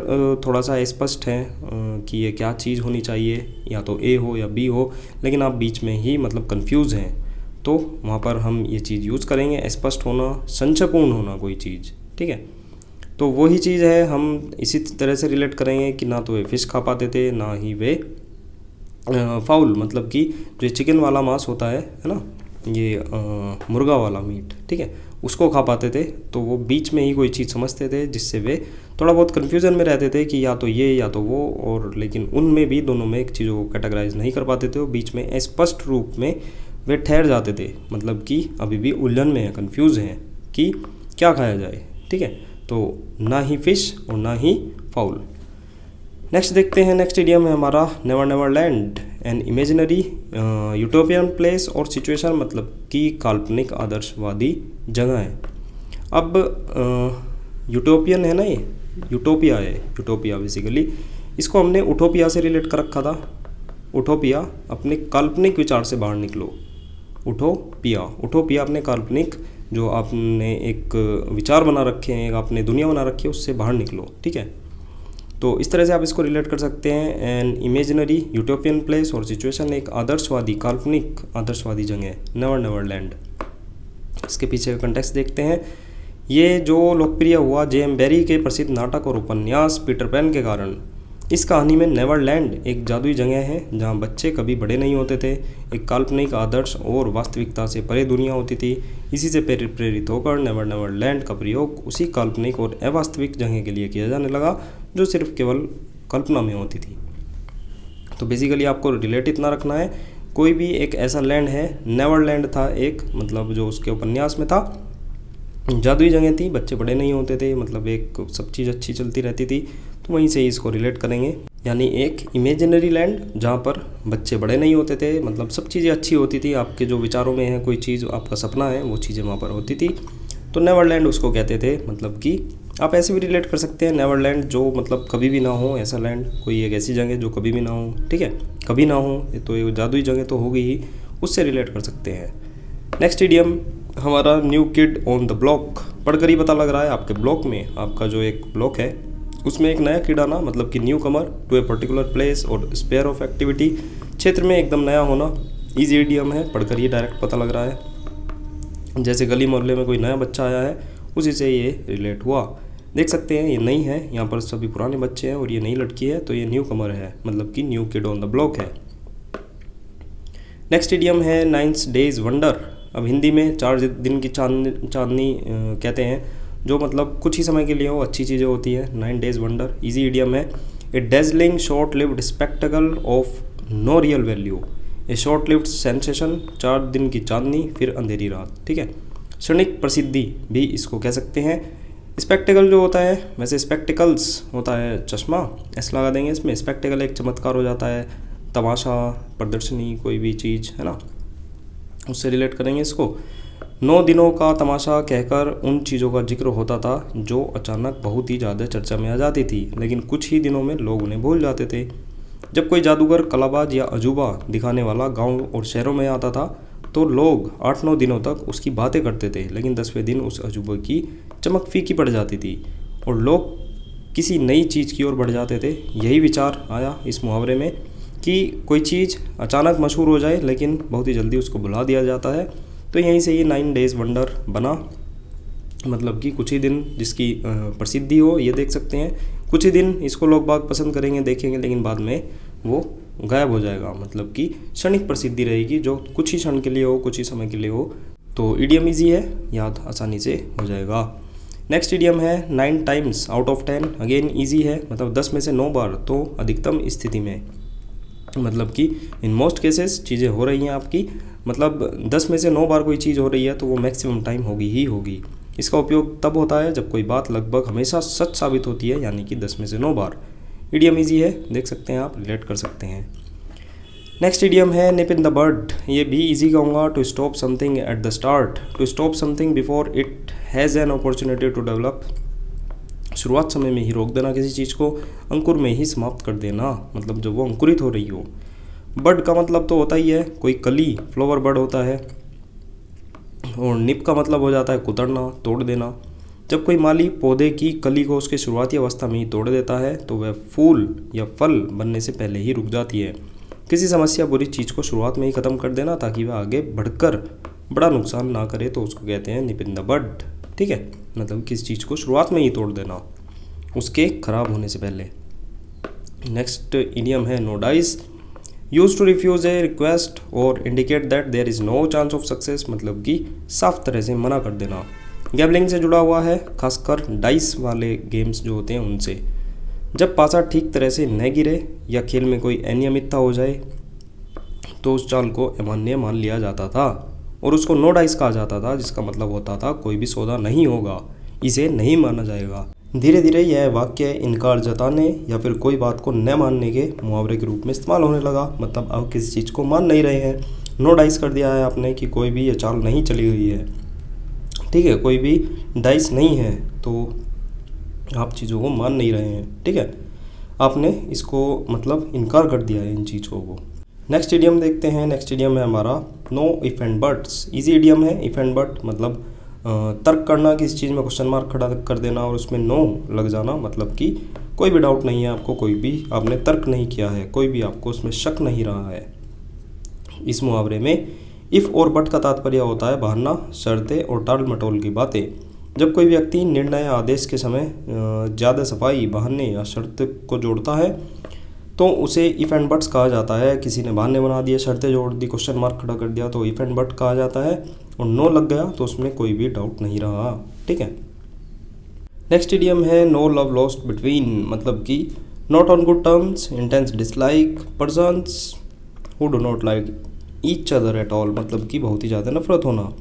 Speaker 1: थोड़ा सा स्पष्ट है कि ये क्या चीज़ होनी चाहिए, या तो ए हो या बी हो, लेकिन आप बीच में ही मतलब कंफ्यूज हैं, तो वहाँ पर हम ये चीज़ यूज़ करेंगे स्पष्ट होना, संशयपूर्ण होना कोई चीज़। ठीक है, तो वही चीज़ है, हम इसी तरह से रिलेट करेंगे कि ना तो वे फिश खा पाते थे ना ही वे फाउल, मतलब कि जो चिकन वाला मांस होता है ना, ये मुर्गा वाला मीट, ठीक है, उसको खा पाते थे। तो वो बीच में ही कोई चीज़ समझते थे जिससे वे थोड़ा बहुत कन्फ्यूज़न में रहते थे कि या तो ये या तो वो, और लेकिन उनमें भी दोनों में एक चीज़ों को कैटेगराइज नहीं कर पाते थे, और बीच में स्पष्ट रूप में वे ठहर जाते थे, मतलब कि अभी भी उलझन में है, कन्फ्यूज़ हैं कि क्या खाया जाए। ठीक है, तो ना ही फिश और ना ही फाउल। नेक्स्ट देखते हैं, नेक्स्ट इडियम है हमारा never never land, an imaginary utopian place और सिचुएशन, मतलब कि काल्पनिक आदर्शवादी जगह है। अब यूटोपियन है ना, ये यूटोपिया है, यूटोपिया बेसिकली इसको हमने उटोपिया से रिलेट कर रखा था। उटोपिया अपने काल्पनिक विचार से बाहर निकलो, उटोपिया अपने काल्पनिक जो आपने एक विचार बना रखे हैं, एक आपने दुनिया बना रखी है, उससे बाहर निकलो। ठीक है, तो इस तरह से आप इसको रिलेट कर सकते हैं। एन इमेजिनरी यूटोपियन प्लेस और सिचुएशन, एक आदर्शवादी काल्पनिक आदर्शवादी जगह, नेवर नेवर लैंड। इसके पीछे का कंटेक्स्ट देखते हैं। ये जो लोकप्रिय हुआ जे.एम. बैरी के प्रसिद्ध नाटक और उपन्यास पीटर पैन के कारण। इस कहानी में नेवरलैंड एक जादुई जगह है जहाँ बच्चे कभी बड़े नहीं होते थे, एक काल्पनिक आदर्श और वास्तविकता से परे दुनिया होती थी। इसी से प्रेरित होकर नेवर नेवर लैंड का प्रयोग उसी काल्पनिक और अवास्तविक जगह के लिए किया जाने लगा जो सिर्फ केवल कल्पना में होती थी। तो बेसिकली आपको रिलेट इतना रखना है, कोई भी एक ऐसा लैंड है, नेवरलैंड था एक, मतलब जो उसके उपन्यास में था, जादुई जगह थी, बच्चे बड़े नहीं होते थे, मतलब एक सब चीज़ अच्छी चलती रहती थी, तो वहीं से ही इसको रिलेट करेंगे। यानी एक इमेजिनरी लैंड जहाँ पर बच्चे बड़े नहीं होते थे, मतलब सब चीज़ें अच्छी होती थी, आपके जो विचारों में है कोई चीज़ आपका सपना है वो चीज़ें वहाँ पर होती थी, तो नेवरलैंड उसको कहते थे। मतलब कि आप ऐसे भी रिलेट कर सकते हैं, नेवरलैंड जो मतलब कभी भी ना हो, ऐसा लैंड, कोई एक ऐसी जगह जो कभी भी ना हो। ठीक है, कभी ना हो तो ये जादुई जगह तो होगी ही, उससे रिलेट कर सकते हैं। नेक्स्ट इडियम हमारा new kid on the block. पढ़कर ही पता लग रहा है आपके ब्लॉक में, आपका जो एक ब्लॉक है उसमें एक नया कीड़ा ना, मतलब कि newcomer to a particular place or sphere of activity, क्षेत्र में एकदम नया होना। ईजी इडियम है, पढ़कर ही डायरेक्ट पता लग रहा है, जैसे गली मोहल्ले में कोई नया बच्चा आया है उसी से ये रिलेट हुआ। देख सकते हैं ये नई है, यहाँ पर सभी पुराने बच्चे हैं और ये नई लड़की है, तो ये न्यू कमर है, मतलब कि new kid on the block है। नेक्स्ट इडियम है 9 डेज वंडर। अब हिंदी में 4 दिन की चांदनी कहते हैं, जो मतलब कुछ ही समय के लिए वो अच्छी चीज़ें होती है। 9 डेज वंडर ईजी इडियम है। A dazzling short lived spectacle of no real value, a short lived sensation, 4 दिन की चांदनी फिर अंधेरी रात। ठीक है, क्षणिक प्रसिद्धि भी इसको कह सकते हैं। स्पेक्टेकल जो होता है, वैसे स्पेक्टिकल्स होता है चश्मा, ऐसा लगा देंगे इसमें। स्पेक्टेकल एक चमत्कार हो जाता है, तमाशा, प्रदर्शनी, कोई भी चीज़ है ना, उससे रिलेट करेंगे इसको। 9 दिनों का तमाशा कहकर उन चीज़ों का जिक्र होता था जो अचानक बहुत ही ज़्यादा चर्चा में आ जाती थी, लेकिन कुछ ही दिनों में लोग उन्हें भूल जाते थे। जब कोई जादूगर, कलाबाज या अजूबा दिखाने वाला गांव और शहरों में आता था तो लोग 8-9 दिनों तक उसकी बातें करते थे, लेकिन 10वें दिन उस अजूबे की चमक फीकी पड़ जाती थी और लोग किसी नई चीज़ की ओर बढ़ जाते थे। यही विचार आया इस मुहावरे में कि कोई चीज़ अचानक मशहूर हो जाए लेकिन बहुत ही जल्दी उसको भुला दिया जाता है। तो यहीं से ये 9 डेज़ वंडर बना, मतलब कि कुछ ही दिन जिसकी प्रसिद्धि हो, ये देख सकते हैं। कुछ ही दिन इसको लोग बाग पसंद करेंगे, देखेंगे, लेकिन बाद में वो गायब हो जाएगा, मतलब कि क्षणिक प्रसिद्धि रहेगी जो कुछ ही क्षण के लिए हो, कुछ ही समय के लिए हो। तो इडियम ईजी है, याद आसानी से हो जाएगा। नेक्स्ट इडियम है 9 times out of 10। Again easy है, मतलब 10 में से 9 बार, तो अधिकतम स्थिति में, मतलब कि इन मोस्ट केसेस चीज़ें हो रही हैं आपकी, मतलब 10 में से 9 बार कोई चीज़ हो रही है तो वो मैक्सिमम टाइम होगी ही होगी। इसका उपयोग तब होता है जब कोई बात लगभग हमेशा सच साबित होती है, यानी कि 10 में से 9 बार। इडियम ईजी है, देख सकते हैं आप, रिलेट कर सकते हैं। नेक्स्ट इडियम है निप इन द बड। ये भी इजी कहूँगा। To stop something at the start, to stop something before it has an opportunity to develop. शुरुआत समय में ही रोक देना किसी चीज़ को, अंकुर में ही समाप्त कर देना, मतलब जब वो अंकुरित हो रही हो। बड का मतलब तो होता ही है कोई कली, फ्लावर बड होता है, और निप का मतलब हो जाता है कुतरना, तोड़ देना। जब कोई माली पौधे की कली को उसके शुरुआती अवस्था में ही तोड़ देता है तो वह फूल या फल बनने से पहले ही रुक जाती है। किसी समस्या, बुरी चीज़ को शुरुआत में ही ख़त्म कर देना ताकि वह आगे बढ़कर बड़ा नुकसान ना करे, तो उसको कहते हैं निप इन द बड। ठीक है, मतलब किसी चीज़ को शुरुआत में ही तोड़ देना उसके खराब होने से पहले। नेक्स्ट इडियम है no dice. Use to refuse a request और indicate that there is no chance of success, मतलब कि साफ तरह से मना कर देना। गैम्बलिंग से जुड़ा हुआ है, खासकर डाइस वाले गेम्स जो होते हैं उनसे। जब पासा ठीक तरह से न गिरे या खेल में कोई अनियमितता हो जाए तो उस चाल को अमान्य मान लिया जाता था और उसको नो डाइस कहा जाता था, जिसका मतलब होता था कोई भी सौदा नहीं होगा, इसे नहीं माना जाएगा। धीरे धीरे यह वाक्य इनकार जताने या फिर कोई बात को न मानने के मुहावरे के रूप में इस्तेमाल होने लगा। मतलब अब किसी चीज़ को मान नहीं रहे हैं, नो डाइस कर दिया है आपने कि कोई भी ये चाल नहीं चली हुई है, ठीक है, कोई भी डाइस नहीं है, तो आप चीज़ों को मान नहीं रहे हैं, ठीक है, आपने इसको मतलब इनकार कर दिया है इन चीज़ों को। नेक्स्ट इडियम देखते हैं। नेक्स्ट इडियम है हमारा no if and buts. Easy idiom है इफ एंड बट, मतलब तर्क करना, किसी चीज़ में क्वेश्चन मार्क खड़ा कर देना और उसमें नो लग जाना, मतलब कि कोई भी डाउट नहीं है आपको, कोई भी आपने तर्क नहीं किया है, कोई भी आपको उसमें शक नहीं रहा है। इस मुहावरे में इफ़ और बट का तात्पर्य होता है बहाना, शर्तें और टाल मटोल की बातें। जब कोई व्यक्ति निर्णय आदेश के समय ज़्यादा सफाई, बहाने या शर्त को जोड़ता है तो उसे इफ़ एंड बट्स कहा जाता है। किसी ने बहाने बना दिए, शर्तें जोड़ दी, क्वेश्चन मार्क खड़ा कर दिया तो इफ़ एंड बट कहा जाता है, और नो लग गया तो उसमें कोई भी डाउट नहीं रहा, ठीक है। नेक्स्ट इडियम है नो लव लॉस्ट बिटवीन, मतलब कि not on good terms, intense dislike, persons who do not like each other at all, मतलब कि बहुत ही ज़्यादा नफरत होना।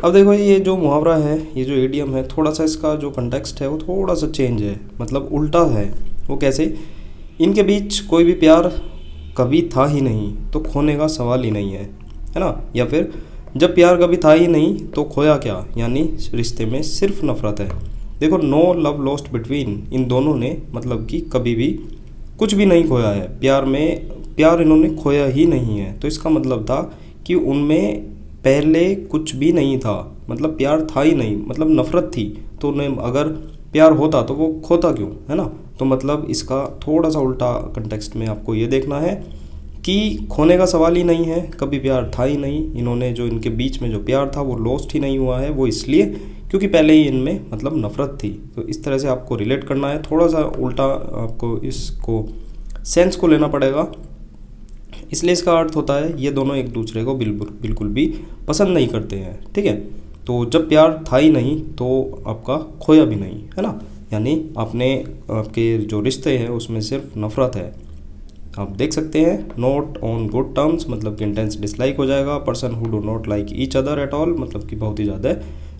Speaker 1: अब देखो ये जो मुहावरा है, ये जो इडियम है, थोड़ा सा इसका जो कंटेक्स्ट है वो थोड़ा सा चेंज है, मतलब उल्टा है। वो कैसे? इनके बीच कोई भी प्यार कभी था ही नहीं तो खोने का सवाल ही नहीं है ना? या फिर जब प्यार कभी था ही नहीं तो खोया क्या, यानी रिश्ते में सिर्फ नफरत है। देखो नो लव लॉस्ट बिटवीन, इन दोनों ने मतलब कि कभी भी कुछ भी नहीं खोया है, प्यार इन्होंने खोया ही नहीं है। तो इसका मतलब था कि उनमें पहले कुछ भी नहीं था, मतलब प्यार था ही नहीं, मतलब नफरत थी। तो उन्हें अगर प्यार होता तो वो खोता क्यों, है ना? तो मतलब इसका थोड़ा सा उल्टा कंटेक्स्ट में आपको ये देखना है कि खोने का सवाल ही नहीं है, कभी प्यार था ही नहीं। इन्होंने जो इनके बीच में जो प्यार था वो लॉस्ट ही नहीं हुआ है, वो इसलिए क्योंकि पहले ही इनमें मतलब नफरत थी। तो इस तरह से आपको रिलेट करना है, थोड़ा सा उल्टा आपको इसको सेंस को लेना पड़ेगा। इसलिए इसका अर्थ होता है ये दोनों एक दूसरे को बिल्कुल भी पसंद नहीं करते हैं, ठीक है। तो जब प्यार था ही नहीं तो आपका खोया भी नहीं, है ना? यानी आपके जो रिश्ते हैं उसमें सिर्फ नफरत है। आप देख सकते हैं नॉट ऑन गुड टर्म्स, मतलब कि इंटेंस डिसलाइक हो जाएगा। Person who do not like each other at all, मतलब कि बहुत ही ज़्यादा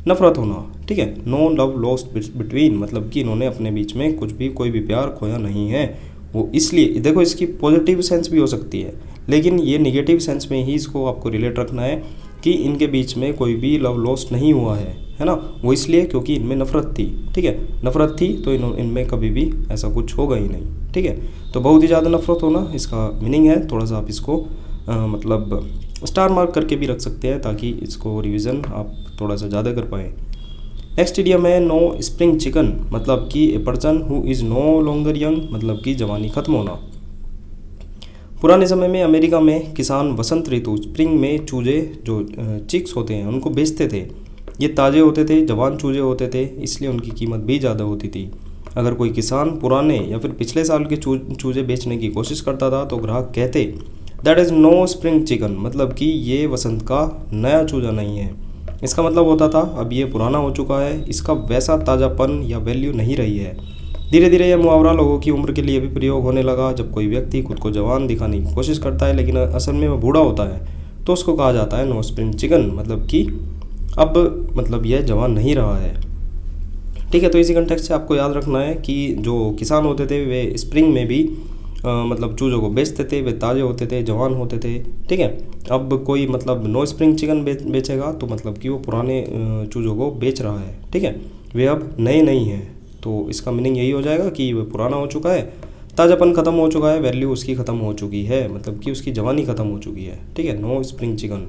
Speaker 1: नफरत होना, ठीक है। नो लव लॉस्ट बिटवीन, मतलब कि इन्होंने अपने बीच में कोई भी प्यार खोया नहीं है। वो इसलिए देखो, इसकी पॉजिटिव सेंस भी हो सकती है, लेकिन ये निगेटिव सेंस में ही इसको आपको रिलेट रखना है कि इनके बीच में कोई भी लव लॉस्ट नहीं हुआ है ना? वो इसलिए क्योंकि इनमें नफरत थी, ठीक है। नफरत थी तो इनमें कभी भी ऐसा कुछ होगा ही नहीं, ठीक है। तो बहुत ही ज़्यादा नफरत होना इसका मीनिंग है। थोड़ा सा आप इसको मतलब स्टार मार्क करके भी रख सकते हैं ताकि इसको रिवीजन आप थोड़ा सा ज़्यादा कर पाएँ। नेक्स्ट इडियम है नो स्प्रिंग चिकन, मतलब कि a person who is no longer young, मतलब कि जवानी खत्म होना। पुराने समय में अमेरिका में किसान वसंत ऋतु स्प्रिंग में चूजे जो चिक्स होते हैं उनको बेचते थे। ये ताज़े होते थे, जवान चूजे होते थे, इसलिए उनकी कीमत भी ज़्यादा होती थी। अगर कोई किसान पुराने या फिर पिछले साल के चूजे बेचने की कोशिश करता था तो ग्राहक कहते that is no spring chicken, मतलब कि ये वसंत का नया चूजा नहीं है। इसका मतलब होता था अब ये पुराना हो चुका है, इसका वैसा ताज़ापन या वैल्यू नहीं रही है। धीरे धीरे यह मुहावरा लोगों की उम्र के लिए भी प्रयोग होने लगा। जब कोई व्यक्ति खुद को जवान दिखाने की कोशिश करता है लेकिन असल में वह बूढ़ा होता है तो उसको कहा जाता है नो स्प्रिंग चिकन, मतलब कि अब मतलब यह जवान नहीं रहा है। ठीक है, तो इसी कंटेक्स्ट से आपको याद रखना है कि जो किसान होते थे वे स्प्रिंग में भी मतलब चूज़ों को बेचते थे, वे ताज़े होते थे, जवान होते थे। ठीक है, अब कोई मतलब नो स्प्रिंग चिकन बेचेगा तो मतलब कि वो पुराने चूज़ों को बेच रहा है। ठीक है, वे अब नए नहीं हैं, तो इसका मीनिंग यही हो जाएगा कि वह पुराना हो चुका है, ताज़ापन ख़त्म हो चुका है, वैल्यू उसकी ख़त्म हो चुकी है, मतलब कि उसकी जवानी ख़त्म हो चुकी है। ठीक है, no spring chicken,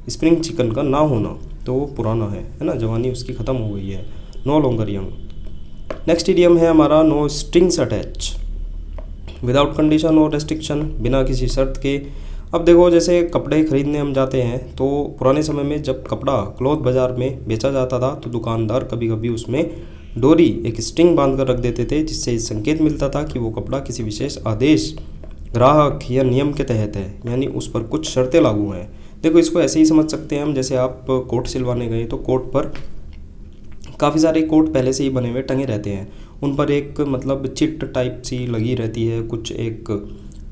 Speaker 1: spring chicken का ना होना तो वो पुराना है ना, जवानी उसकी ख़त्म हो गई है, no longer young. Next idiom है हमारा no strings attach, without condition or restriction, बिना किसी शर्त के। अब देखो, जैसे कपड़े खरीदने हम जाते हैं तो पुराने समय में जब कपड़ा क्लॉथ बाज़ार में बेचा जाता था तो दुकानदार कभी कभी उसमें डोरी, एक स्ट्रिंग बांध कर रख देते थे, जिससे संकेत मिलता था कि वो कपड़ा किसी विशेष आदेश, ग्राहक या नियम के तहत है, यानी उस पर कुछ शर्तें लागू हैं। देखो, इसको ऐसे ही समझ सकते हैं हम, जैसे आप कोट सिलवाने गए तो कोट पर काफ़ी सारे कोट पहले से ही बने हुए टंगे रहते हैं, उन पर एक मतलब चिट टाइप सी लगी रहती है, कुछ एक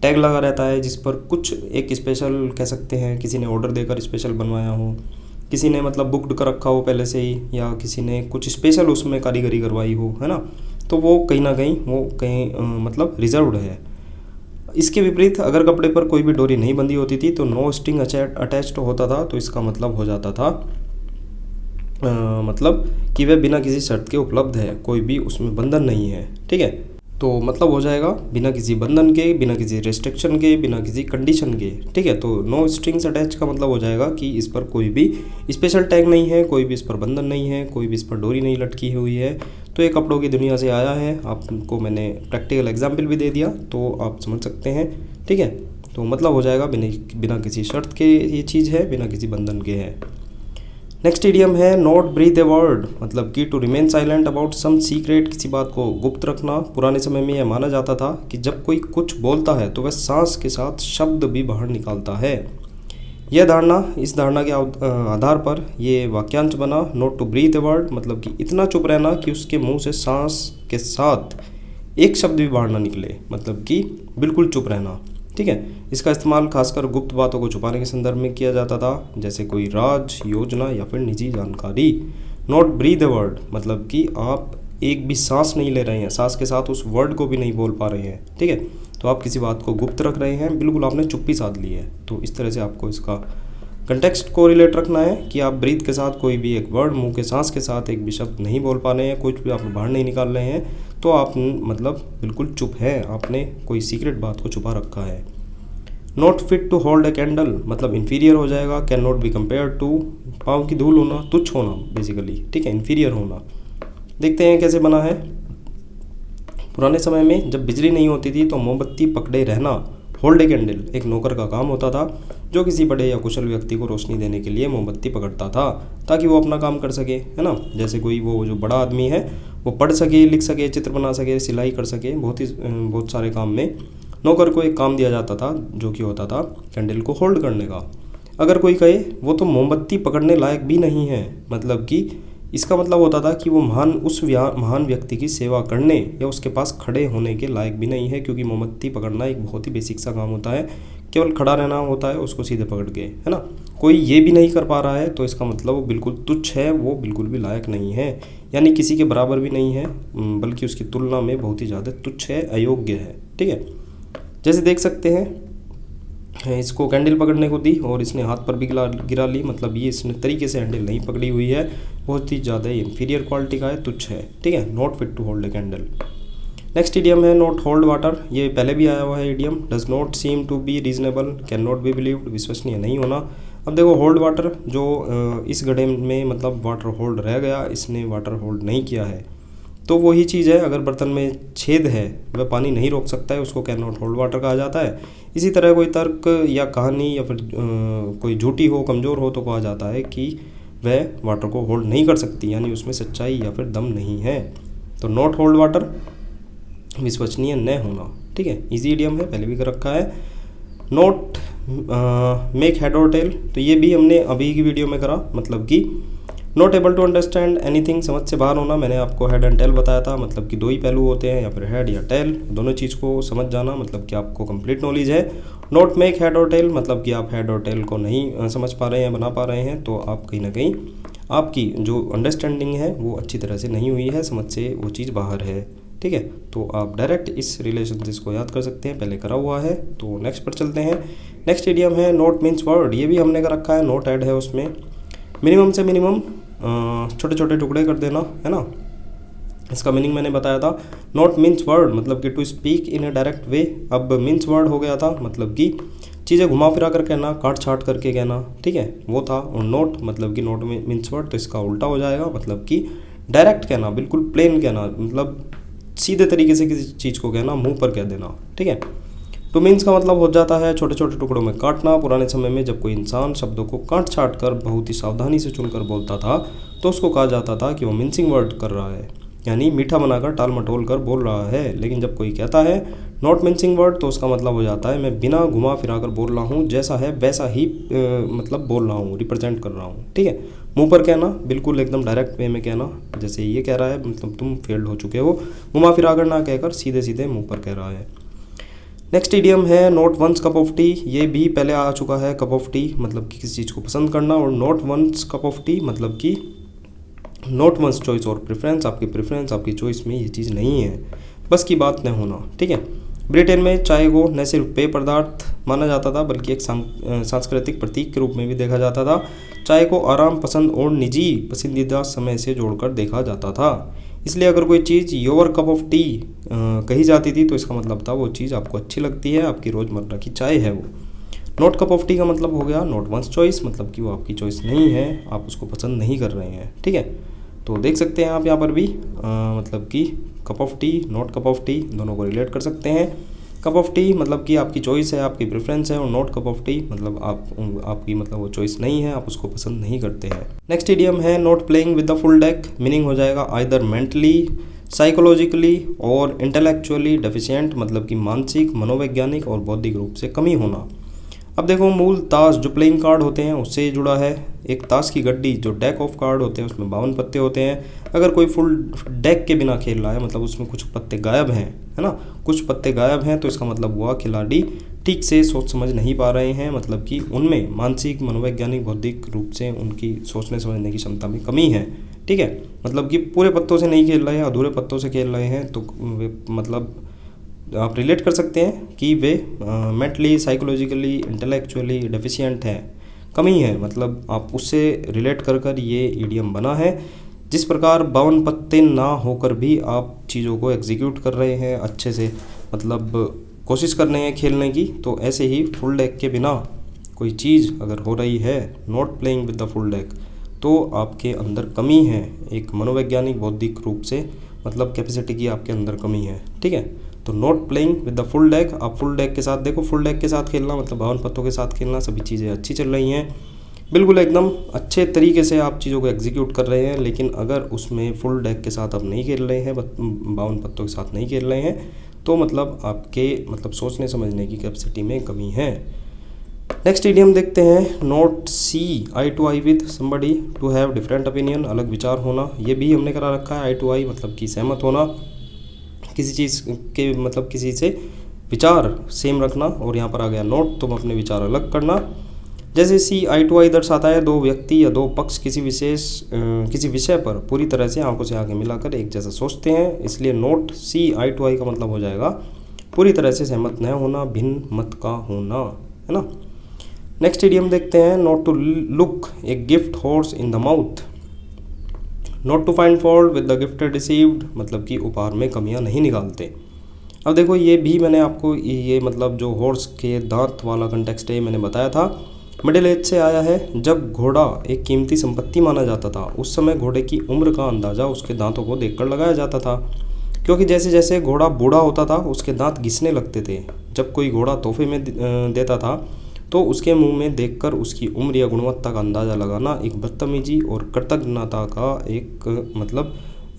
Speaker 1: टैग लगा रहता है जिस पर कुछ एक स्पेशल कह सकते हैं, किसी ने ऑर्डर देकर स्पेशल बनवाया हो, किसी ने मतलब बुकड कर रखा हो पहले से ही, या किसी ने कुछ स्पेशल उसमें कारीगरी करवाई हो, है ना, तो वो कहीं ना कहीं वो कहीं मतलब रिजर्व्ड है। इसके विपरीत अगर कपड़े पर कोई भी डोरी नहीं बंधी होती थी तो नो स्ट्रिंग अटैच्ड होता था, तो इसका मतलब हो जाता था मतलब कि वह बिना किसी शर्त के उपलब्ध है, कोई भी उसमें बंधन नहीं है। ठीक है, तो मतलब हो जाएगा बिना किसी बंधन के, बिना किसी रेस्ट्रिक्शन के, बिना किसी कंडीशन के। ठीक है, तो नो स्ट्रिंग्स अटैच का मतलब हो जाएगा कि इस पर कोई भी स्पेशल टैग नहीं है, कोई भी इस पर बंधन नहीं है, कोई भी इस पर डोरी नहीं लटकी हुई है। तो ये कपड़ों की दुनिया से आया है, आपको मैंने प्रैक्टिकल एग्जाम्पल भी दे दिया तो आप समझ सकते हैं। ठीक है, तो मतलब हो जाएगा बिना किसी शर्त के ये चीज़ है, बिना किसी बंधन के है। नेक्स्ट इडियम है नॉट ब्रीथ ए वर्ड, मतलब कि to remain silent about some secret, किसी बात को गुप्त रखना। पुराने समय में यह माना जाता था कि जब कोई कुछ बोलता है तो वह सांस के साथ शब्द भी बाहर निकालता है। इस धारणा के आधार पर ये वाक्यांश बना not to breathe a word, मतलब कि इतना चुप रहना कि उसके मुंह से सांस के साथ एक शब्द भी बाहर ना निकले, मतलब कि बिल्कुल चुप रहना। ठीक है, इसका इस्तेमाल खासकर गुप्त बातों को छुपाने के संदर्भ में किया जाता था, जैसे कोई राज, योजना या फिर निजी जानकारी। नॉट ब्रीथ ए वर्ड, मतलब कि आप एक भी सांस नहीं ले रहे हैं, सांस के साथ उस वर्ड को भी नहीं बोल पा रहे हैं। ठीक है, तो आप किसी बात को गुप्त रख रहे हैं, बिल्कुल आपने चुप्पी साध ली है। तो इस तरह से आपको इसका कंटेक्स्ट को रिलेट रखना है कि आप ब्रीथ के साथ कोई भी एक वर्ड, मुंह के सांस के साथ एक भी शब्द नहीं बोल पा रहे हैं, कुछ भी आप बाहर नहीं निकाल रहे हैं, तो आप मतलब बिल्कुल चुप हैं, आपने कोई सीक्रेट बात को छुपा रखा है। Not fit to hold a candle, मतलब इन्फीरियर हो जाएगा, can not be compare to, पाँव की धूल होना, तुच्छ होना बेसिकली। ठीक है, इन्फीरियर होना। देखते हैं कैसे बना है। पुराने समय में जब बिजली नहीं होती थी तो मोमबत्ती पकड़े रहना, होल्ड ए कैंडल, एक नौकर का काम होता था जो किसी बड़े या कुशल व्यक्ति को रोशनी देने के लिए मोमबत्ती पकड़ता था ताकि वो अपना काम कर सके, है ना। जैसे कोई वो जो बड़ा आदमी है वो पढ़ सके, लिख सके, चित्र बना सके, सिलाई कर सके, बहुत सारे काम में नौकर को एक काम दिया जाता था जो कि होता था कैंडल को होल्ड करने का। अगर कोई कहे वो तो मोमबत्ती पकड़ने लायक भी नहीं है, मतलब कि इसका मतलब होता था कि वो महान व्यक्ति की सेवा करने या उसके पास खड़े होने के लायक भी नहीं है, क्योंकि मोमबत्ती पकड़ना एक बहुत ही बेसिक सा काम होता है, केवल खड़ा रहना होता है उसको सीधे पकड़ के, है ना। कोई ये भी नहीं कर पा रहा है तो इसका मतलब वो बिल्कुल तुच्छ है, वो बिल्कुल भी लायक नहीं है, यानी किसी के बराबर भी नहीं है, बल्कि उसकी तुलना में बहुत ही ज़्यादा तुच्छ है, अयोग्य है। ठीक है, जैसे देख सकते हैं इसको कैंडल पकड़ने को दी और इसने हाथ पर भी गिरा ली, मतलब ये इसने तरीके से हैंडल नहीं पकड़ी हुई है, बहुत ही ज़्यादा इन्फीरियर क्वालिटी का है, तुच्छ है। ठीक है, not fit to hold a candle. Next idiom है नॉट होल्ड वाटर, ये पहले भी आया हुआ है idiom. Does not seem to be reasonable, can not be believed, विश्वसनीय नहीं होना। अब देखो होल्ड वाटर, जो इस घड़े में मतलब वाटर होल्ड रह गया, इसने वाटर होल्ड नहीं किया है, तो वही चीज़ है, अगर बर्तन में छेद है वह पानी नहीं रोक सकता है, उसको कैन नॉट होल्ड वाटर कहा जाता है। इसी तरह कोई तर्क या कहानी या फिर कोई झूठी हो, कमज़ोर हो, तो कहा जाता है कि वह वाटर को होल्ड नहीं कर सकती, यानी उसमें सच्चाई या फिर दम नहीं है। तो नॉट होल्ड वाटर, विश्वसनीय न होना, ठीक है, इजी इडियम है, पहले भी कर रखा है। नोट मेक हेड और टेल, तो ये भी हमने अभी की वीडियो में करा, मतलब कि not able to understand anything, समझ से बाहर होना। मैंने आपको हेड एंड टेल बताया था, मतलब कि दो ही पहलू होते हैं, या फिर हेड या टेल, दोनों चीज़ को समझ जाना, मतलब कि आपको कंप्लीट नॉलेज है। नॉट मेक हेड और टेल, मतलब कि आप हेड और टेल को नहीं समझ पा रहे हैं, बना पा रहे हैं, तो आप कहीं ना कहीं आपकी जो अंडरस्टैंडिंग है वो अच्छी तरह से नहीं हुई है, समझ से वो चीज़ बाहर है, ठीक है। तो आप डायरेक्ट इस रिलेशनशिप को याद कर सकते हैं, पहले करा हुआ है। तो नेक्स्ट पर चलते हैं। नेक्स्ट इडियम है नोट मीन्स वर्ड, ये भी हमने कर रखा है, नोट ऐड है उसमें। मिनिमम से मिनिमम छोटे छोटे टुकड़े कर देना, है ना, इसका मीनिंग मैंने बताया था। नॉट मीन्स वर्ड, मतलब कि to speak in a direct way. अब मीन्स वर्ड हो गया था, मतलब कि चीज़ें घुमा फिरा कर कहना, काट छाट करके कहना, ठीक है, वो था। और नोट, मतलब कि नोट में मीन्स वर्ड, तो इसका उल्टा हो जाएगा, मतलब कि डायरेक्ट कहना, बिल्कुल प्लेन कहना, मतलब सीधे तरीके से किसी चीज़ को कहना, मुंह पर कह देना, ठीक है। टू मीन्स का मतलब हो जाता है छोटे छोटे टुकड़ों में काटना। पुराने समय में जब कोई इंसान शब्दों को काट छाट कर बहुत ही सावधानी से चुनकर बोलता था, तो उसको कहा जाता था कि वो मिन्सिंग वर्ड कर रहा है, यानी मीठा बनाकर टाल मटोल कर बोल रहा है। लेकिन जब कोई कहता है नॉट मिन्सिंग वर्ड, तो उसका मतलब हो जाता है मैं बिना घुमा फिरा कर बोल रहा हूँ, जैसा है वैसा ही मतलब बोल रहा हूँ, रिप्रेजेंट कर रहा हूँ, ठीक है। मुंह पर कहना, बिल्कुल एकदम डायरेक्ट वे में कहना, जैसे ये कह रहा है, मतलब तुम फेल्ड हो चुके हो, घुमा फिरा कर ना कहकर सीधे सीधे मुँह पर कह रहा है। नेक्स्ट इडियम है not one's cup of tea, ये भी पहले आ चुका है। कप ऑफ टी मतलब कि किसी चीज़ को पसंद करना, और not one's cup of tea मतलब कि not one's choice or preference, आपकी प्रेफरेंस, आपकी चॉइस में ये चीज़ नहीं है, बस की बात न होना, ठीक है। ब्रिटेन में चाय को न सिर्फ पेय पदार्थ माना जाता था, बल्कि एक सांस्कृतिक प्रतीक के रूप में भी देखा जाता था। चाय को आराम, पसंद और निजी पसंदीदा समय से जोड़कर देखा जाता था। इसलिए अगर कोई चीज़ योर कप ऑफ टी कही जाती थी, तो इसका मतलब था वो चीज़ आपको अच्छी लगती है, आपकी रोज़मर्रा की चाय है वो। नॉट कप ऑफ टी का मतलब हो गया नॉट वंस चॉइस, मतलब कि वो आपकी चॉइस नहीं है, आप उसको पसंद नहीं कर रहे हैं, ठीक है। तो देख सकते हैं आप यहाँ पर भी मतलब कि cup of T, not cup of T, दोनों को रिलेट कर सकते हैं। कप ऑफ टी मतलब कि आपकी चॉइस है, आपकी प्रेफरेंस है, और नॉट कप ऑफ टी मतलब आपकी मतलब वो चॉइस नहीं है, आप उसको पसंद नहीं करते हैं। नेक्स्ट इडियम है not playing with the full deck, meaning हो जाएगा आइदर मेंटली, साइकोलॉजिकली और इंटेलेक्चुअली डेफिशिएंट, मतलब कि मानसिक, मनोवैज्ञानिक और बौद्धिक रूप से कमी होना। अब देखो, मूल ताश जो प्लेइंग कार्ड होते हैं उससे जुड़ा है। एक ताश की गड्डी जो डेक ऑफ कार्ड होते हैं उसमें 52 पत्ते होते हैं। अगर कोई फुल डेक के बिना खेल रहा है, मतलब उसमें कुछ पत्ते गायब हैं, है ना, कुछ पत्ते गायब हैं, तो इसका मतलब हुआ खिलाड़ी ठीक से सोच समझ नहीं पा रहे हैं, मतलब कि उनमें मानसिक, मनोवैज्ञानिक, बौद्धिक रूप से उनकी सोचने समझने की क्षमता में कमी है, ठीक है। मतलब कि पूरे पत्तों से नहीं खेल रहे हैं, अधूरे पत्तों से खेल रहे हैं, तो मतलब आप रिलेट कर सकते हैं कि वे मेंटली, साइकोलॉजिकली, इंटेलेक्चुअली डेफिशिएंट हैं, कमी है, मतलब आप उससे रिलेट कर कर ये ईडियम बना है। जिस प्रकार 52 पत्ते ना होकर भी आप चीज़ों को एग्जीक्यूट कर रहे हैं अच्छे से, मतलब कोशिश कर रहे हैं खेलने की, तो ऐसे ही फुल डेक के बिना कोई चीज़ अगर हो रही है, not playing with the full deck, तो आपके अंदर कमी है, एक मनोवैज्ञानिक, बौद्धिक रूप से, मतलब कैपेसिटी की आपके अंदर कमी है, ठीक है। तो not playing with the full deck, आप फुल डेक के साथ देखो, फुल डेक के साथ खेलना मतलब 52 पत्तों के साथ खेलना, सभी चीज़ें अच्छी चल रही हैं, बिल्कुल एकदम अच्छे तरीके से आप चीज़ों को एग्जीक्यूट कर रहे हैं। लेकिन अगर उसमें फुल डेक के साथ आप नहीं खेल रहे हैं, 52 पत्तों के साथ नहीं खेल रहे हैं, तो मतलब आपके मतलब सोचने समझने की कैपेसिटी में कमी है। नेक्स्ट इडियम देखते हैं, not see eye to eye with somebody, to have different opinion, अलग विचार होना, ये भी हमने करा रखा है। आई टू आई मतलब कि सहमत होना, किसी चीज़ के मतलब किसी से विचार सेम रखना, और यहाँ पर आ गया नोट, तुम अपने विचार अलग करना। जैसे सी आई टू आई दर्शाता है दो व्यक्ति या दो पक्ष किसी विषय पर पूरी तरह से आंखों से आंखें मिलाकर एक जैसा सोचते हैं, इसलिए नोट सी आई टू आई का मतलब हो जाएगा पूरी तरह से सहमत न होना, भिन्न मत का होना, है ना। नेक्स्ट इडियम देखते हैं, not to look a gift horse in the mouth, not to find fault with the gift received, मतलब कि उपहार में कमियां नहीं निकालते। अब देखो, ये भी मैंने आपको ये मतलब जो हॉर्स के दांत वाला कंटेक्स्ट है मैंने बताया था। मिडिल एज से आया है। जब घोड़ा एक कीमती संपत्ति माना जाता था, उस समय घोड़े की उम्र का अंदाज़ा उसके दांतों को देखकर लगाया जाता था, क्योंकि जैसे जैसे घोड़ा बूढ़ा होता था उसके दांत घिसने लगते थे। जब कोई घोड़ा तोहफे में देता था तो उसके मुंह में देखकर उसकी उम्र या गुणवत्ता का अंदाज़ा लगाना एक बदतमीजी और कृतज्ञता का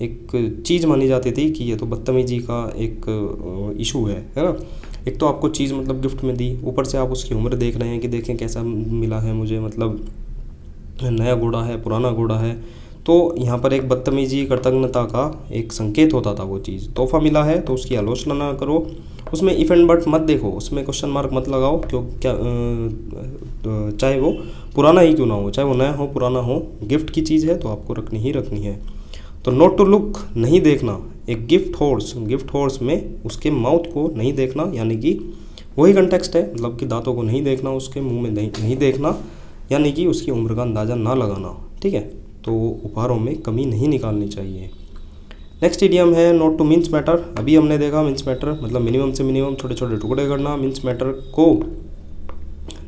Speaker 1: एक चीज़ मानी जाती थी कि ये तो बदतमीजी का एक इशू है ना। एक तो आपको चीज़ मतलब गिफ्ट में दी, ऊपर से आप उसकी उम्र देख रहे हैं कि देखें कैसा मिला है मुझे, मतलब नया घोड़ा है पुराना घोड़ा है। तो यहाँ पर एक बदतमीजी कृतज्ञता का एक संकेत होता था वो चीज़। तोहफा मिला है तो उसकी आलोचना ना करो, उसमें इफ एंड बट मत देखो, उसमें क्वेश्चन मार्क मत लगाओ, क्यों क्या चाहे वो पुराना ही क्यों ना हो, चाहे वो नया हो पुराना हो, गिफ्ट की चीज़ है तो आपको रखनी ही रखनी है। तो नॉट टू लुक, नहीं देखना। एक गिफ्ट हॉर्स में उसके माउथ को नहीं देखना, यानी कि वही कंटेक्स्ट है, मतलब कि दांतों को नहीं देखना, उसके मुंह में नहीं देखना, यानी कि उसकी उम्र का अंदाज़ा ना लगाना। ठीक है, तो उपहारों में कमी नहीं निकालनी चाहिए। नेक्स्ट इडियम है नॉट टू मिन्स मैटर। अभी हमने देखा मिन्स मैटर मतलब मिनिमम से मिनिमम छोटे छोटे टुकड़े करना, मिन्स मैटर को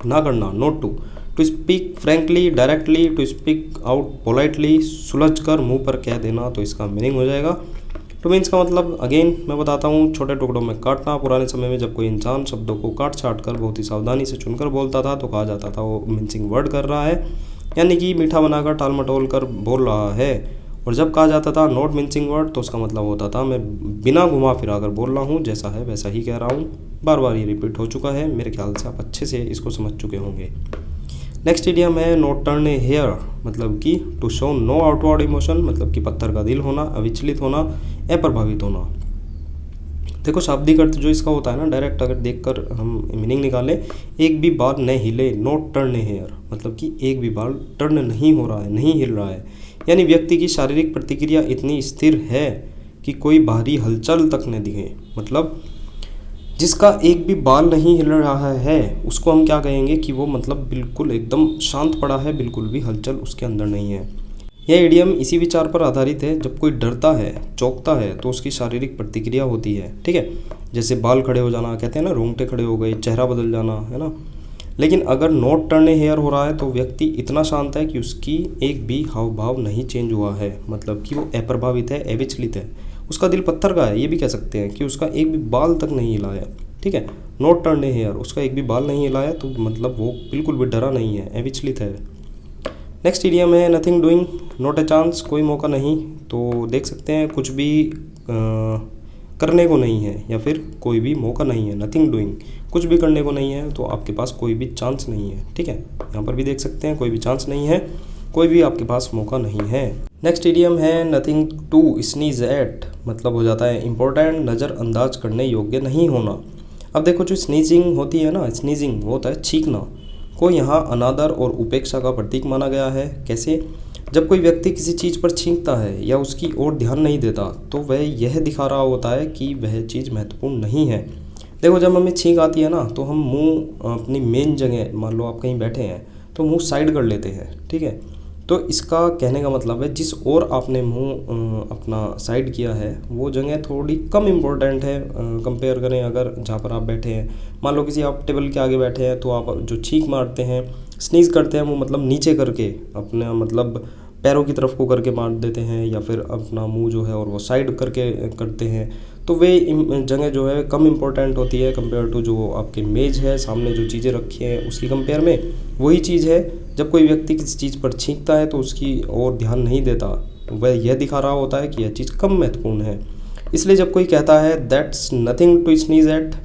Speaker 1: ना करना। Not to speak frankly directly, to speak out politely, सुलझ कर मुँह पर कह देना, तो इसका मीनिंग हो जाएगा। टू मीन्स का मतलब अगेन मैं बताता हूँ, छोटे टुकड़ों में काटना। पुराने समय में जब कोई इंसान शब्दों को काट छाट कर बहुत ही सावधानी से चुनकर बोलता था तो कहा जाता था वो मिन्सिंग वर्ड कर रहा है, यानी कि मीठा बनाकर टाल मटोल कर बोल रहा है। और जब कहा जाता था नॉट मिन्सिंग वर्ड तो उसका मतलब होता था मैं बिना घुमा फिरा कर बोल रहा हूँ, जैसा है वैसा ही कह रहा हूँ। बार बार ये रिपीट हो चुका है, मेरे ख्याल से आप अच्छे से इसको समझ चुके होंगे। नेक्स्ट इडियम है नॉट टर्न ए हेयर, मतलब कि to show no outward emotion, मतलब कि पत्थर का दिल होना, अविचलित होना, अप्रभावित होना। देखो शाब्दिक अर्थ जो इसका होता है ना, डायरेक्ट अगर देखकर हम मीनिंग निकालें, एक भी बाल न हिले, नॉट टर्न ए हेयर, मतलब कि एक भी बाल टर्न नहीं हो रहा है, नहीं हिल रहा है, यानी व्यक्ति की शारीरिक प्रतिक्रिया इतनी स्थिर है कि कोई बाहरी हलचल तक न दिखे। मतलब जिसका एक भी बाल नहीं हिल रहा है उसको हम क्या कहेंगे कि वो मतलब बिल्कुल एकदम शांत पड़ा है, बिल्कुल भी हलचल उसके अंदर नहीं है। यह इडियम इसी विचार पर आधारित है, जब कोई डरता है चौंकता है तो उसकी शारीरिक प्रतिक्रिया होती है। ठीक है, जैसे बाल खड़े हो जाना, कहते हैं ना रोंगटे खड़े हो गए, चेहरा बदल जाना, है ना। लेकिन अगर नॉट टर्न ए हेयर हो रहा है तो व्यक्ति इतना शांत है कि उसकी एक भी हाव भाव नहीं चेंज हुआ है, मतलब कि वो अप्रभावित है, अविचलित है। उसका दिल पत्थर का है, ये भी कह सकते हैं कि उसका एक भी बाल तक नहीं हिला है। ठीक है, नॉट टर्न ए हेयर, उसका एक भी बाल नहीं हिला है, तो मतलब वो बिल्कुल भी डरा नहीं है, अविचलित है। नेक्स्ट इडियम है nothing doing, not a chance, कोई मौका नहीं। तो देख सकते हैं कुछ भी करने को नहीं है या फिर कोई भी मौका नहीं है। नथिंग डूइंग, कुछ भी करने को नहीं है तो आपके पास कोई भी चांस नहीं है। ठीक है, यहाँ पर भी देख सकते हैं कोई भी चांस नहीं है, कोई भी आपके पास मौका नहीं है। नेक्स्ट इडियम है नथिंग टू स्नीज एट, मतलब हो जाता है इम्पोर्टेंट, नज़रअंदाज करने योग्य नहीं होना। अब देखो जो स्नीजिंग होती है ना, स्नीजिंग वो होता है छींकना, को यहाँ अनादर और उपेक्षा का प्रतीक माना गया है। कैसे? जब कोई व्यक्ति किसी चीज़ पर छींकता है या उसकी ओर ध्यान नहीं देता तो वह यह दिखा रहा होता है कि वह चीज़ महत्वपूर्ण नहीं है। देखो जब हमें छींक आती है ना तो हम मुंह अपनी मेन जगह, मान लो आप कहीं बैठे हैं तो मुंह साइड कर लेते हैं। ठीक है, तो इसका कहने का मतलब है जिस ओर आपने मुंह अपना साइड किया है वो जगह थोड़ी कम इम्पोर्टेंट है कंपेयर करें अगर जहाँ पर आप बैठे हैं। मान लो किसी आप टेबल के आगे बैठे हैं तो आप जो छींक मारते हैं, स्नीज करते हैं, वो मतलब नीचे करके अपना मतलब पैरों की तरफ को करके मार देते हैं या फिर अपना मुंह जो है और वो साइड करके करते हैं, तो वे जगह जो है कम इम्पोर्टेंट होती है कंपेयर टू जो आपके मेज है, सामने जो चीज़ें रखी हैं उसकी कंपेयर में। वही चीज़ है जब कोई व्यक्ति किसी चीज़ पर छींकता है तो उसकी ओर ध्यान नहीं देता, वह यह दिखा रहा होता है कि यह चीज़ कम महत्वपूर्ण है। इसलिए जब कोई कहता है that's nothing to sneeze at,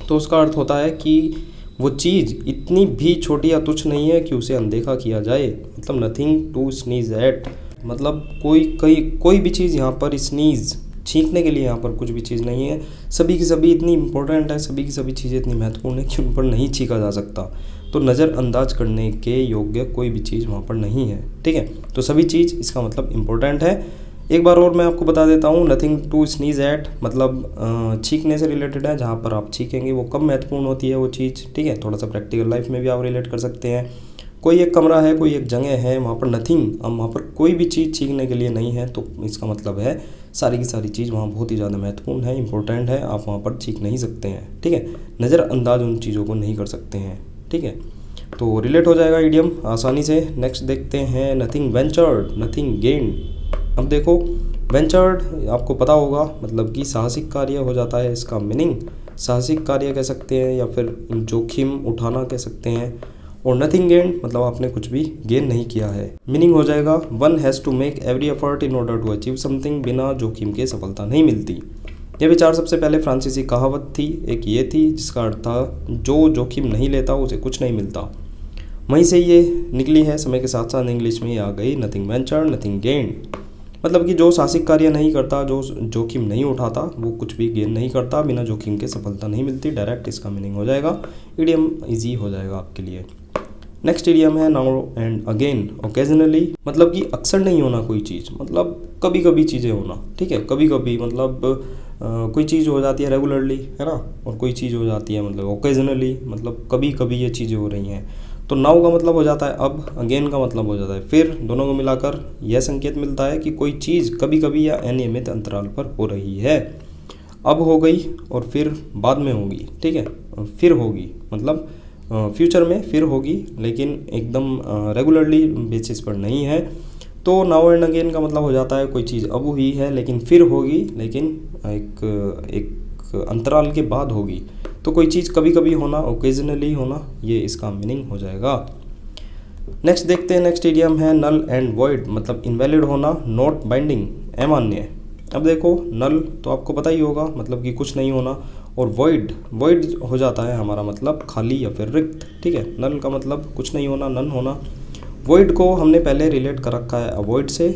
Speaker 1: तो उसका अर्थ होता है कि वो चीज़ इतनी भी छोटी या तुच्छ नहीं है कि उसे अनदेखा किया जाए। मतलब नथिंग टू स्नीज एट मतलब कोई भी चीज़ यहाँ पर स्नीज छींकने के लिए यहाँ पर कुछ भी चीज़ नहीं है। सभी की सभी इतनी इंपॉर्टेंट है, सभी की सभी चीज़ें इतनी महत्वपूर्ण है कि उन पर नहीं छींका जा सकता। तो नज़रअंदाज करने के योग्य कोई भी चीज़ वहाँ पर नहीं है। ठीक है, तो सभी चीज़ इसका मतलब इम्पोर्टेंट है। एक बार और मैं आपको बता देता हूँ, नथिंग टू स्नीज एट मतलब छींकने से रिलेटेड है, जहाँ पर आप छींकेंगे वो कम महत्वपूर्ण होती है वो चीज़। ठीक है, थोड़ा सा प्रैक्टिकल लाइफ में भी आप रिलेट कर सकते हैं। कोई एक कमरा है, कोई एक जगह है, वहाँ पर नथिंग, अब वहाँ पर कोई भी चीज़ छींकने के लिए नहीं है, तो इसका मतलब है सारी की सारी चीज़ वहाँ बहुत ही ज़्यादा महत्वपूर्ण है, इंपॉर्टेंट है, आप वहाँ पर छींक नहीं सकते हैं। ठीक है, नज़रअंदाज उन चीज़ों को नहीं कर सकते हैं। ठीक है, तो रिलेट हो जाएगा इडियम आसानी से। नेक्स्ट देखते हैं नथिंग वेंचर्ड नथिंग गेन्ड। अब देखो वेंचर्ड आपको पता होगा मतलब कि साहसिक कार्य हो जाता है इसका मीनिंग, साहसिक कार्य कह सकते हैं या फिर जोखिम उठाना कह सकते हैं। और नथिंग गेन्ड मतलब आपने कुछ भी गेन नहीं किया है। मीनिंग हो जाएगा one has to make every effort in order to achieve something, बिना जोखिम के सफलता नहीं मिलती। ये विचार सबसे पहले फ्रांसीसी कहावत थी, एक ये थी जिसका अर्थ था जो जोखिम नहीं लेता उसे कुछ नहीं मिलता। वहीं से ये निकली है, समय के साथ साथ इंग्लिश में ये आ गई नथिंग वेंचर्ड नथिंग गेन्ड। मतलब कि जो साहसिक कार्य नहीं करता, जो जोखिम नहीं उठाता, वो कुछ भी गेन नहीं करता, बिना जोखिम के सफलता नहीं मिलती। डायरेक्ट इसका मीनिंग हो जाएगा, इडियम इजी हो जाएगा आपके लिए। नेक्स्ट इडियम है नाउ एंड अगेन ओकेजनली, मतलब कि अक्सर नहीं होना कोई चीज़, मतलब कभी कभी चीज़ें होना, ठीक है। कभी कभी मतलब कोई चीज़ हो जाती है रेगुलरली, है ना, और कोई चीज़ हो जाती है मतलब ओकेजनली, मतलब कभी कभी ये चीज़ें हो रही हैं। तो नाउ का मतलब हो जाता है अब, अगेन का मतलब हो जाता है फिर। दोनों को मिलाकर यह संकेत मिलता है कि कोई चीज़ कभी कभी या अनियमित अंतराल पर हो रही है। अब हो गई और फिर बाद में होगी, ठीक है। फिर होगी मतलब फ्यूचर में फिर होगी, लेकिन एकदम रेगुलरली बेसिस पर नहीं है। तो नाउ एंड अगेन का मतलब हो जाता है कोई चीज़ अब हुई है लेकिन फिर होगी, लेकिन एक अंतराल के बाद होगी। तो कोई चीज़ कभी कभी होना, ओकेजनली होना, ये इसका मीनिंग हो जाएगा। नेक्स्ट देखते हैं, नेक्स्ट इडियम है नल एंड वॉइड, मतलब इनवैलिड होना, नॉट बाइंडिंग, अमान्य। अब देखो नल तो आपको पता ही होगा मतलब कि कुछ नहीं होना, और वॉइड वॉइड हो जाता है हमारा मतलब खाली या फिर रिक्त, ठीक है। नल का मतलब कुछ नहीं होना, नन होना। वॉइड को हमने पहले रिलेट कर रखा है अवॉइड से,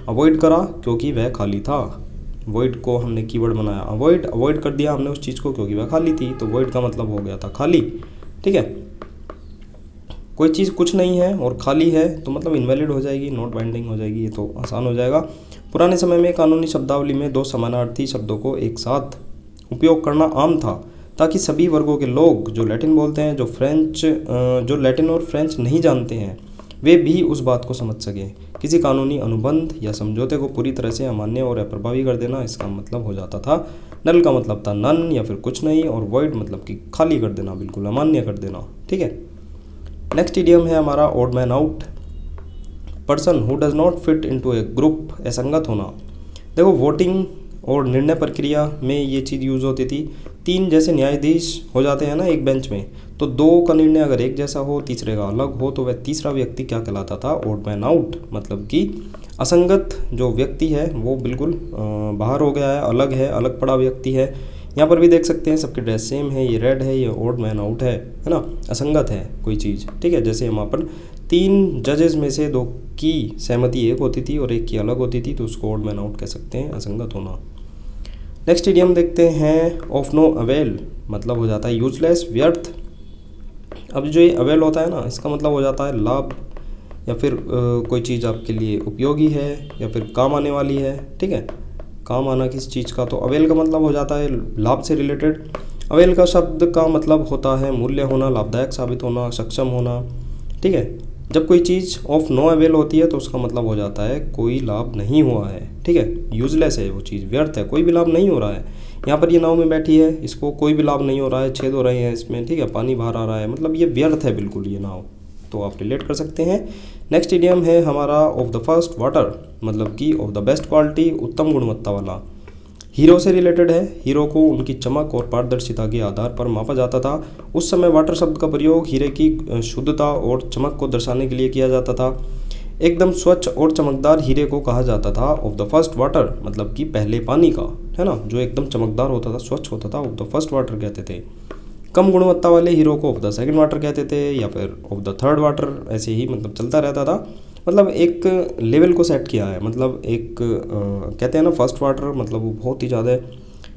Speaker 1: अवॉइड करा क्योंकि वह खाली था। वॉइड को हमने कीवर्ड बनाया अवॉइड, अवॉइड कर दिया हमने उस चीज़ को क्योंकि वह खाली थी, तो वॉइड का मतलब हो गया था खाली, ठीक है। कोई चीज़ कुछ नहीं है और खाली है तो मतलब इनवैलिड हो जाएगी, नॉट बाइंडिंग हो जाएगी, ये तो आसान हो जाएगा। पुराने समय में कानूनी शब्दावली में दो समानार्थी शब्दों को एक साथ उपयोग करना आम था, ताकि सभी वर्गों के लोग जो लैटिन बोलते हैं, जो लैटिन और फ्रेंच नहीं जानते हैं, वे भी उस बात को समझ सकें। किसी कानूनी अनुबंध या समझौते को पूरी तरह से अमान्य और अप्रभावी कर देना इसका मतलब हो जाता था। नल का मतलब था नन या फिर कुछ नहीं, और वॉइड मतलब कि खाली कर देना, बिल्कुल अमान्य कर देना, ठीक है। नेक्स्ट इडियम है हमारा odd man out, person who does not fit into A group, असंगत होना। देखो वोटिंग और निर्णय प्रक्रिया में ये चीज़ यूज़ होती थी। तीन जैसे न्यायाधीश हो जाते हैं ना एक बेंच में, तो दो का निर्णय अगर एक जैसा हो, तीसरे का अलग हो, तो वह तीसरा व्यक्ति क्या कहलाता था, ऑड मैन आउट, मतलब कि असंगत जो व्यक्ति है वो बिल्कुल बाहर हो गया है, अलग है, अलग पड़ा व्यक्ति है। यहाँ पर भी देख सकते हैं सबकी ड्रेस सेम है, ये रेड है, ये ऑड मैन आउट है ना, असंगत है कोई चीज़, ठीक है। जैसे हम अपन तीन जजेस में से दो की सहमति एक होती थी और एक की अलग होती थी, तो उसको ऑड मैन आउट कह सकते हैं, असंगत होना। नेक्स्ट इडियम देखते हैं ऑफ नो अवेल, मतलब हो जाता है यूजलेस, व्यर्थ। अब जो ये अवेल होता है ना, इसका मतलब हो जाता है लाभ या फिर कोई चीज़ आपके लिए उपयोगी है या फिर काम आने वाली है, ठीक है। काम आना किस चीज़ का, तो अवेल का मतलब हो जाता है लाभ से रिलेटेड। अवेल का शब्द का मतलब होता है मूल्य होना, लाभदायक साबित होना, सक्षम होना, ठीक है। जब कोई चीज़ ऑफ नो अवेल होती है तो उसका मतलब हो जाता है कोई लाभ नहीं हुआ है, ठीक है, यूजलेस है वो चीज़, व्यर्थ है, कोई भी लाभ नहीं हो रहा है। यहाँ पर ये नाव में बैठी है, इसको कोई भी लाभ नहीं हो रहा है, छेद हो रहे हैं इसमें, ठीक है, पानी बाहर आ रहा है, मतलब ये व्यर्थ है बिल्कुल ये नाव, तो आप रिलेट कर सकते हैं। नेक्स्ट इडियम है हमारा ऑफ द फर्स्ट वाटर, मतलब कि ऑफ द बेस्ट क्वालिटी, उत्तम गुणवत्ता वाला। हीरो से रिलेटेड है, हीरो को उनकी चमक और पारदर्शिता के आधार पर मापा जाता था। उस समय वाटर शब्द का प्रयोग हीरे की शुद्धता और चमक को दर्शाने के लिए किया जाता था। एकदम स्वच्छ और चमकदार हीरे को कहा जाता था ऑफ द फर्स्ट वाटर, मतलब कि पहले पानी का, है ना, जो एकदम चमकदार होता था, स्वच्छ होता था, ऑफ द फर्स्ट वाटर कहते थे। कम गुणवत्ता वाले हीरो को ऑफ द सेकंड वाटर कहते थे या फिर ऑफ द थर्ड वाटर, ऐसे ही मतलब चलता रहता था। मतलब एक लेवल को सेट किया है, मतलब एक कहते हैं ना फर्स्ट वाटर, मतलब वो बहुत ही ज़्यादा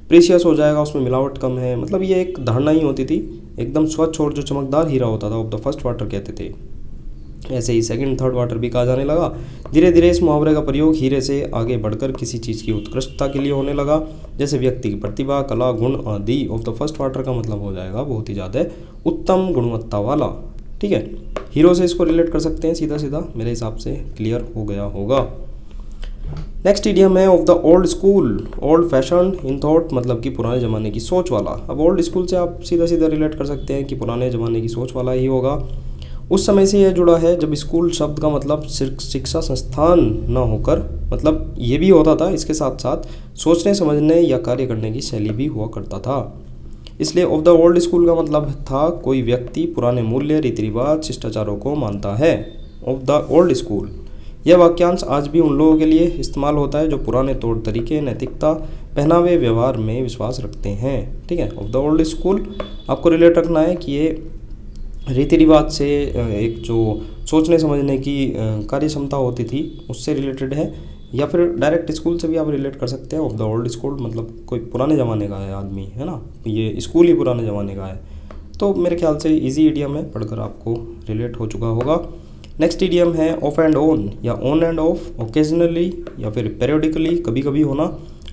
Speaker 1: प्रीशियस हो जाएगा, उसमें मिलावट कम है, मतलब ये एक धारणा ही होती थी। एकदम स्वच्छ और जो चमकदार हीरा होता था ऑफ द फर्स्ट वाटर कहते थे। ऐसे ही सेकंड थर्ड वाटर भी कहा जाने लगा। धीरे धीरे इस मुहावरे का प्रयोग हीरे से आगे बढ़कर किसी चीज़ की उत्कृष्टता के लिए होने लगा, जैसे व्यक्ति की प्रतिभा, कला, गुण आदि। ऑफ द फर्स्ट वाटर का मतलब हो जाएगा बहुत ही ज़्यादा उत्तम गुणवत्ता वाला, ठीक है। हीरो से इसको रिलेट कर सकते हैं सीधा सीधा, मेरे हिसाब से क्लियर हो गया होगा। नेक्स्ट इडियम है off the old school, old fashion in thought, मतलब कि पुराने ज़माने की सोच वाला। अब ओल्ड स्कूल से आप सीधा सीधा रिलेट कर सकते हैं कि पुराने ज़माने की सोच वाला ही होगा। उस समय से यह जुड़ा है जब स्कूल शब्द का मतलब सिर्फ शिक्षा संस्थान न होकर मतलब ये भी होता था, इसके साथ साथ सोचने समझने या कार्य करने की शैली भी हुआ करता था। इसलिए ऑफ द ओल्ड स्कूल का मतलब था कोई व्यक्ति पुराने मूल्य, रीति रिवाज, शिष्टाचारों को मानता है। ऑफ द ओल्ड स्कूल, यह वाक्यांश आज भी उन लोगों के लिए इस्तेमाल होता है जो पुराने तौर तरीके, नैतिकता, पहनावे, व्यवहार में विश्वास रखते हैं। ठीक है, ऑफ द ओल्ड स्कूल आपको रिलेट रखना है कि ये रीति रिवाज से एक जो सोचने समझने की कार्य क्षमता होती थी उससे रिलेटेड है, या फिर डायरेक्ट स्कूल से भी आप रिलेट कर सकते हैं। ऑफ द ओल्ड स्कूल मतलब कोई पुराने ज़माने का है आदमी, है ना, ये स्कूल ही पुराने ज़माने का है। तो मेरे ख्याल से इजी इडियम है, पढ़कर आपको रिलेट हो चुका होगा। नेक्स्ट इडियम है ऑफ एंड ऑन या ऑन एंड ऑफ, ओकेजनली या फिर पेरियोडिकली, कभी कभी होना।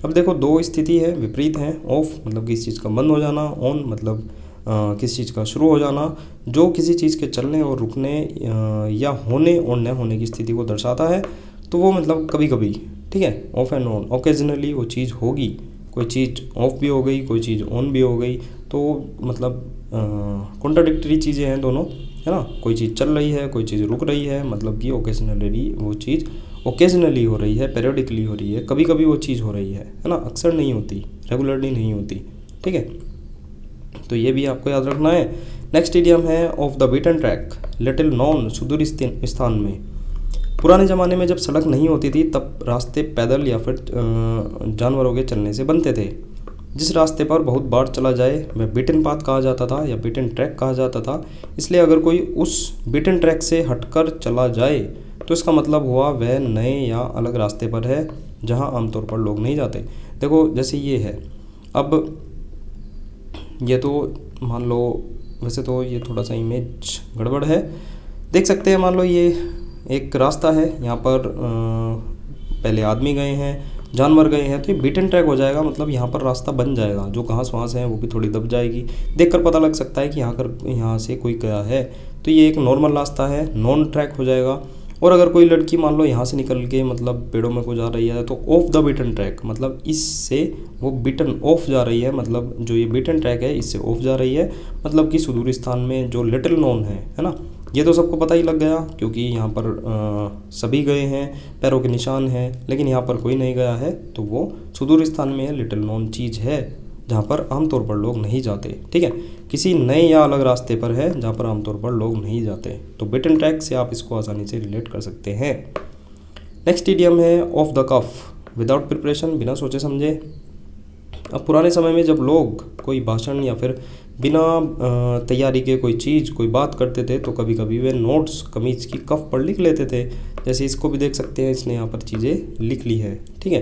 Speaker 1: अब देखो दो स्थिति है, विपरीत है। ऑफ मतलब किसी चीज़ का बंद हो जाना, ऑन मतलब किसी चीज़ का शुरू हो जाना, जो किसी चीज़ के चलने और रुकने या होने और न होने की स्थिति को दर्शाता है। तो वो मतलब कभी कभी, ठीक है, ऑफ एंड ऑन। ओकेजनली वो चीज़ होगी, कोई चीज़ ऑफ भी हो गई, कोई चीज़ ऑन भी हो गई, तो मतलब कॉन्ट्राडिक्टरी चीज़ें हैं दोनों, है ना। कोई चीज़ चल रही है, कोई चीज़ रुक रही है, मतलब कि ओकेजनली वो चीज़ ओकेजनली हो रही है, पेरियोडिकली हो रही है, कभी कभी वो चीज़ हो रही है ना, अक्सर नहीं होती, रेगुलरली नहीं होती। ठीक है, तो ये भी आपको याद रखना है। नेक्स्ट इडियम है off the beaten track, little non, सुदूर स्थान में। पुराने ज़माने में जब सड़क नहीं होती थी तब रास्ते पैदल या फिर जानवरों के चलने से बनते थे। जिस रास्ते पर बहुत बार चला जाए वह बीटन पाथ कहा जाता था या बीटन ट्रैक कहा जाता था। इसलिए अगर कोई उस बीटन ट्रैक से हटकर चला जाए तो इसका मतलब हुआ वह नए या अलग रास्ते पर है जहां आमतौर पर लोग नहीं जाते। देखो जैसे ये है, अब ये तो मान लो, वैसे तो ये थोड़ा सा इमेज गड़बड़ है, देख सकते हैं। मान लो ये एक रास्ता है, यहाँ पर पहले आदमी गए हैं, जानवर गए हैं, तो ये बीटन ट्रैक हो जाएगा, मतलब यहाँ पर रास्ता बन जाएगा। जो घास वास है वो भी थोड़ी दब जाएगी, देखकर पता लग सकता है कि यहाँ से कोई गया है, तो ये एक नॉर्मल रास्ता है, नॉन ट्रैक हो जाएगा। और अगर कोई लड़की मान लो यहाँ से निकल के मतलब पेड़ों में को जा रही है तो ऑफ द बीटन ट्रैक, मतलब इससे वो बीटन ऑफ जा रही है, मतलब जो ये बीटन ट्रैक है इससे ऑफ जा रही है, मतलब कि सुदूर स्थान में जो लिटिल नोन है ना। ये तो सबको पता ही लग गया क्योंकि यहाँ पर सभी गए हैं, पैरों के निशान हैं, लेकिन यहाँ पर कोई नहीं गया है, तो वो सुदूर स्थान में है, लिटिल नोन चीज़ है जहाँ पर आमतौर पर लोग नहीं जाते। ठीक है, किसी नए या अलग रास्ते पर है जहाँ पर आमतौर पर लोग नहीं जाते, तो बीटन ट्रैक से आप इसको आसानी से रिलेट कर सकते हैं। नेक्स्ट इडियम है off the cuff, without preparation, बिना सोचे समझे। अब पुराने समय में जब लोग कोई भाषण या फिर बिना तैयारी के कोई चीज़ कोई बात करते थे तो कभी कभी वे नोट्स कमीज की कफ पर लिख लेते थे। जैसे इसको भी देख सकते हैं, इसने यहाँ पर चीज़ें लिख ली है, ठीक है,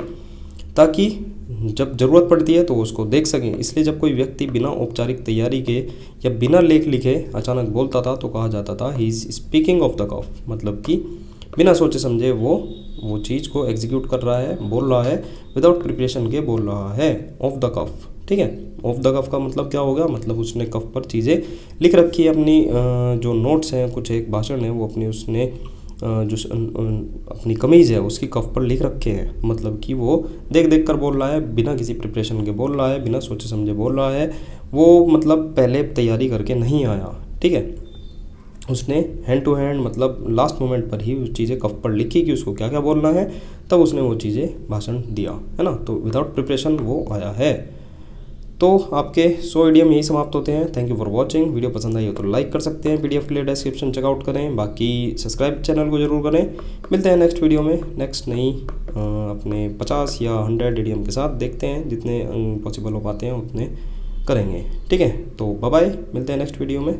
Speaker 1: ताकि जब ज़रूरत पड़ती है तो उसको देख सकें। इसलिए जब कोई व्यक्ति बिना औपचारिक तैयारी के या बिना लेख लिखे अचानक बोलता था तो कहा जाता था he is speaking off the cuff, मतलब कि बिना सोचे समझे वो चीज़ को एग्जीक्यूट कर रहा है, बोल रहा है, विदाउट प्रिपरेशन के बोल रहा है, ऑफ द कफ। ठीक है, ऑफ द कफ का मतलब क्या होगा, मतलब उसने कफ पर चीज़ें लिख रखी है, अपनी जो नोट्स हैं, कुछ एक भाषण है वो अपनी उसने जो अपनी कमीज़ है उसकी कफ पर लिख रखे हैं, मतलब कि वो देख देख कर बोल रहा है, बिना किसी प्रिपरेशन के बोल रहा है, बिना सोचे समझे बोल रहा है, वो मतलब पहले तैयारी करके नहीं आया। ठीक है, उसने हैंड टू हैंड मतलब लास्ट मोमेंट पर ही उस चीज़ें कफ पर लिखी कि उसको क्या क्या बोलना है, तब उसने वो चीज़ें भाषण दिया, है ना। तो विदाउट प्रिपरेशन वो आया है। तो आपके 100 इडियम यही समाप्त होते हैं। Thank you for watching. Video पसंद आई हो तो लाइक कर सकते हैं, पीडीएफ के लिए डिस्क्रिप्शन चेकआउट करें, बाकी सब्सक्राइब चैनल को जरूर करें। मिलते हैं नेक्स्ट वीडियो में, नेक्स्ट नई अपने 50 या 100 इडियम के साथ, देखते हैं जितने पॉसिबल हो पाते हैं उतने करेंगे। ठीक है, तो बाय बाय, मिलते हैं नेक्स्ट वीडियो में।